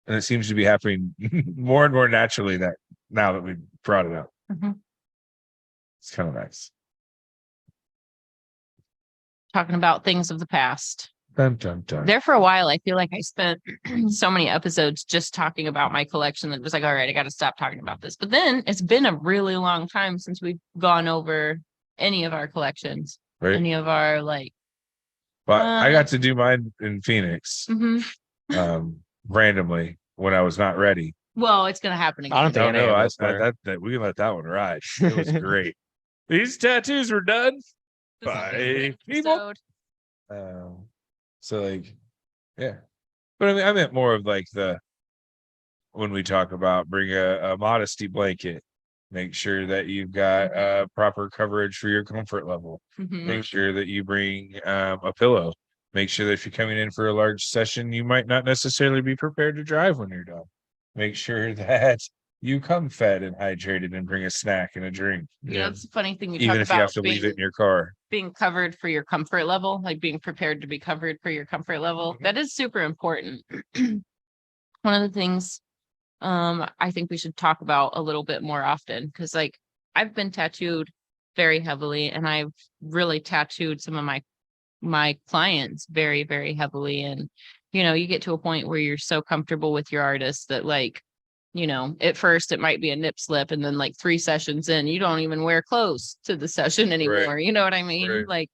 And it seems to be happening more and more naturally that now that we've brought it up. Mhm. It's kind of nice. Talking about things of the past. Dun, dun, dun. There for a while, I feel like I spent so many episodes just talking about my collection that it was like, all right, I got to stop talking about this. But then it's been a really long time since we've gone over any of our collections, Right. any of our like. But I got to do mine in Phoenix Mhm. randomly when I was not ready. Well, it's gonna happen again. I don't think No, any no, of us were. that we can let that one ride. It was great. These tattoos were done This is by a people. episode. So like, yeah. But I mean, I meant more of like when we talk about bring a modesty blanket, make sure that you've got proper coverage for your comfort level. Mhm. Make sure that you bring a pillow. Make sure that if you're coming in for a large session, you might not necessarily be prepared to drive when you're done. Make sure that you come fed and hydrated and bring a snack and a drink. Yeah, that's the funny thing. We Even talk if you have about to leave it in your car. being covered for your comfort level, like being prepared to be covered for your comfort level. Mhm. That is super important. One of the things I think we should talk about a little bit more often, because like I've been tattooed very heavily and I've really tattooed some of my clients very, very heavily. And you get to a point where you're so comfortable with your artist that like, at first it might be a nip slip and then like 3 sessions in, you don't even wear clothes to the session anymore. You know what I mean? Right. Like,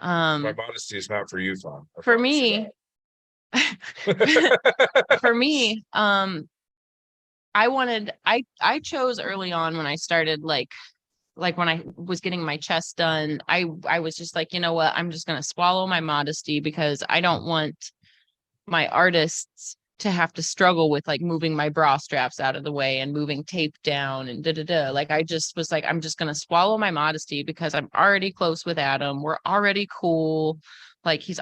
My modesty is not for you, Fawn. I for promise me, you that. for me, I chose early on when I started like when I was getting my chest done, I was just like, you know what, I'm just gonna swallow my modesty because I don't want my artists to have to struggle with like moving my bra straps out of the way and moving tape down and like I just was like, I'm just gonna swallow my modesty because I'm already close with Adam. We're already cool. Like he's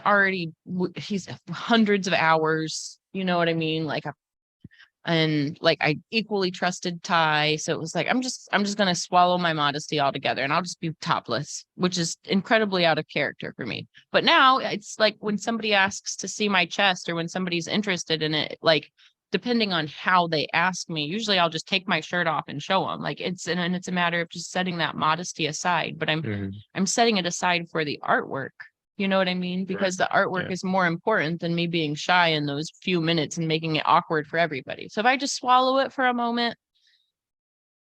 hundreds of hours, you know what I mean? Like and like I equally trusted Ty. So it was like, I'm just gonna swallow my modesty altogether and I'll just be topless, which is incredibly out of character for me. But now it's like when somebody asks to see my chest or when somebody's interested in it, like depending on how they ask me, usually I'll just take my shirt off and show them. Like it's a matter of just setting that modesty aside, but I'm setting it aside for the artwork. You know what I mean? Because the artwork is more important than me being shy in those few minutes and making it awkward for everybody. So if I just swallow it for a moment,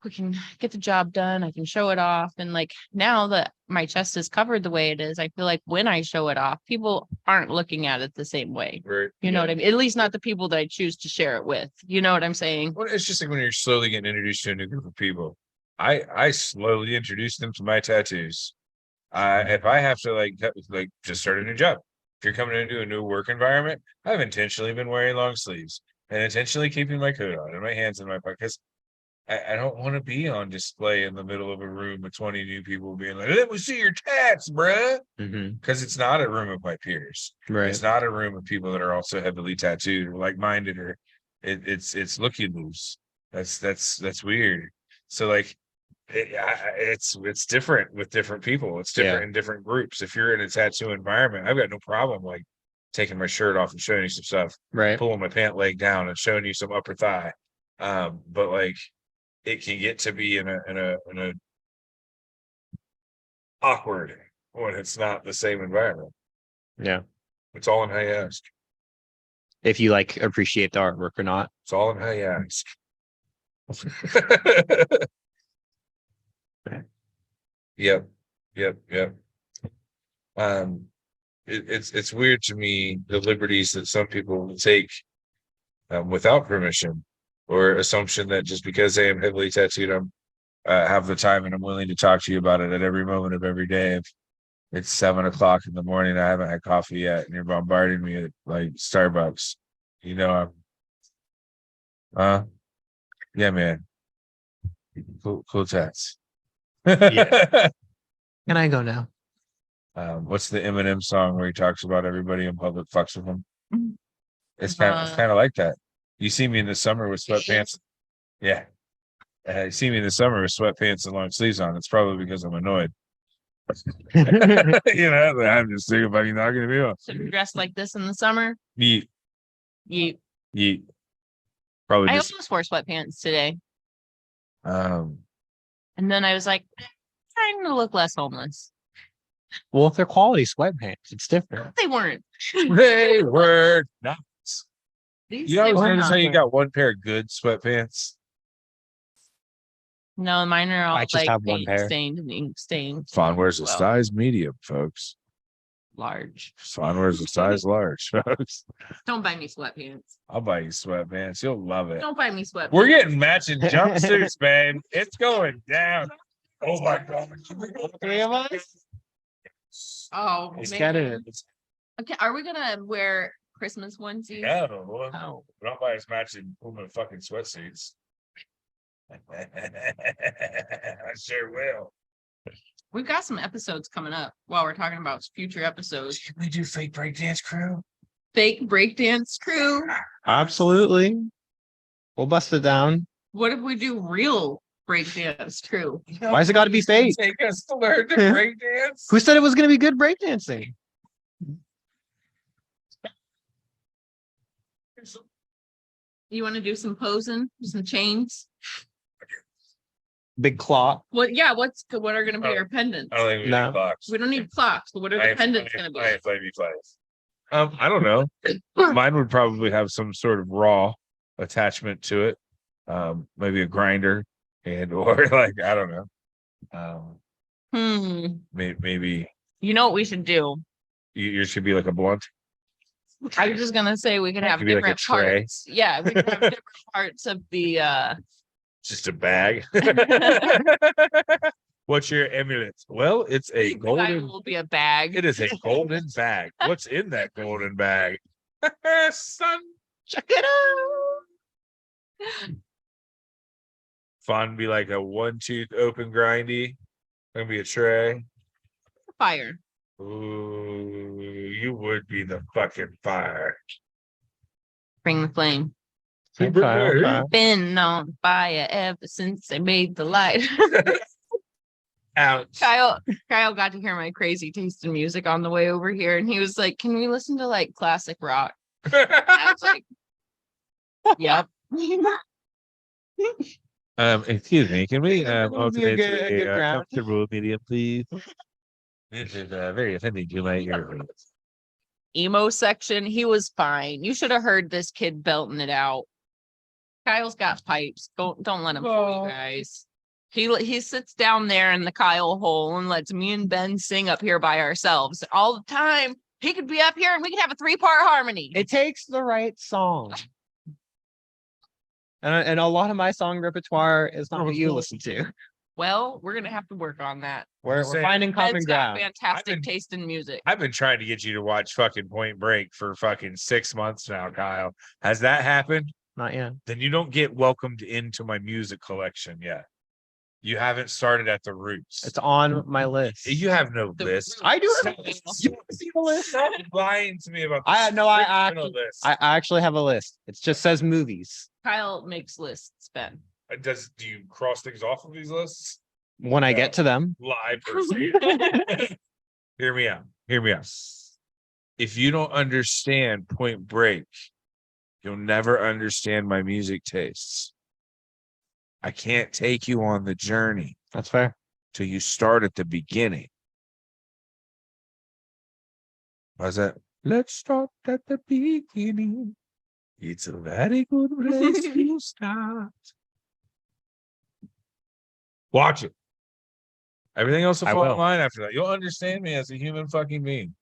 we can get the job done. I can show it off. And like now that my chest is covered the way it is, I feel like when I show it off, people aren't looking at it the same way. Right. You know what I mean? At least not the people that I choose to share it with. You know what I'm saying? Well, it's just like when you're slowly getting introduced to a new group of people. I slowly introduce them to my tattoos. If I have to like just start a new job, if you're coming into a new work environment, I've intentionally been wearing long sleeves and intentionally keeping my coat on and my hands in my pocket because I don't want to be on display in the middle of a room with 20 new people being like, let me see your tats, bruh. Because it's not a room of my peers. Right. It's not a room of people that are also heavily tattooed or like-minded or it's looky loose. That's weird. So like it's different with different people. It's different in different groups. If you're in a tattoo environment, I've got no problem like taking my shirt off and showing you some stuff, Right. pulling my pant leg down and showing you some upper thigh. But like it can get to be in a awkward when it's not the same environment. Yeah. It's all in how you ask. If you like appreciate the artwork or not. It's all in how you ask. Yep. It's weird to me the liberties that some people will take without permission or assumption that just because I am heavily tattooed, I'm have the time and I'm willing to talk to you about it at every moment of every day. If it's 7 o'clock in the morning, I haven't had coffee yet, and you're bombarding me at like Starbucks. You know, yeah, man. Cool tats. Yeah. Can I go now? What's the Eminem song where he talks about everybody in public fucks with him? It's Uh, kind of like that. You see me in the summer with sweatpants. Yeah. You see me in the summer with sweatpants and long sleeves on. It's probably because I'm annoyed. You know, I'm just thinking about you knocking me off. should we dress like this in the summer? Yeet. You. Probably I just almost wore sweatpants today, um and then I was like, trying to look less homeless. Well, if they're quality sweatpants, it's different. They weren't. they were not. These You they always were notice not. how you got one pair of good sweatpants. No, mine are all I just like have one paint pair. stained and ink stained. Fawn wears a Well. size medium, folks. Large. Fawn wears a size large, folks. Don't buy me sweatpants. I'll buy you sweatpants. You'll love it. Don't buy me sweatpants. We're getting matching jumpsuits, babe. It's going down. Oh my god. 3 of us? Oh, Let's man. get it. Okay, are we gonna wear Christmas onesies? No, Oh. don't buy us matching Puma fucking sweatsuits. I sure will. We've got some episodes coming up while we're talking about future episodes. Can we do fake breakdance crew? Fake breakdance crew. Absolutely. We'll bust it down. What if we do real breakdance crew? Why has it got to be fake? Take us to learn to breakdance. Who said it was going to be good breakdancing? You want to do some posing, some chains? Big claw. What? Yeah. What are going to be our pendants? I don't think we No. need clocks. We don't need clocks. But what are the pendants going to be? I don't know. Mine would probably have some sort of raw attachment to it. Maybe a grinder and or like I don't know. Maybe You know what we should do? yours should be like a blunt. I was just gonna say we could have Could be like a different tray. parts. Yeah, we could have different parts of the Just a bag. What's your amulet? Well, it's a Mine golden. will be a bag. It is a golden bag. What's in that golden bag? Son, Check it out. fun be like a 1-tooth open grindy. Gonna be a tray. Fire. Ooh, you would be the fucking fire. Bring the flame. Okay. Been on fire ever since they made the light. Ouch. Kyle got to hear my crazy taste in music on the way over here, and he was like, "Can we listen to like classic rock?" I was like, "Yep." Excuse me, can we alternate good- to good a ground. comfortable medium, please? This is very offending to my ears. Emo section, he was fine. You should have heard this kid belting it out. Kyle's got pipes. Don't let him fool you guys. He sits down there in the Kyle hole and lets me and Ben sing up here by ourselves all the time. He could be up here and we could have a 3-part harmony. It takes the right song. And a lot of my song repertoire is not what you listen to. Well, we're gonna have to work on that. We're Saying- finding common Ben's got ground. fantastic I've been- taste in music. I've been trying to get you to watch fucking Point Break for fucking 6 months now, Kyle. Has that happened? Not yet. Then you don't get welcomed into my music collection yet. You haven't started at the roots. It's on my list. You have no The list. I do have a Stop- list. You want to see the list? Stop lying to me about I this no, I criminal actually, list. I actually have a list. It just says movies. Kyle makes lists, Ben. Do you cross things off of these lists? When I No. get to them, Lie person. Hear me out. Hear me out. If you don't understand Point Break, you'll never understand my music tastes. I can't take you on the journey that's fair. till you start at the beginning. How's that? Let's start at the beginning. It's a very good place to start. Watch it. Everything else will I fall in will. line after that. You'll understand me as a human fucking being.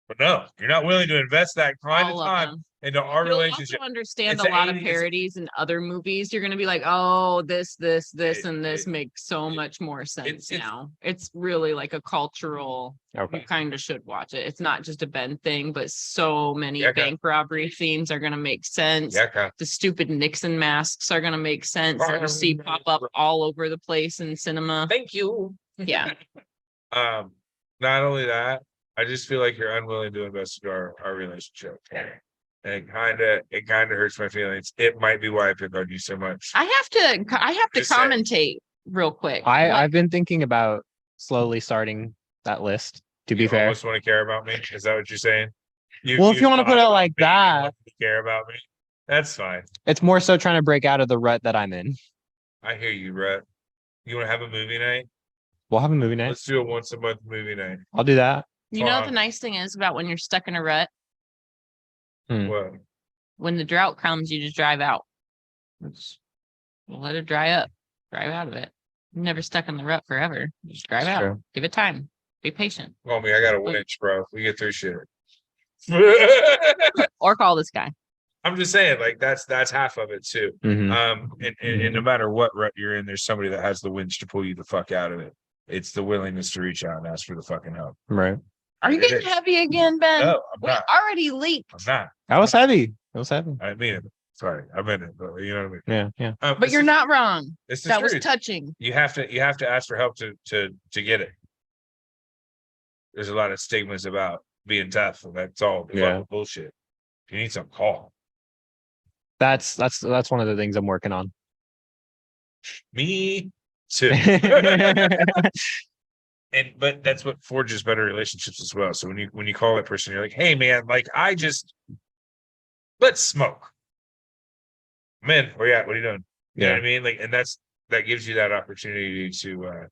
But no, you're not willing to invest that kind of All of time them. into our You'll relationship. also understand It's a lot of 80s. parodies in other movies. You're gonna be like, oh, this, and this It- makes so much more sense it's- now. It's really like a cultural. You Okay. kind of should watch it. It's not just a Ben thing, but so many Yeah, okay. bank robbery themes are gonna make sense. Yeah, okay. The stupid Nixon masks are gonna make sense. That you see pop up all over the place in cinema. Thank you. Yeah. Not only that, I just feel like you're unwilling to invest in our relationship. And it kind of hurts my feelings. It might be why I pick on you so much. I have to Just saying. commentate real quick. I've been thinking about slowly starting that list, to be You fair. almost want to care about me. Is that what you're saying? Well, if you want to put it like me, you that, want to care about me. That's fine. it's more so trying to break out of the rut that I'm in. I hear you, Rhett. You want to have a movie night? We'll have a movie night. Let's do a once a month movie night. I'll do that. You know what the nice thing is about when you're stuck in a rut? What? When the drought comes, you just drive out. Let it dry up. Drive out of it. You're never stuck in the rut forever. Just drive That's out. true. Give it time. Be patient. Call me. I got a winch, bro. We get through shit. Or call this guy. I'm just saying, like that's half of it too. Mhm. And no matter what rut you're in, there's somebody that has the winch to pull you the fuck out of it. It's the willingness to reach out and ask for the fucking help. Right. Are you It getting is. heavy again, Ben? No, I'm We not. already leaked. I'm not. That was heavy. That was heavy. I mean it. Sorry, I meant it. But you know what I mean. Yeah. But This you're is- not wrong. This is That was true. touching. You have to ask for help to get it. There's a lot of stigmas about being tough, and that's all Yeah. fucking bullshit. If you need some, call That's one of the things I'm working on. me too. But that's what forges better relationships as well. So when you call that person, you're like, hey man, like let's smoke. Man, where you at? What are you doing? You know what I mean? Like, and that gives you that opportunity to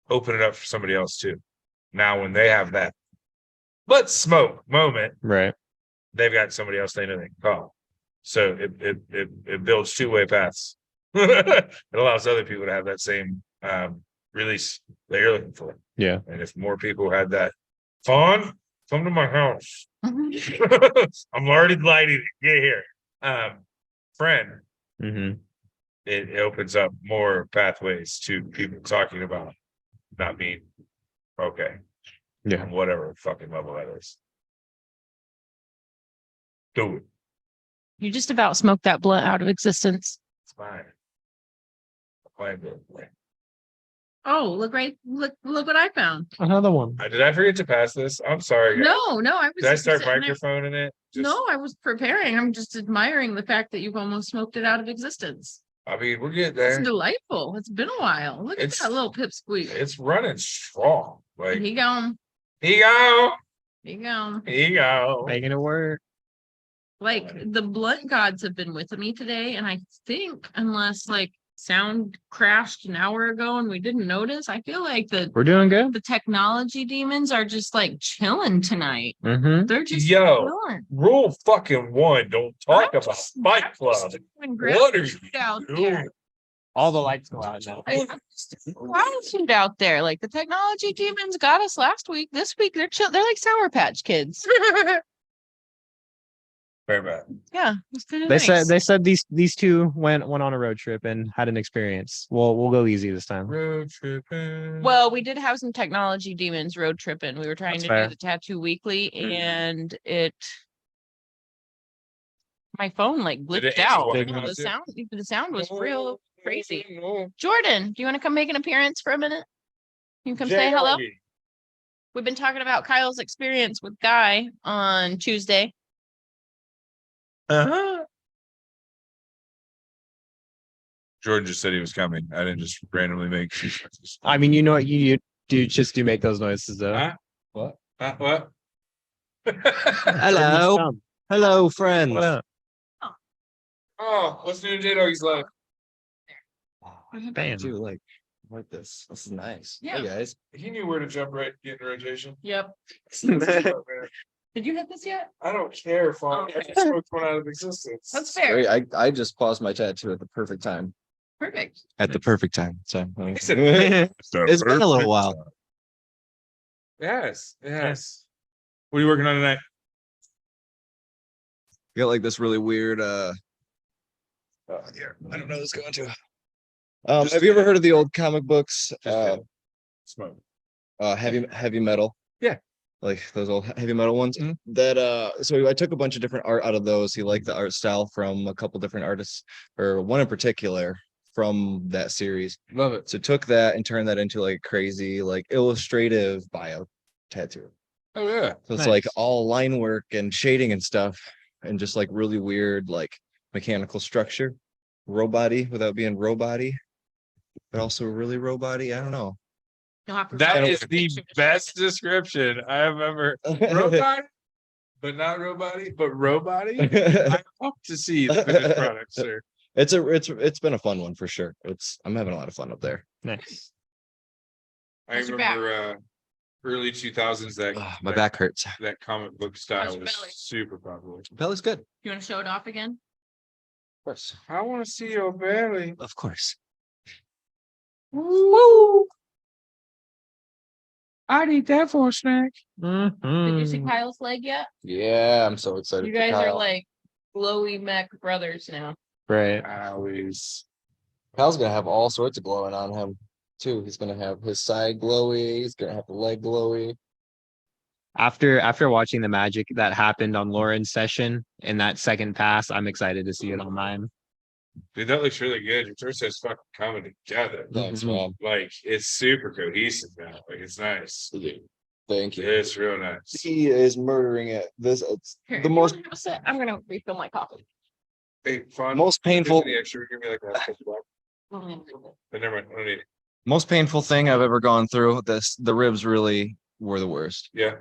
open it up for somebody else too. Now, when they have that let's smoke moment, Right. they've got somebody else they know they can call. So it builds two-way paths. It allows other people to have that same release that you're looking for. Yeah. And if more people had that, Fawn, come to my house. I'm already lighting. Get here. Friend, Mm-hmm. it opens up more pathways to people talking about not being okay. Yeah. On whatever fucking level that is. Do it. You just about smoked that blunt out of existence. It's fine. Fine. Oh, look what I found. Another one. Did I forget to pass this? I'm sorry. guys. No, I was Did I start sitting there- microphone in it? No, I was preparing. I'm just admiring the fact that you've almost smoked it out of existence. I mean, we're getting It's there. delightful. It's been a while. Look It's- at that little pipsqueak. It's running strong. Like, He gone. here you go. He gone. Here you go. Making it work. Like the blunt gods have been with me today, and I think unless like sound crashed an hour ago and we didn't notice, I feel like We're doing good. the technology demons are just like chilling tonight. Mm-hmm. They're just Yo. chilling. Rule fucking one. Don't talk I'm about just- Fight I'm Club. just doing What are you gratitude out doing? there. All the lights go out now. I'm just doing gratitude out there. Like the technology demons got us last week. This week they're chill. They're like Sour Patch Kids. Very bad. Yeah, it's kinda They nice. said these two went on a road trip and had an experience. We'll go easy this time. Road tripping. Well, we did have some technology demons road tripping. We were trying That's to fair. do the tattoo weekly, and my phone like Did it glitched out. actually work? The sound was real crazy. Jordan, do you want to come make an appearance for a minute? You can come say hello. We've been talking about Kyle's experience with Guy on Tuesday. Uh-huh. Jordan just said he was coming. I didn't just randomly make. I mean, you know what you do? Just do make those noises though. Huh? What? What? Hello. Hello, friends. What up? Oh, what's new in J-Doggy's life? Bam. Do like this. This is nice. Yeah. Hey guys. He knew where to jump right, get in rotation. Yep. Did you hit this yet? I don't care if I Okay. just smoked one out of existence. That's fair. Great. I just paused my tattoo at the perfect time. Perfect. At the perfect time. So He said, it's been a little while. Yes, yes. What are you working on tonight? got like this really weird here. I don't know what's going to. Have you ever heard of the old comic books? Smoke. Heavy metal. Yeah. Like those old heavy metal ones. Mhm. That so I took a bunch of different art out of those. He liked the art style from a couple different artists, or one in particular from that series. Love it. So took that and turned that into like crazy, like illustrative bio tattoo. Oh yeah. So it's Nice. like all line work and shading and stuff, and just like really weird, like mechanical structure, robot-y without being robot-y, but also really robot-y. I don't know. You'll have to That send me is a the picture. best description I have ever. Robot, but not robot-y, but robot-y. I hope to see the finished product, sir. It's been a fun one for sure. I'm having a lot of fun up there. Nice. I How's your back? remember early 2000s that My that- back hurts. that comic book style How's your was belly? super popular. Belly's good. Of You want to show it off again? course. I want to see your belly. Of course. Woo! I need that for a snack. Did you see Mhm. Kyle's leg yet? Yeah, I'm so excited. You for guys are Kyle. like glowy mech brothers now. Right. Always. Kyle's gonna have all sorts of glowing on him too. He's gonna have his side glowy. He's gonna have the leg glowy. After watching the magic that happened on Lauren's session in that second pass, I'm excited to see it on mine. Dude, that looks really good. Your torso is fucking coming together. Thanks, Mhm. man. Like it's super cohesive now. Like it's nice. Thank you. It's real nice. He is murdering it. It's Here, the you most wanna have a sit? I'm gonna refill my coffee. Hey, fun. most painful The extra, give me like a $50. But never mind. I don't need it. most painful thing I've ever gone through. The ribs really were the worst. Yeah.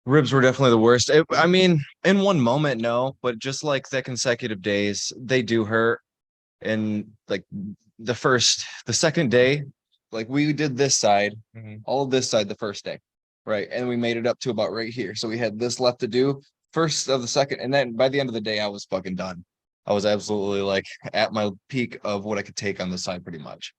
Ribs were definitely the worst. I mean, in one moment, no, but just like the consecutive days, they do hurt. And like the second day, like we did this side, Mhm. all of this side the first day, right? And we made it up to about right here. So we had this left to do first of the second, and then by the end of the day, I was fucking done. I was absolutely like at my peak of what I could take on this side, pretty much.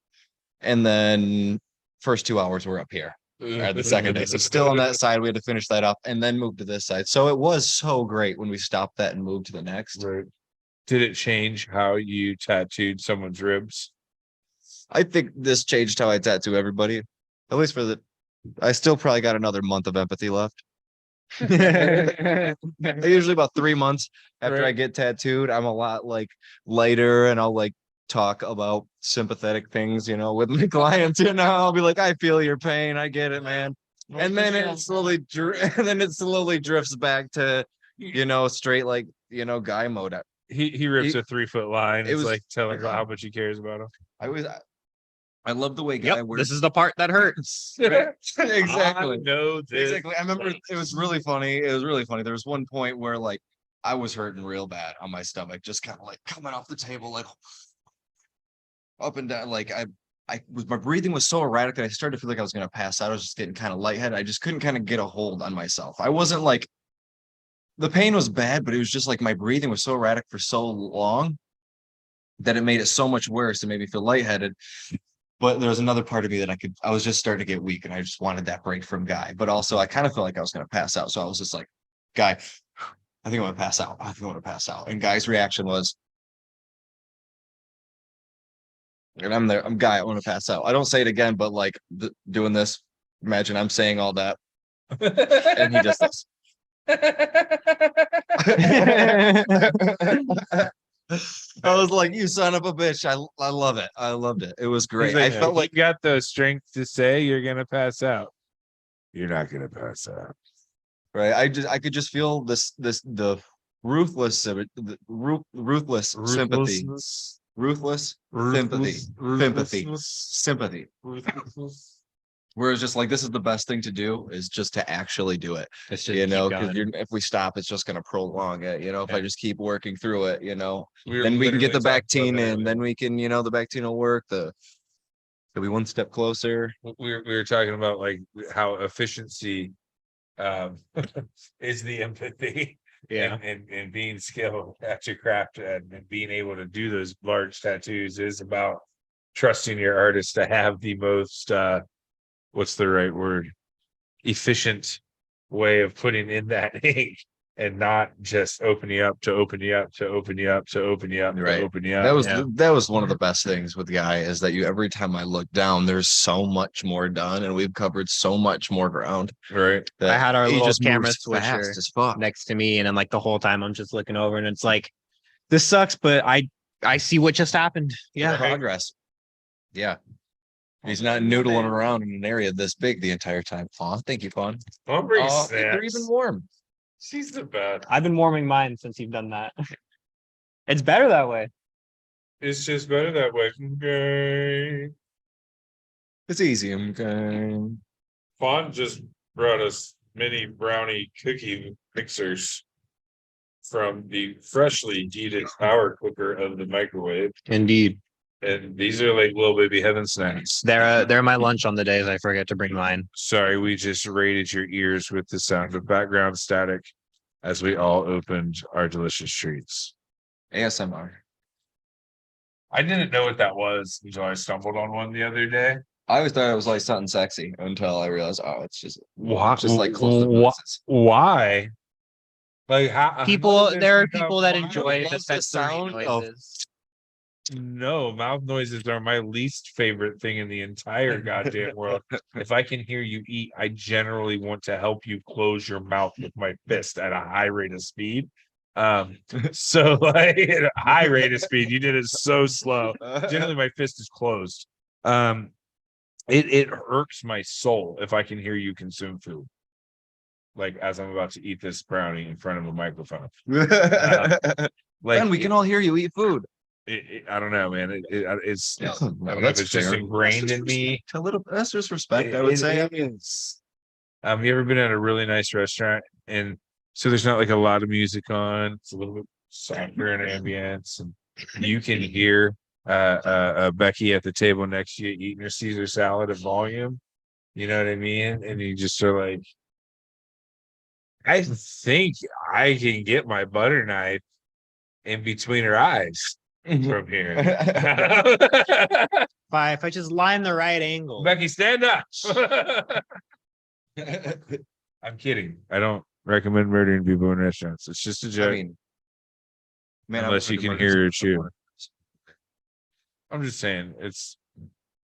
And then first 2 hours were up here. Or the second day. So still on that side, we had to finish that up and then move to this side. So it was so great when we stopped that and moved to the next. Right. Did it change how you tattooed someone's ribs? I think this changed how I tattoo everybody. At least I still probably got another month of empathy left. Usually about 3 months after I Right. get tattooed, I'm a lot like lighter and I'll like talk about sympathetic things, with my clients, I'll be like, I feel your pain. I get it, man. And then Yeah. it slowly drifts back to, straight like, guy mode. He rips a 3-foot line. it It's was- like telling about how much he cares about him. I love the way guy Yep, works. this is the part that hurts. Exactly. I know this. Exactly. I remember it was really funny. It was really funny. There was one point where like I was hurting real bad on my stomach, just kind of like coming off the table, like up and down. Like my breathing was so erratic that I started to feel like I was gonna pass out. I was just getting kind of lightheaded. I just couldn't kind of get a hold on myself. I wasn't like the pain was bad, but it was just like my breathing was so erratic for so long that it made it so much worse. It made me feel lightheaded. But there was another part of me that I was just starting to get weak and I just wanted that break from Guy. But also I kind of felt like I was going to pass out. So I was just like, Guy, I think I'm going to pass out. I think I'm going to pass out. And Guy's reaction was, and I'm there, I'm Guy, I want to pass out. I don't say it again, but like doing this, imagine I'm saying all that. And he just does. I was like, you son of a bitch. I love it. I loved it. It was great. I felt like you got the strength to say you're gonna pass out. You're not gonna pass out. right. I could just feel the ruthless sympathy. Ruthless sympathy. Where it's just like, this is the best thing to do is just to actually do it, It's just because if we stop, it's just going to prolong it. If I just keep working through it, then we can get the Bactine in, then we can, the Bactine will work. It'll be one step closer. We were talking about like how efficiency is the empathy. Yeah. And being skilled at your craft and being able to do those large tattoos is about trusting your artist to have the most what's the right word, efficient way of putting in that ink and not just open you up to open you up to open you up to open you up to Right. open you up. That was one of the best things with Guy is that you every time I look down, there's so much more done, and we've covered so much more ground. Right. that I had our he little just camera moves switcher fast as fuck. next to me, and then like the whole time I'm just looking over, and it's like, this sucks, but I see what just happened. Yeah. Progress. Yeah. He's not noodling around in an area this big the entire time. Fawn, thank you, Fawn. Hungry Oh, they're even warm. She's the best. I've been warming mine since you've done that. It's better that way. It's just better that way. Okay. It's easy. Okay. Fawn just brought us mini brownie cookie mixers from the freshly heated power cooker of the microwave. Indeed. And these are like little baby heaven snacks. They're my lunch on the days I forget to bring mine. Sorry, we just raided your ears with the sound of background static as we all opened our delicious treats. ASMR. I didn't know what that was until I stumbled on one the other day. I always thought it was like something sexy until I realized, oh, it's just Why? just like close to noises. Why? Like how People, how there are does it people that become- enjoy love the the sensory sound of- noises. No, mouth noises are my least favorite thing in the entire goddamn world. If I can hear you eat, I generally want to help you close your mouth with my fist at a high rate of speed. So like at a high rate of speed, you did it so slow. Generally, my fist is closed. It irks my soul if I can hear you consume food. Like as I'm about to eat this brownie in front of a microphone. Like Ben, we can all hear you eat food. I don't know, man. It's I don't know if that's it's just fair. ingrained in me. A little that's disrespect, I would say. It is. You ever been at a really nice restaurant and so there's not like a lot of music on, it's a little bit softer in ambience, and you can hear Becky at the table next to you eating her Caesar salad at volume. You know what I mean? And you just are like, I think I can get my butter knife in between her eyes from here. If I just line the right angle. Becky, stand up. I'm kidding. I don't recommend murdering people in restaurants. It's just a joke. I mean, man, Unless you can hear her chew. I'm just saying,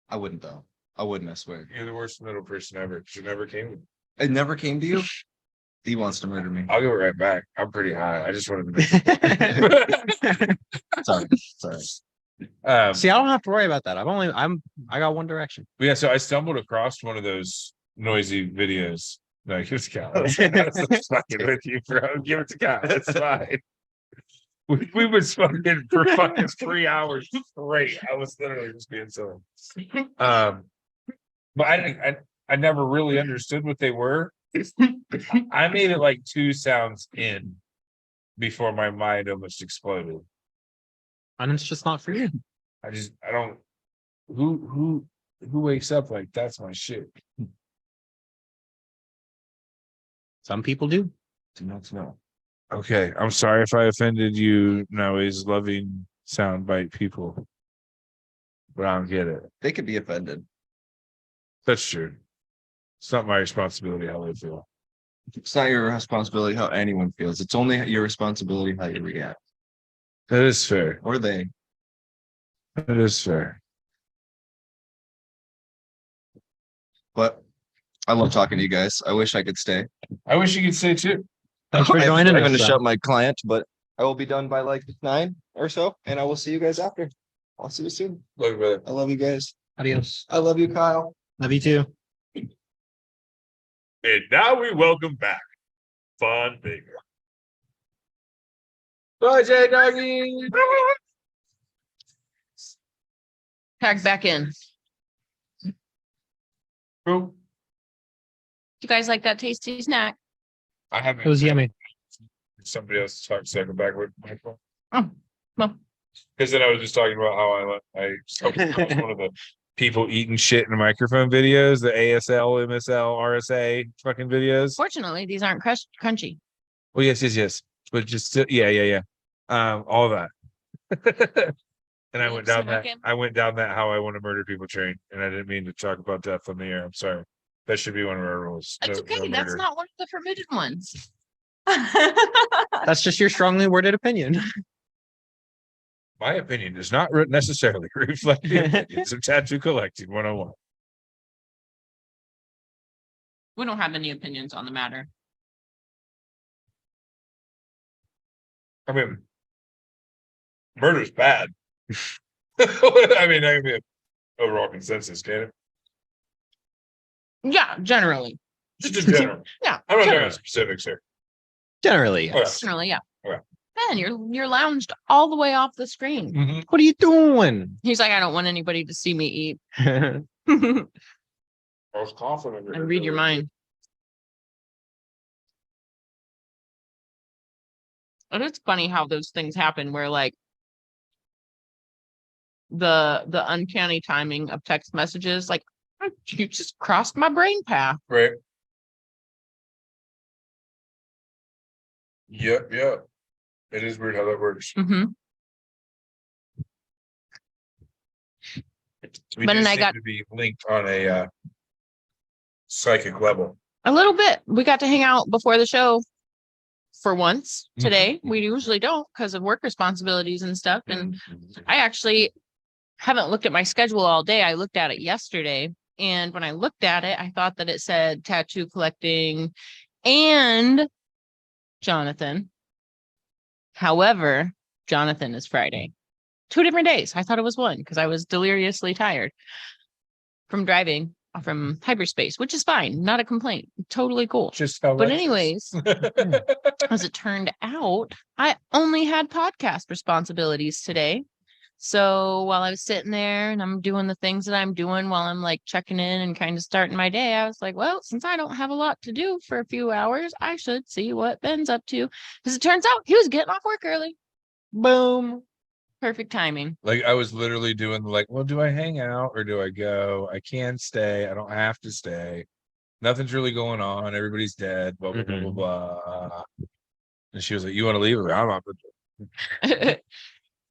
I wouldn't though. I wouldn't, I swear. you're the worst middle person ever. She never came. It never came to you. He wants to murder me. I'll go right back. I'm pretty high. I just wanted to Sorry. See, I don't have to worry about that. I got one direction. yeah, so I stumbled across one of those noisy videos. No, give it to Cal. I'm fucking with you, bro. Give it to Cal. It's fine. We been fucking for fucking 3 hours straight. I was literally just being silly. But I never really understood what they were. I made it like 2 sounds in before my mind almost exploded. And it's just not for you. I don't who wakes up like that's my shit. Some people do. Do not know. Okay, I'm sorry if I offended you, Noe's loving soundbite people. But I don't get it. They could be offended. That's true. It's not my responsibility how they feel. It's not your responsibility how anyone feels. It's only your responsibility how you react. That is fair. Or they. That is fair. But I love talking to you guys. I wish I could stay. I wish you could say too. Thanks for joining I'm going us. to shut my client, but I will be done by like 9 or so, and I will see you guys after. I'll see you soon. Look, brother. I love you guys. Adios. I love you, Kyle. Love you too. And now we welcome back Fawn Baker. Bye, Jay Doggy. Tag back in. Cool. You guys like that tasty snack? I haven't. It was yummy. Somebody else talk second back with Michael. Oh, well. Because then I was just talking about how I was one of the people eating shit in the microphone videos, the ASL, MSL, RSA fucking videos. Fortunately, these aren't crunchy. Well, yes. But just still, yeah. All that. And I went down that. Okay. I went down that how I want to murder people train, and I didn't mean to talk about death on the air. I'm sorry. That should be one of our rules. That's No okay. That's murder. not one of the forbidden ones. That's just your strongly worded opinion. My opinion does not necessarily reflect the opinions of Tattoo Collecting 101. We don't have any opinions on the matter. I mean, murder's bad. I mean, overall consensus, can it? Yeah, generally. Just in general. Yeah. I'm not talking generally. about specifics here. Generally, Oh, yeah. yes. Generally, yeah. Okay. Man, you're lounged all the way off the screen. Mhm. What are you doing? He's like, I don't want anybody to see me eat. I was confident. And read your mind. And it's funny how those things happen where like the uncanny timing of text messages, like you just crossed my brain path. Right. Yep. It is weird how that works. Mm-hmm. We But do then I seem got- to be linked on a psychic level. A little bit. We got to hang out before the show for once today. We usually don't because of work responsibilities and stuff. And I actually haven't looked at my schedule all day. I looked at it yesterday. And when I looked at it, I thought that it said tattoo collecting and Jonathan. However, Jonathan is Friday. 2 different days. I thought it was one because I was deliriously tired from driving from Hyperspace, which is fine. Not a complaint. Totally cool. Just how But life is. anyways, as it turned out, I only had podcast responsibilities today. So while I was sitting there and I'm doing the things that I'm doing while I'm like checking in and kind of starting my day, I was like, well, since I don't have a lot to do for a few hours, I should see what Ben's up to. Because it turns out he was getting off work early. Boom. Perfect timing. Like I was literally doing like, well, do I hang out or do I go? I can stay. I don't have to stay. Nothing's really going on. Everybody's dead. Blah blah blah blah blah. And she was like, "You want to leave?" I'm not.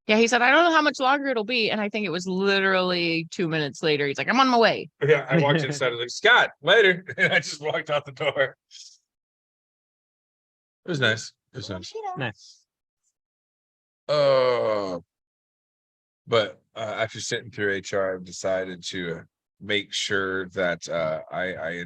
Yeah, he said, I don't know how much longer it'll be. And I think it was literally 2 minutes later. He's like, I'm on my way. Yeah, I walked inside. I was like, "Scott, later," and I just walked out the door. It was nice. It was nice. Nice. But after sitting through HR, I've decided to make sure that I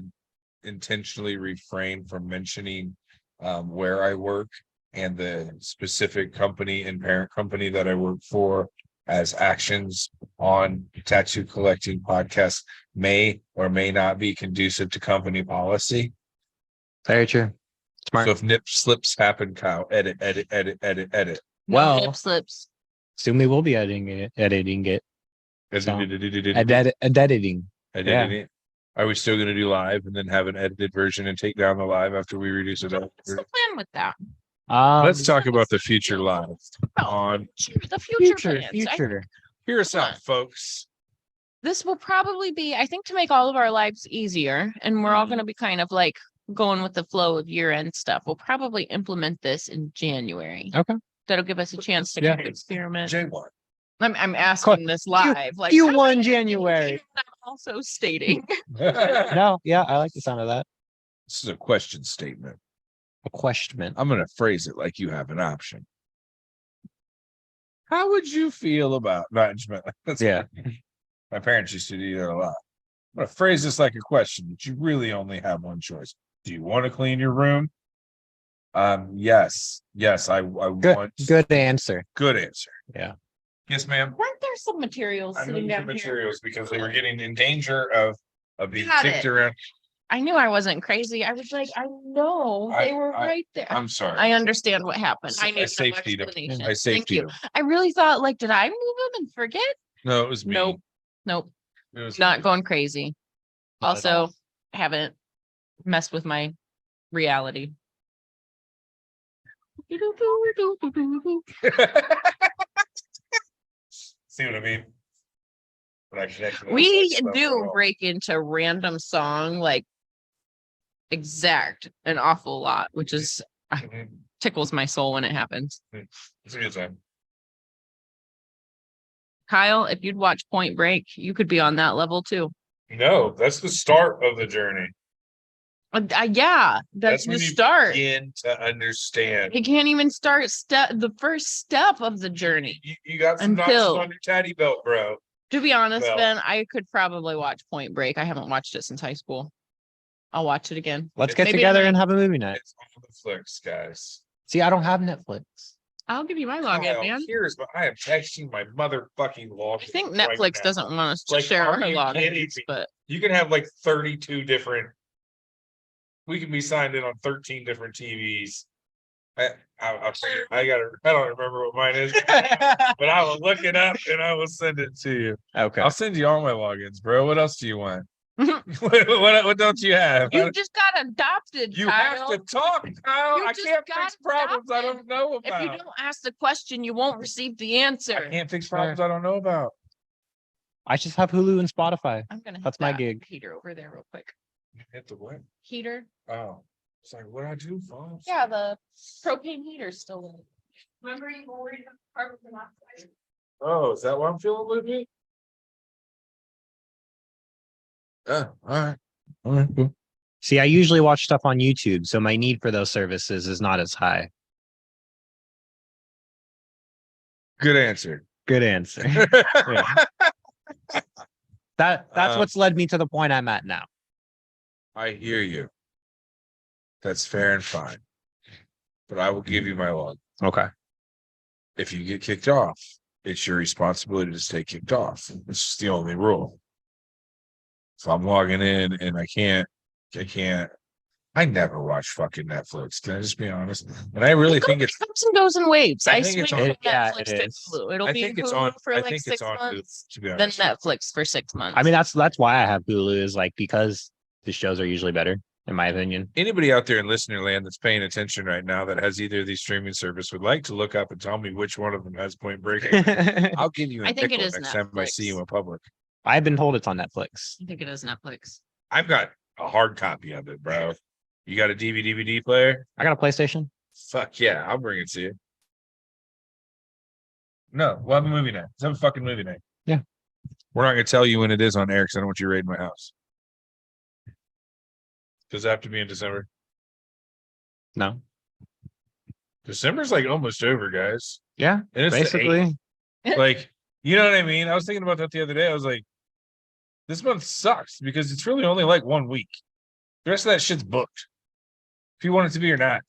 intentionally refrain from mentioning where I work and the specific company and parent company that I work for, as actions on Tattoo Collecting podcast may or may not be conducive to company policy. Very true. Smart. So if nip slips happen, Kyle, edit. No Well, nip slips. soon we will be editing it. So, Editing. editing. it. Are we still going to do live and then have an edited version and take down the live after we reduce it up? What's the plan with that? Let's talk about the future live on The future plans. future. Hear us out, folks. This will probably be, I think, to make all of our lives easier, and we're all going to be kind of like going with the flow of year-end stuff. We'll probably implement this in January. Okay. That'll give us a chance to Yeah. kind of experiment. J1. I'm asking this live. Like Q1 January. I'm also stating. This No, yeah, I like the sound of that. is a question statement. A question. I'm going to phrase it like you have an option. How would you feel about management? Yeah. My parents used to do that a lot. I'm going to phrase this like a question, but you really only have one choice. Do you want to clean your room? Yes. I Good. want. Good answer. Good answer. Yeah. Yes, ma'am. Weren't there some materials I'm sitting looking for down here? materials because they were getting in danger of being Got kicked it. around. I knew I wasn't crazy. I was like, I know they were right there. I'm sorry. I understand what happened. I I need no safetied 'em. explanation. I Thank safety you. I really thought, like, did I move them and forget? No, it was me. Nope. It was Not me. going crazy. Not at all. Also, haven't messed with my reality. See what I mean? When I connect to those We stuff at do all. break into random song, like exact an awful lot, which is Mhm. tickles my soul when it happens. It's a good time. Kyle, if you'd watch Point Break, you could be on that level too. No, that's the start of the journey. Yeah, that's when the you start. begin to understand. He can't even start the first step of the journey. You got some notches Until- on your tatty belt, bro. To be honest, Well- Ben, I could probably watch Point Break. I haven't watched it since high school. I'll watch it again. Let's get Maybe together tonight. and have a movie night. It's on the flicks, guys. See, I don't have Netflix. I'll give you my login, Kyle, man. here's what I am texting my motherfucking login. I think right Netflix now. doesn't want us to Like, share are our you kidding logins, me? but You can have like 32 different. We can be signed in on 13 different TVs. I don't remember what mine is, but I will look it up and I will send it to you. Okay. I'll send you all my logins, bro. What else do you want? what don't you have? you just got adopted, You Kyle. have to talk, Kyle. You I just can't got fix problems I adopted. don't know If you about. don't ask the question, you won't receive the answer. I can't fix problems I don't know about. I just have Hulu and Spotify. I'm gonna hit That's my that gig. heater over there real quick. Hit the what? Heater? Oh, it's like what I do, folks. Yeah, the propane heater's still in. Remember you were worried about carbon monoxide? Oh, is that why I'm feeling loopy? All right. All right. Cool. See, I usually watch stuff on YouTube, so my need for those services is not as high. Good answer. Good answer. That's what's led me to the point I'm at now. I hear you. That's fair and fine. But I will give you my log. Okay. If you get kicked off, it's your responsibility to stay kicked off. It's just the only rule. If I'm logging in and I can't. I never watch fucking Netflix. Can I just be honest? And I really think it's. Comes and goes in waves. I I think it's switch on- from Yeah, Netflix it to is. Hulu. It'll I be think it's Hulu on. for I like think 6 it's on. months, To be then honest, Netflix for 6 months. I mean, that's why I have Hulu is like because the shows are usually better, in my opinion. anybody out there in listener land that's paying attention right now that has either of these streaming service would like to look up and tell me which one of them has Point Break. I'll give you a I think it nickel is next time I see Netflix. you in public. I've been told it's on Netflix. I think it is Netflix. I've got a hard copy of it, bro. You got a DVD player? I got a PlayStation. Fuck yeah, I'll bring it to you. No, we'll have a movie night. Let's have a fucking movie night. Yeah. We're not gonna tell you when it is on air because I don't want you raiding my house. Does it have to be in December? No. December's like almost over, guys. Yeah. And it's the Basically. 8th. Like, you know what I mean? I was thinking about that the other day. I was like, this month sucks because it's really only like 1 week. The rest of that shit's booked. If you want it to be or not.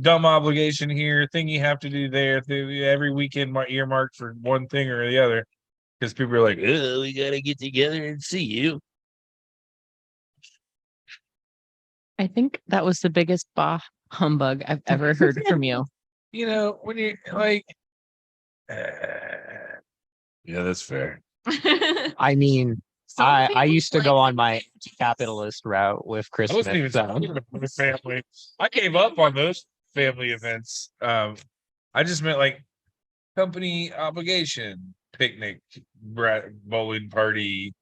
Dumb obligation here, thing you have to do there, every weekend earmarked for one thing or the other. Because people are like, oh, we gotta get together and see you. I think that was the biggest bah humbug I've ever heard from you. You know, when you're like, yeah, that's fair. I mean, I used to go on my capitalist route with I Christmas. wasn't even talking about my family. I gave up on those family events. I just meant like company obligation, picnic, bowling party,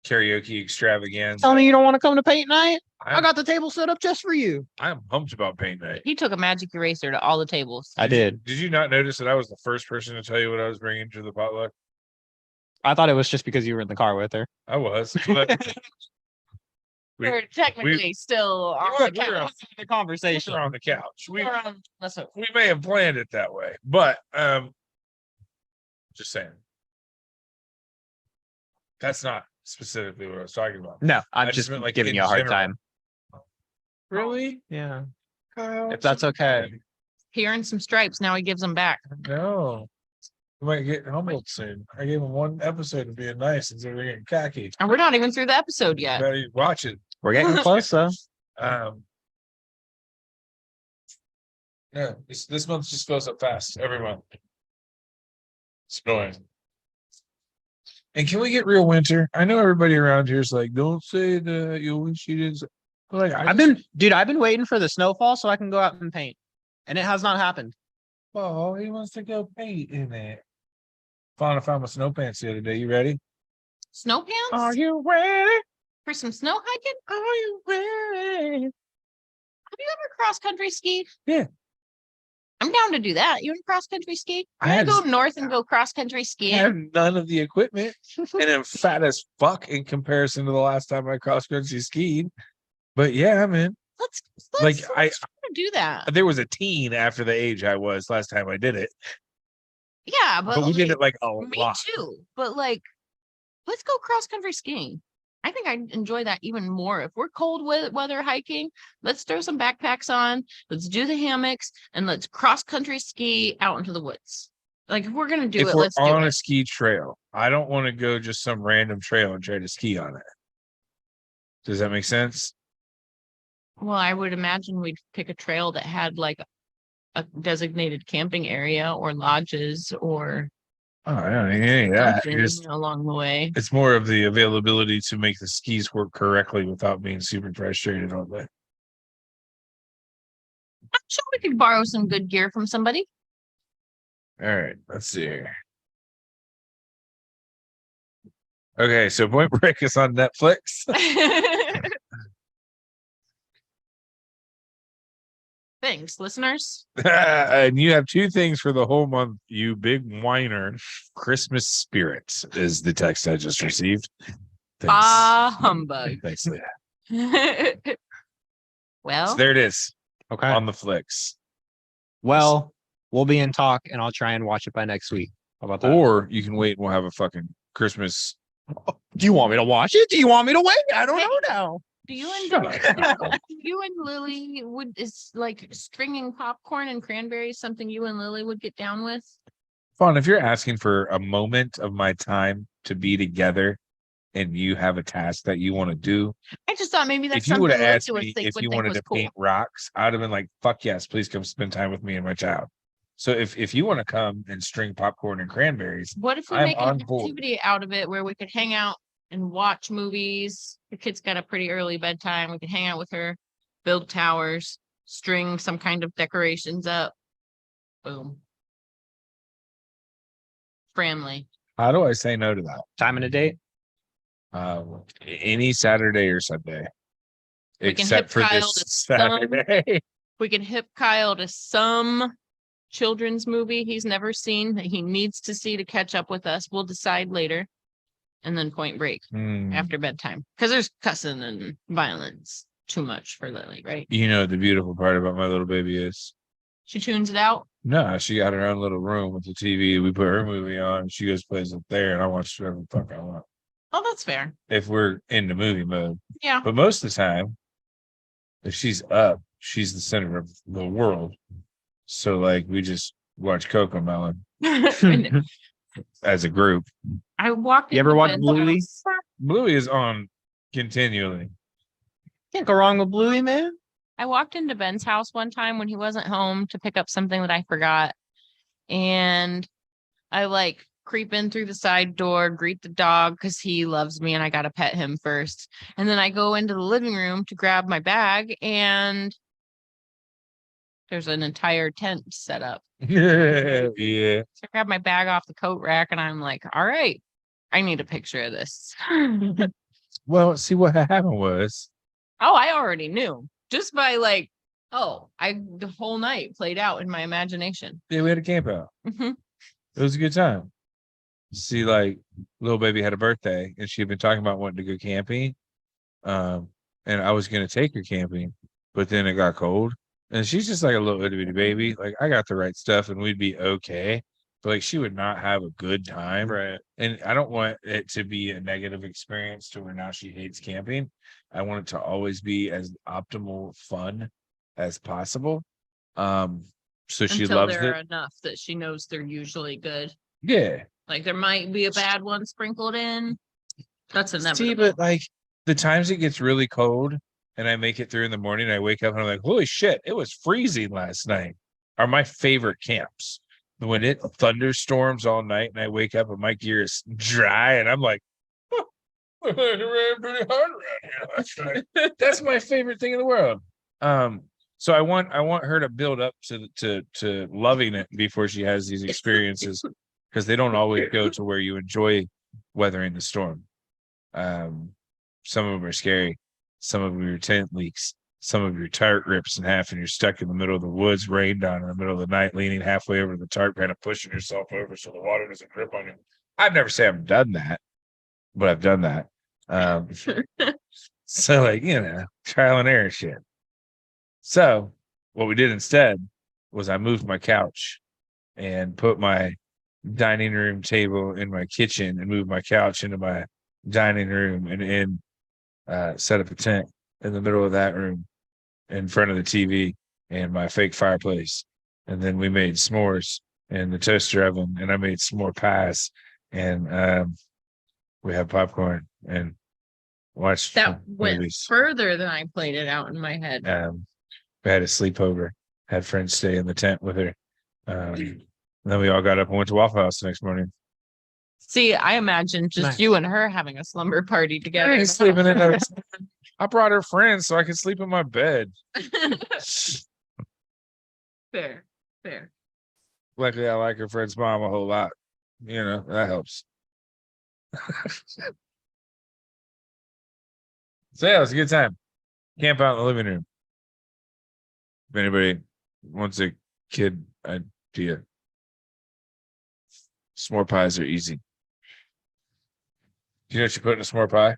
karaoke extravaganza. Tell me you don't want to come to paint night? I I'm, got the table set up just for you. I'm pumped about paint night. He took a magic eraser to all the tables. I did. Did you not notice that I was the first person to tell you what I was bringing to the potluck? I thought it was just because you were in the car with her. I was. But We're technically still on the we were couch. The conversation. on the couch. Listen, We may have planned it that way, but just saying. That's not specifically what I was talking about. No, I'm I just just meant, like, giving in you a hard general. time. Really? Yeah. Kyle, If that's okay. he earned some stripes. Now he gives them back. No. You might get humbled soon. I gave him one episode of being nice instead of getting cocky. And we're not even through the episode yet. Better watch it. We're getting close though. Yeah, this month just goes up fast every month. It's annoying. And can we get real winter? I know everybody around here is like, don't say that you wish you didn't. But like, I've been waiting for the snowfall so I can go out and paint. And it has not happened. Oh, he wants to go paint in it. Found my snow pants the other day. You ready? Snow pants? Are you ready? For some snow hiking? Are you ready? Have you ever cross country skied? Yeah. I'm down to do that. You want to cross country ski? I I had go north and go cross country I skiing. have none of the equipment, and I'm fat as fuck in comparison to the last time I cross country skied. But yeah, man, Let's Like, let's try to do that. there was a teen after the age I was last time I did it, Yeah, but we did it like a me lot. too. But like, let's go cross country skiing. I think I'd enjoy that even more. If we're cold weather hiking, let's throw some backpacks on, let's do the hammocks, and let's cross country ski out into the woods. Like, if we're gonna do If it, we're let's do on a it. ski trail, I don't want to go just some random trail and try to ski on it. Does that make sense? Well, I would imagine we'd pick a trail that had like a designated camping area or lodges or Oh, I don't need any of that. something along the way. It's more of the availability to make the skis work correctly without being super frustrated all day. I'm sure we could borrow some good gear from somebody. All right, let's see here. Okay, so Point Break is on Netflix. Thanks, listeners. And you have two things for the whole month, you big whiner. Christmas spirit is the text I just received. Bah humbug. Thanks, Leah. Well, So there it is Okay. on the flicks. Well, we'll be in talk and I'll try and watch it by next week. How about that? Or you can wait and we'll have a fucking Christmas. Do you want me to watch it? Do you want me to wait? I don't know now. do you Shut and up. you and Lily is like stringing popcorn and cranberries something you and Lily would get down with? Fun. If you're asking for a moment of my time to be together and you have a task that you want to do, I just thought maybe that's if you something would have Lily asked would me think if would you think wanted was to cool. paint rocks, I'd have been like, fuck yes, please come spend time with me and my child. So if you want to come and string popcorn and cranberries, What if we I'm make an on board. activity out of it where we could hang out and watch movies? The kid's got a pretty early bedtime. We could hang out with her, build towers, string some kind of decorations up. Boom. Family. how do I say no to that? Time and a date. Any Saturday or Sunday, We can except hip for Kyle this to some- Saturday. We can hip Kyle to some children's movie he's never seen that he needs to see to catch up with us. We'll decide later. And then Point Break Hmm. after bedtime. Because there's cussing and violence too much for Lily, right? You know what the beautiful part about my little baby is? She tunes it out. No, she got her own little room with the TV. We put her movie on. She goes plays up there, and I watch whatever the fuck I want Oh, that's fair. if we're in the movie mode. Yeah. But most of the time, if she's up, she's the center of the world. So like we just watch Coco Melon And as a group. I walked. You ever into watch Ben's Bluey? house. Bluey is on continually. Can't go wrong with Bluey, man. I walked into Ben's house one time when he wasn't home to pick up something that I forgot. And I like creep in through the side door, greet the dog because he loves me and I got to pet him first. And then I go into the living room to grab my bag and there's an entire tent set up. Yeah. So I grab my bag off the coat rack and I'm like, all right, I need a picture of this. Well, see what happened was Oh, I already knew just by like, the whole night played out in my imagination. yeah, we had a camp out. Mhm. It was a good time. See, like little baby had a birthday and she had been talking about wanting to go camping. And I was gonna take her camping, but then it got cold. And she's just like a little itty bitty baby. Like I got the right stuff and we'd be okay. But like she would not have a good time. Right. And I don't want it to be a negative experience to where now she hates camping. I want it to always be as optimal fun as possible. So she Until loves there it. are enough that she knows they're usually good. Yeah. Like there might be a bad one sprinkled in. That's inevitable. See, but like the times it gets really cold and I make it through in the morning, I wake up and I'm like, holy shit, it was freezing last night. Are my favorite camps. When it thunderstorms all night and I wake up and my gear is dry and I'm like, oh, I ran pretty hard around here last night. That's my favorite thing in the world. So I want her to build up to loving it before she has these experiences because they don't always go to where you enjoy weathering the storm. Some of them are scary. Some of them are tent leaks. Some of your tarp rips in half and you're stuck in the middle of the woods, rained on in the middle of the night, leaning halfway over the tarp, kind of pushing yourself over so the water doesn't drip on you. I've never said I've done that, but I've done that. So like, trial and error shit. So what we did instead was I moved my couch and put my dining room table in my kitchen and moved my couch into my dining room and set up a tent in the middle of that room in front of the TV and my fake fireplace. And then we made s'mores in the toaster oven, and I made s'more pies, and we had popcorn and watched That went movies. further than I played it out in my head. We had a sleepover, had friends stay in the tent with her. And then we all got up and went to Waffle House the next morning. See, I imagine just Nice. you and her having a slumber party I together. ain't sleeping in there. I brought her friends so I could sleep in my bed. Fair, fair. Luckily, I like her friend's mom a whole lot. That helps. So yeah, it was a good time. Camp out in the living room. If anybody wants a kid idea, s'more pies are easy. Do you know what you put in a s'more pie?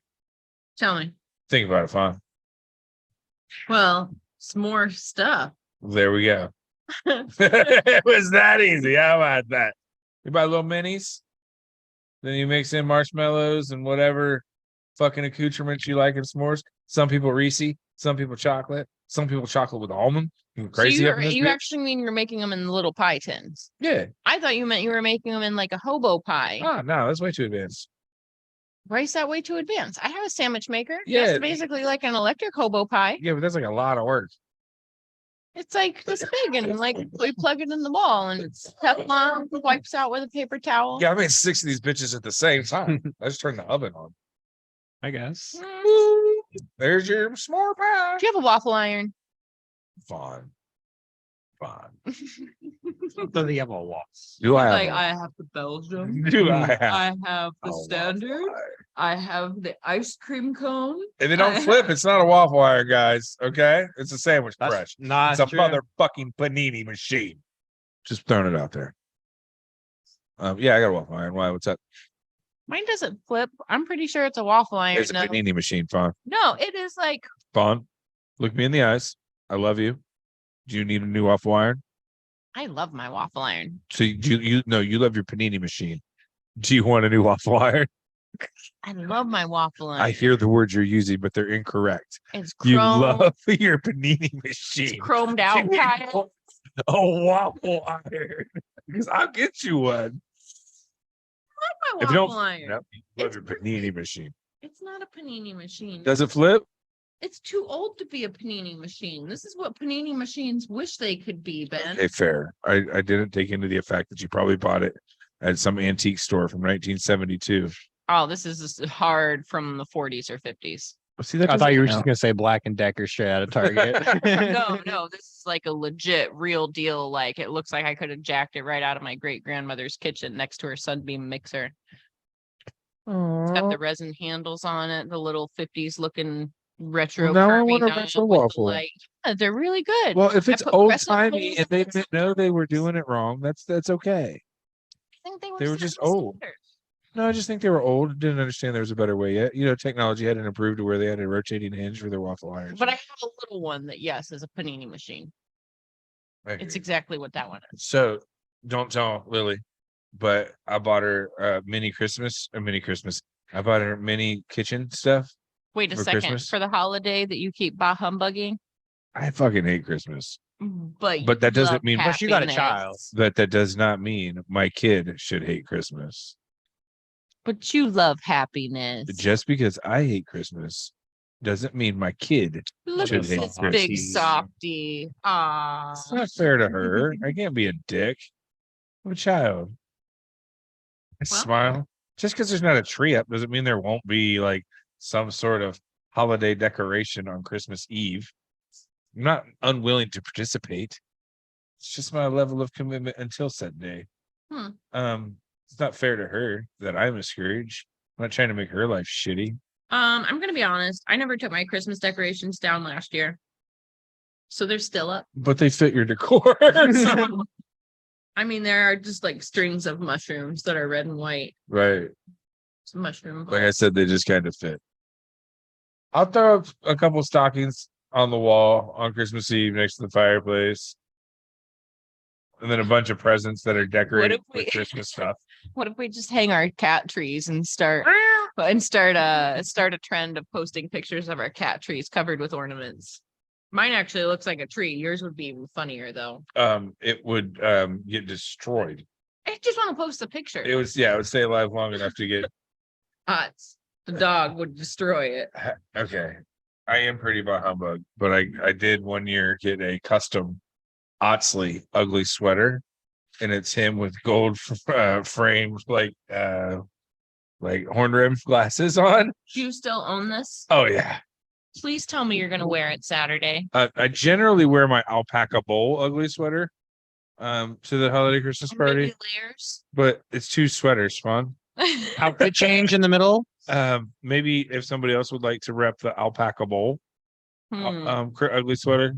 Tell me. Think about it, Fawn. Well, s'more stuff. There we go. It was that easy. How about that? You buy little minis, then you mix in marshmallows and whatever fucking accoutrements you like in s'mores. Some people Reese, some people chocolate, some people chocolate with almond. You crazy? So you actually mean you're making them in little pie tins? Yeah. I thought you meant you were making them in like a hobo pie. Oh no, that's way too advanced. Why is that way too advanced? I have a sandwich maker. Yeah. It's basically like an electric hobo pie. Yeah, but that's like a lot of work. It's like this big, and like we plug it in the wall, and Teflon wipes out with a paper towel. Yeah, I made 6 of these bitches at the same time. I just turned the oven on. I guess. There's your s'more pie. Do you have a waffle iron? Fine. Does he have a wall? Do I have Like one? I have the Belgium. Do I have I have a the waffle standard. iron? I have the ice cream cone. If they don't flip, it's not a waffle iron, guys. Okay? It's a sandwich That's press. not It's a true. motherfucking panini machine. Just throwing it out there. Yeah, I got a waffle iron. Why? What's up? Mine doesn't flip. I'm pretty sure it's a waffle iron. It's a though. panini machine, Fawn. No, it is like Fawn, look me in the eyes. I love you. Do you need a new waffle iron? I love my waffle iron. So you love your panini machine. Do you want a new waffle iron? I love my waffle iron. I hear the words you're using, but they're incorrect. It's You chrome. love your panini It's machine. chromed out. Kyle. A waffle iron. Because I'll get you one. I like If my you waffle don't, iron. Nope, you love your panini machine. It's not a panini machine. Does it flip? It's too old to be a panini machine. This is what panini machines wish they could be, Ben. Okay, fair. I didn't take into the fact that you probably bought it at some antique store from 1972. Oh, this is just hard from the 40s or 50s. See, that I thought you were doesn't just gonna say Black and Decker straight out of Target. No, this is like a legit, real deal. Like it looks like I could have jacked it right out of my great grandmother's kitchen next to her Sunbeam mixer. It's got the resin handles on it, the little 50s looking retro. Well, now I curvy want a dial retro with the waffle. light. Yeah, they're really good. Well, if it's put old crescent timey holes and they in it. didn't know they were doing it wrong, that's okay. I think they were set just the old. standard. No, I just think they were old and didn't understand there was a better way yet. Technology hadn't improved to where they had a rotating hinge for their waffle irons. But I have a little one that, yes, is a panini machine. It's exactly what that one is. So don't tell Lily, but I bought her mini Christmas. I bought her mini kitchen stuff. Wait a For second. Christmas? For the holiday that you keep bah humbugging, I fucking hate Christmas. but But that you doesn't love mean- But you got a happiness. child. That does not mean my kid should hate Christmas. But you love happiness. Just because I hate Christmas doesn't mean my kid. Look should at hate this Christmas. big softy. Ah, It's not fair to her. I can't be a dick. I'm a child. I Well- smile. Just because there's not a tree up doesn't mean there won't be like some sort of holiday decoration on Christmas Eve. I'm not unwilling to participate. It's just my level of commitment until said day. It's not fair to her that I'm a scourge. I'm not trying to make her life shitty. I'm gonna be honest. I never took my Christmas decorations down last year, so they're still up. But they fit your decor. I mean, there are just like strings of mushrooms that are red and white. Right. It's mushroom. Like I said, they just kind of fit. I'll throw up a couple stockings on the wall on Christmas Eve next to the fireplace. And then a bunch of presents that are decorated with Christmas stuff. What if we just hang our cat trees and start a trend of posting pictures of our cat trees covered with ornaments? Mine actually looks like a tree. Yours would be even funnier though. It would get destroyed. I just want to post a picture. It would stay alive long enough to get The dog would destroy it. okay. I am pretty bah humbug, but I did one year get a custom Otsley ugly sweater, and it's him with gold framed like horn rimmed glasses on. Do you still own this? Oh yeah. Please tell me you're gonna wear it Saturday. I generally wear my alpaca bowl ugly sweater to the holiday Christmas party, Maybe layers. but it's two sweaters, Spawn. Outfit change in the middle. Maybe if somebody else would like to rep the alpaca bowl ugly sweater,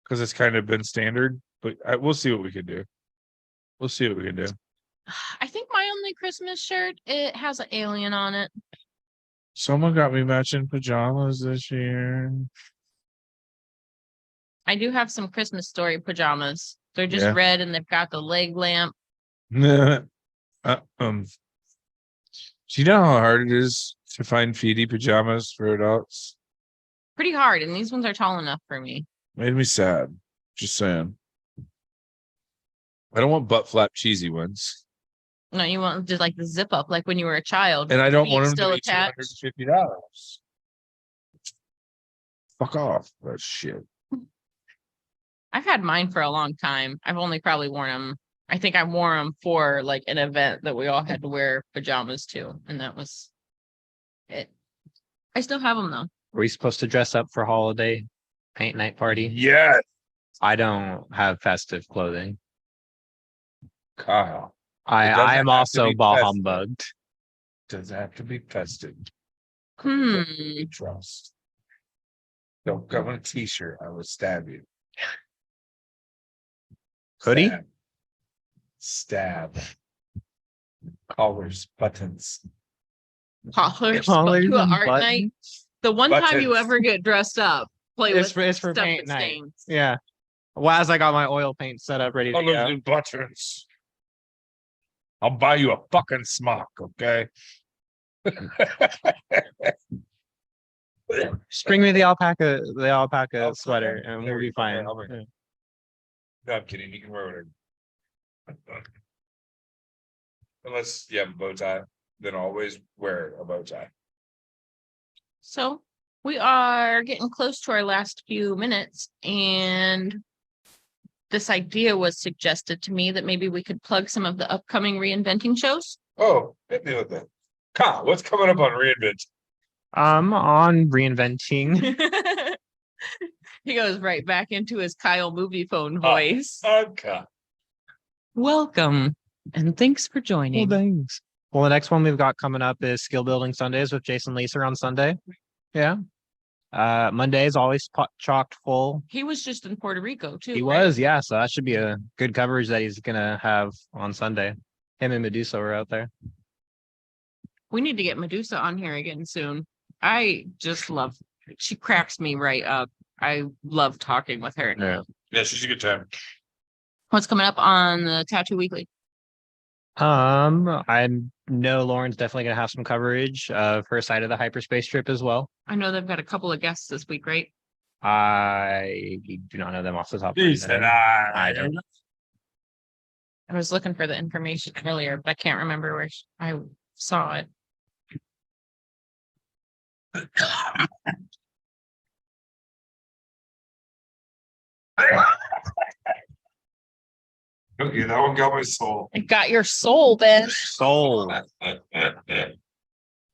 because it's kind of been standard, but we'll see what we can do. We'll see what we can do. I think my only Christmas shirt, it has an alien on it. Someone got me matching pajamas this year. I do have some Christmas Story pajamas. They're just Yeah. red and they've got the leg lamp. Do you know how hard it is to find feety pajamas for adults? Pretty hard, and these ones are tall enough for me. Made me sad. Just saying. I don't want butt flap cheesy ones, No, you want just like the zip up, like when you were a child. and I don't Feet want them still to be attached. $250. Fuck off, that shit. I've had mine for a long time. I've only probably worn them. I think I wore them for like an event that we all had to wear pajamas to, and that was it. I still have them though. Were you supposed to dress up for holiday paint night party? Yeah, I don't have festive clothing. Kyle. It I doesn't am have to also be bah festive. humbugged. Does it have to be festive? Hmm. Trust. Don't come in a t-shirt. I will stab you. Hoodie? Stab. Collars, buttons. Collars, Collars to an and art night. buttons. The one time you Buttons. ever get dressed up, play It's with for stuff paint that night. stains. Yeah. Well, as I got my oil paint set up ready to Collars go. and buttons. I'll buy you a fucking smock, okay? Just bring me the alpaca sweater and we'll be fine. I'll bring it. No, I'm kidding. You can wear whatever. Unless you have a bow tie, then always wear a bow tie. So we are getting close to our last few minutes, and this idea was suggested to me that maybe we could plug some of the upcoming reinventing shows. Oh, hit me with that. Kyle, what's coming up on Reinvent? On reinventing. He goes right back into his Kyle movie phone voice. Okay. Welcome and thanks for Well, joining. thanks. Well, the next one we've got coming up is Skill Building Sundays with Jason Leeser on Sunday. Yeah. Monday is always chocked full. He was just in Puerto Rico too. He right? was, yeah. So that should be a good coverage that he's gonna have on Sunday. Him and Medusa were out there. We need to get Medusa on here again soon. I just love, she cracks me right up. I love talking with her. Yeah. Yeah, she's a good time. What's coming up on the Tattoo Weekly? I know Lauren's definitely gonna have some coverage of her side of the hyperspace trip as well. I know they've got a couple of guests this week, right? I do not know them off the top of my He head. said, I don't. I was looking for the information earlier, but I can't remember where I saw it. Okay, that one got my soul. It got your soul, Ben. Soul.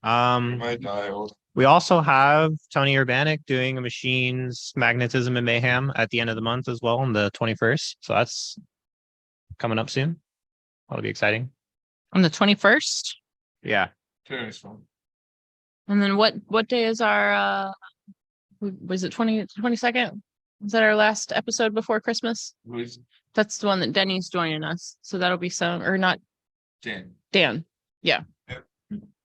My dial. We also have Tony Urbanic doing a machines, magnetism, and mayhem at the end of the month as well on the 21st. So that's coming up soon. That'll be exciting. On the 21st. Yeah. Today's fun. And then what day is our was it 22nd? Is that our last episode before Christmas? Who's That's the one that Denny's joining us. So that'll be or not Dan? Dan.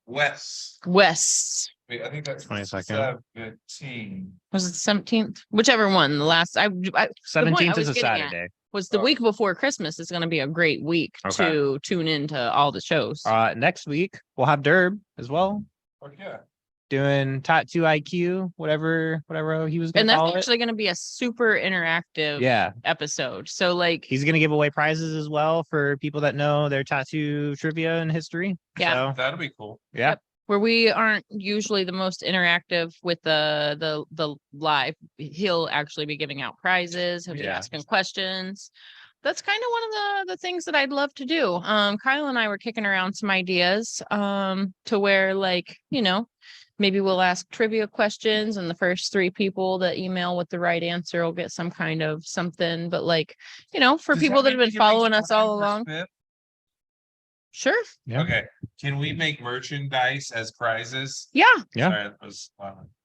Wes. Wes. I think that's 22nd. 17. Was it the 17th? Whichever one, the last, the point I 17th was is a getting at Saturday. was the Oh. week before Christmas is going to be a great week Okay. to tune into all the shows. Next week we'll have Derb as well, Fuck yeah. doing Tattoo IQ, whatever he was And gonna that's call it. actually going to be a super interactive Yeah, episode. So like, he's gonna give away prizes as well for people that know their tattoo trivia and history. Yeah. So, That'll be cool. yeah. Yep. Where we aren't usually the most interactive with the live, he'll actually be giving out prizes. He'll be Yeah. asking questions. That's kind of one of the things that I'd love to do. Kyle and I were kicking around some ideas to where like, maybe we'll ask trivia questions and the first 3 people that email with the right answer will get some kind of something. But like, for people that have been following us all along. Sure. Yeah. Okay, can we make merchandise as prizes? Yeah. Yeah. Sorry, that was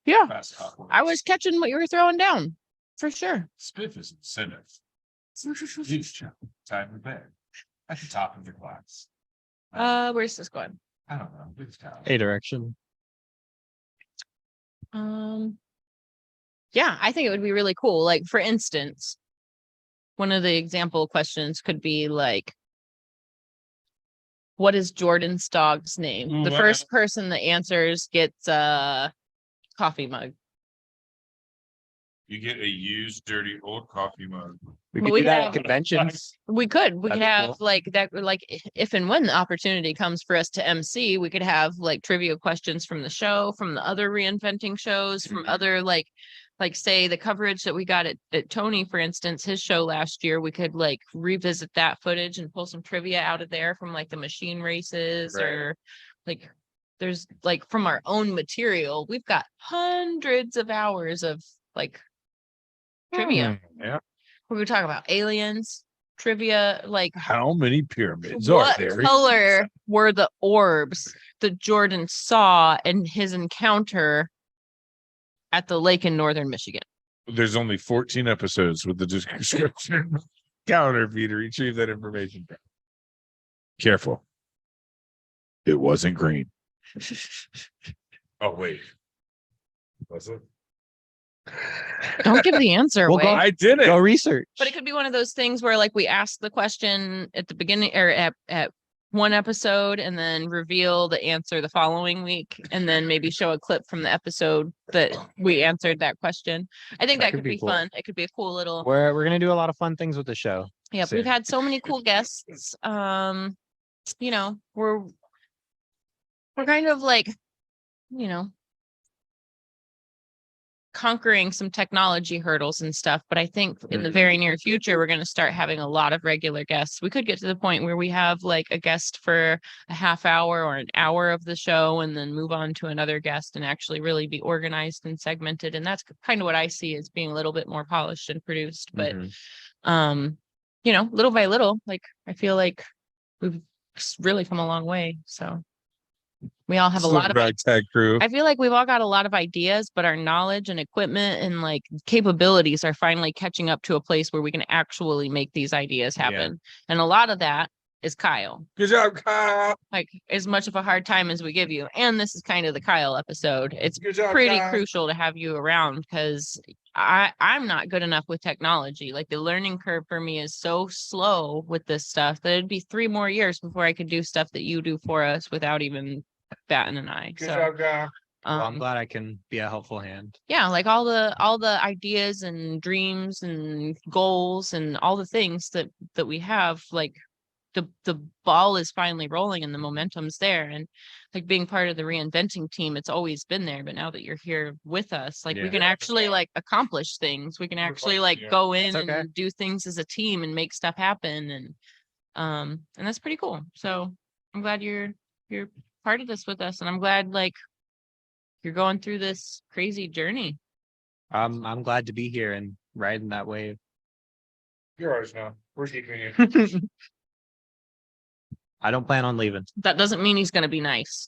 Yeah. fast talk words. I was catching what you were throwing down for sure. Spiff is incentive. Juice chop, time to bed. At the top of your class. Where's this going? I don't know. It's kind of- A direction. Yeah, I think it would be really cool. Like, for instance, one of the example questions could be like, what is Jordan's dog's name? Ooh, The I first person that answers gets a coffee mug. You get a used, dirty, old coffee mug. We But could we do that have- at conventions. We could That'd be have cool. like that, like if and when the opportunity comes for us to MC, we could have like trivia questions from the show, from the other reinventing shows, from other like say the coverage that we got at Tony, for instance, his show last year, we could like revisit that footage and pull some trivia out of there from like the machine races Right. or like there's like from our own material, we've got hundreds of hours of like trivia. Yeah. We could talk about aliens, trivia, like How many pyramids what color were the orbs that Jordan saw in his encounter at the lake in northern Michigan? There's only 14 episodes with the description counter for you to retrieve that information. Careful. It wasn't green. Oh, wait. Was it? Don't give the answer We'll away. go- I did Go it. research. But it could be one of those things where like we ask the question at the beginning or at one episode and then reveal the answer the following week and then maybe show a clip from the episode that we answered that question. I think that could be cool. fun. It could be a cool little We're gonna do a lot of fun things with the show. yeah, soon. we've had so many cool guests. We're kind of like, conquering some technology hurdles and stuff, but I think in the very near future we're going to start having a lot of regular guests. We could get to the point where we have like a guest for a half hour or an hour of the show and then move on to another guest and actually really be organized and segmented, and that's kind of what I see as being a little bit more polished and produced. But Mhm. little by little, like I feel like we've really come a long way. So we all have a lot of ragtag crew. I feel like we've all got a lot of ideas, but our knowledge and equipment and like capabilities are finally catching up to a place where we can actually make these ideas Yeah. happen. And a lot of that is Kyle. Good job, Kyle. Like as much of a hard time as we give you. And this is kind of the Kyle episode. It's Good job, pretty Kyle. crucial to have you around because I'm not good enough with technology. Like the learning curve for me is so slow with this stuff that it'd be 3 more years before I could do stuff that you do for us without even batting an eye. Good So job, Kyle. Well, I'm glad I can be a helpful hand. yeah, like all the ideas and dreams and goals and all the things that we have, like the ball is finally rolling and the momentum's there. And like being part of the reinventing team, it's always been there, but now that you're here with us, like we Yeah. can actually like accomplish things. We can actually like Yeah. go in That's okay. and do things as a team and make stuff happen. And that's pretty cool. So I'm glad you're part of this with us, and I'm glad like you're going through this crazy journey. I'm glad to be here and riding that wave. You're ours now. We're keeping you. I don't plan on leaving. That doesn't mean he's going to be nice.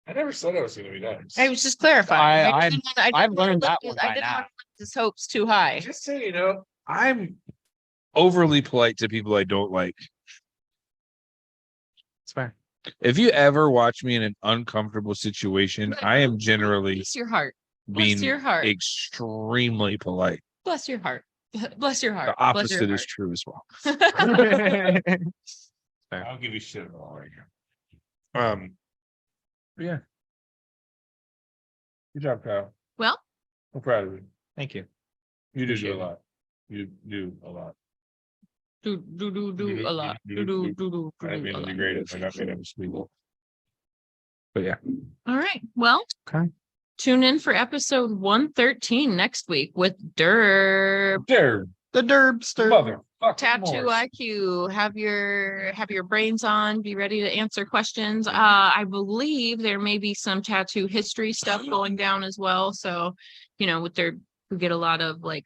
I never said I was going to be nice. I was just clarifying. I've didn't I've wanna learned that lift one his- I by didn't now. want to lift his hopes too high. Just so you know, I'm overly polite to people I don't like. It's fair. If you ever watch me in an uncomfortable situation, I am generally Bless your heart. Bless being your heart. extremely polite. Bless your heart. Bless your heart. The Bless your opposite is heart. true as well. I don't give you shit at all right now. But yeah. Good job, Kyle. Well, I'm proud of you. Thank you. You do Appreciate a it. lot. You do a lot. do a lot. Do I mean, a the lot. greatest. I got made up people. But yeah. All right. Well, Okay. tune in for episode 113 next week with Derb. There, The Derbster. mother. Tattoo IQ. Have your brains on. Be ready to answer questions. I believe there may be some tattoo history stuff going down as well. So, with we get a lot of like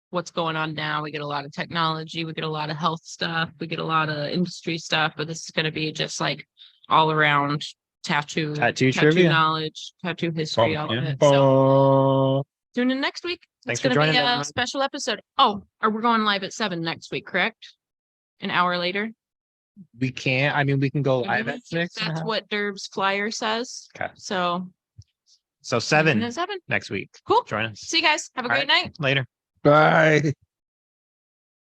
what's going on now. We get a lot of technology. We get a lot of health stuff. We get a lot of industry stuff. But this is going to be just like all around tattoo trivia. knowledge, tattoo history, all of Yeah. it. So tune in next week. Thanks It's for going to joining, be a everyone. special episode. Oh, are we going live at 7 next week? Correct? An hour later. We can't. I mean, we can go live at 6. That's what Derb's flyer says. Okay. So So tune in 7 at 7. next week. Cool. Join us. See you guys. Have a All great right. night. Later. Bye.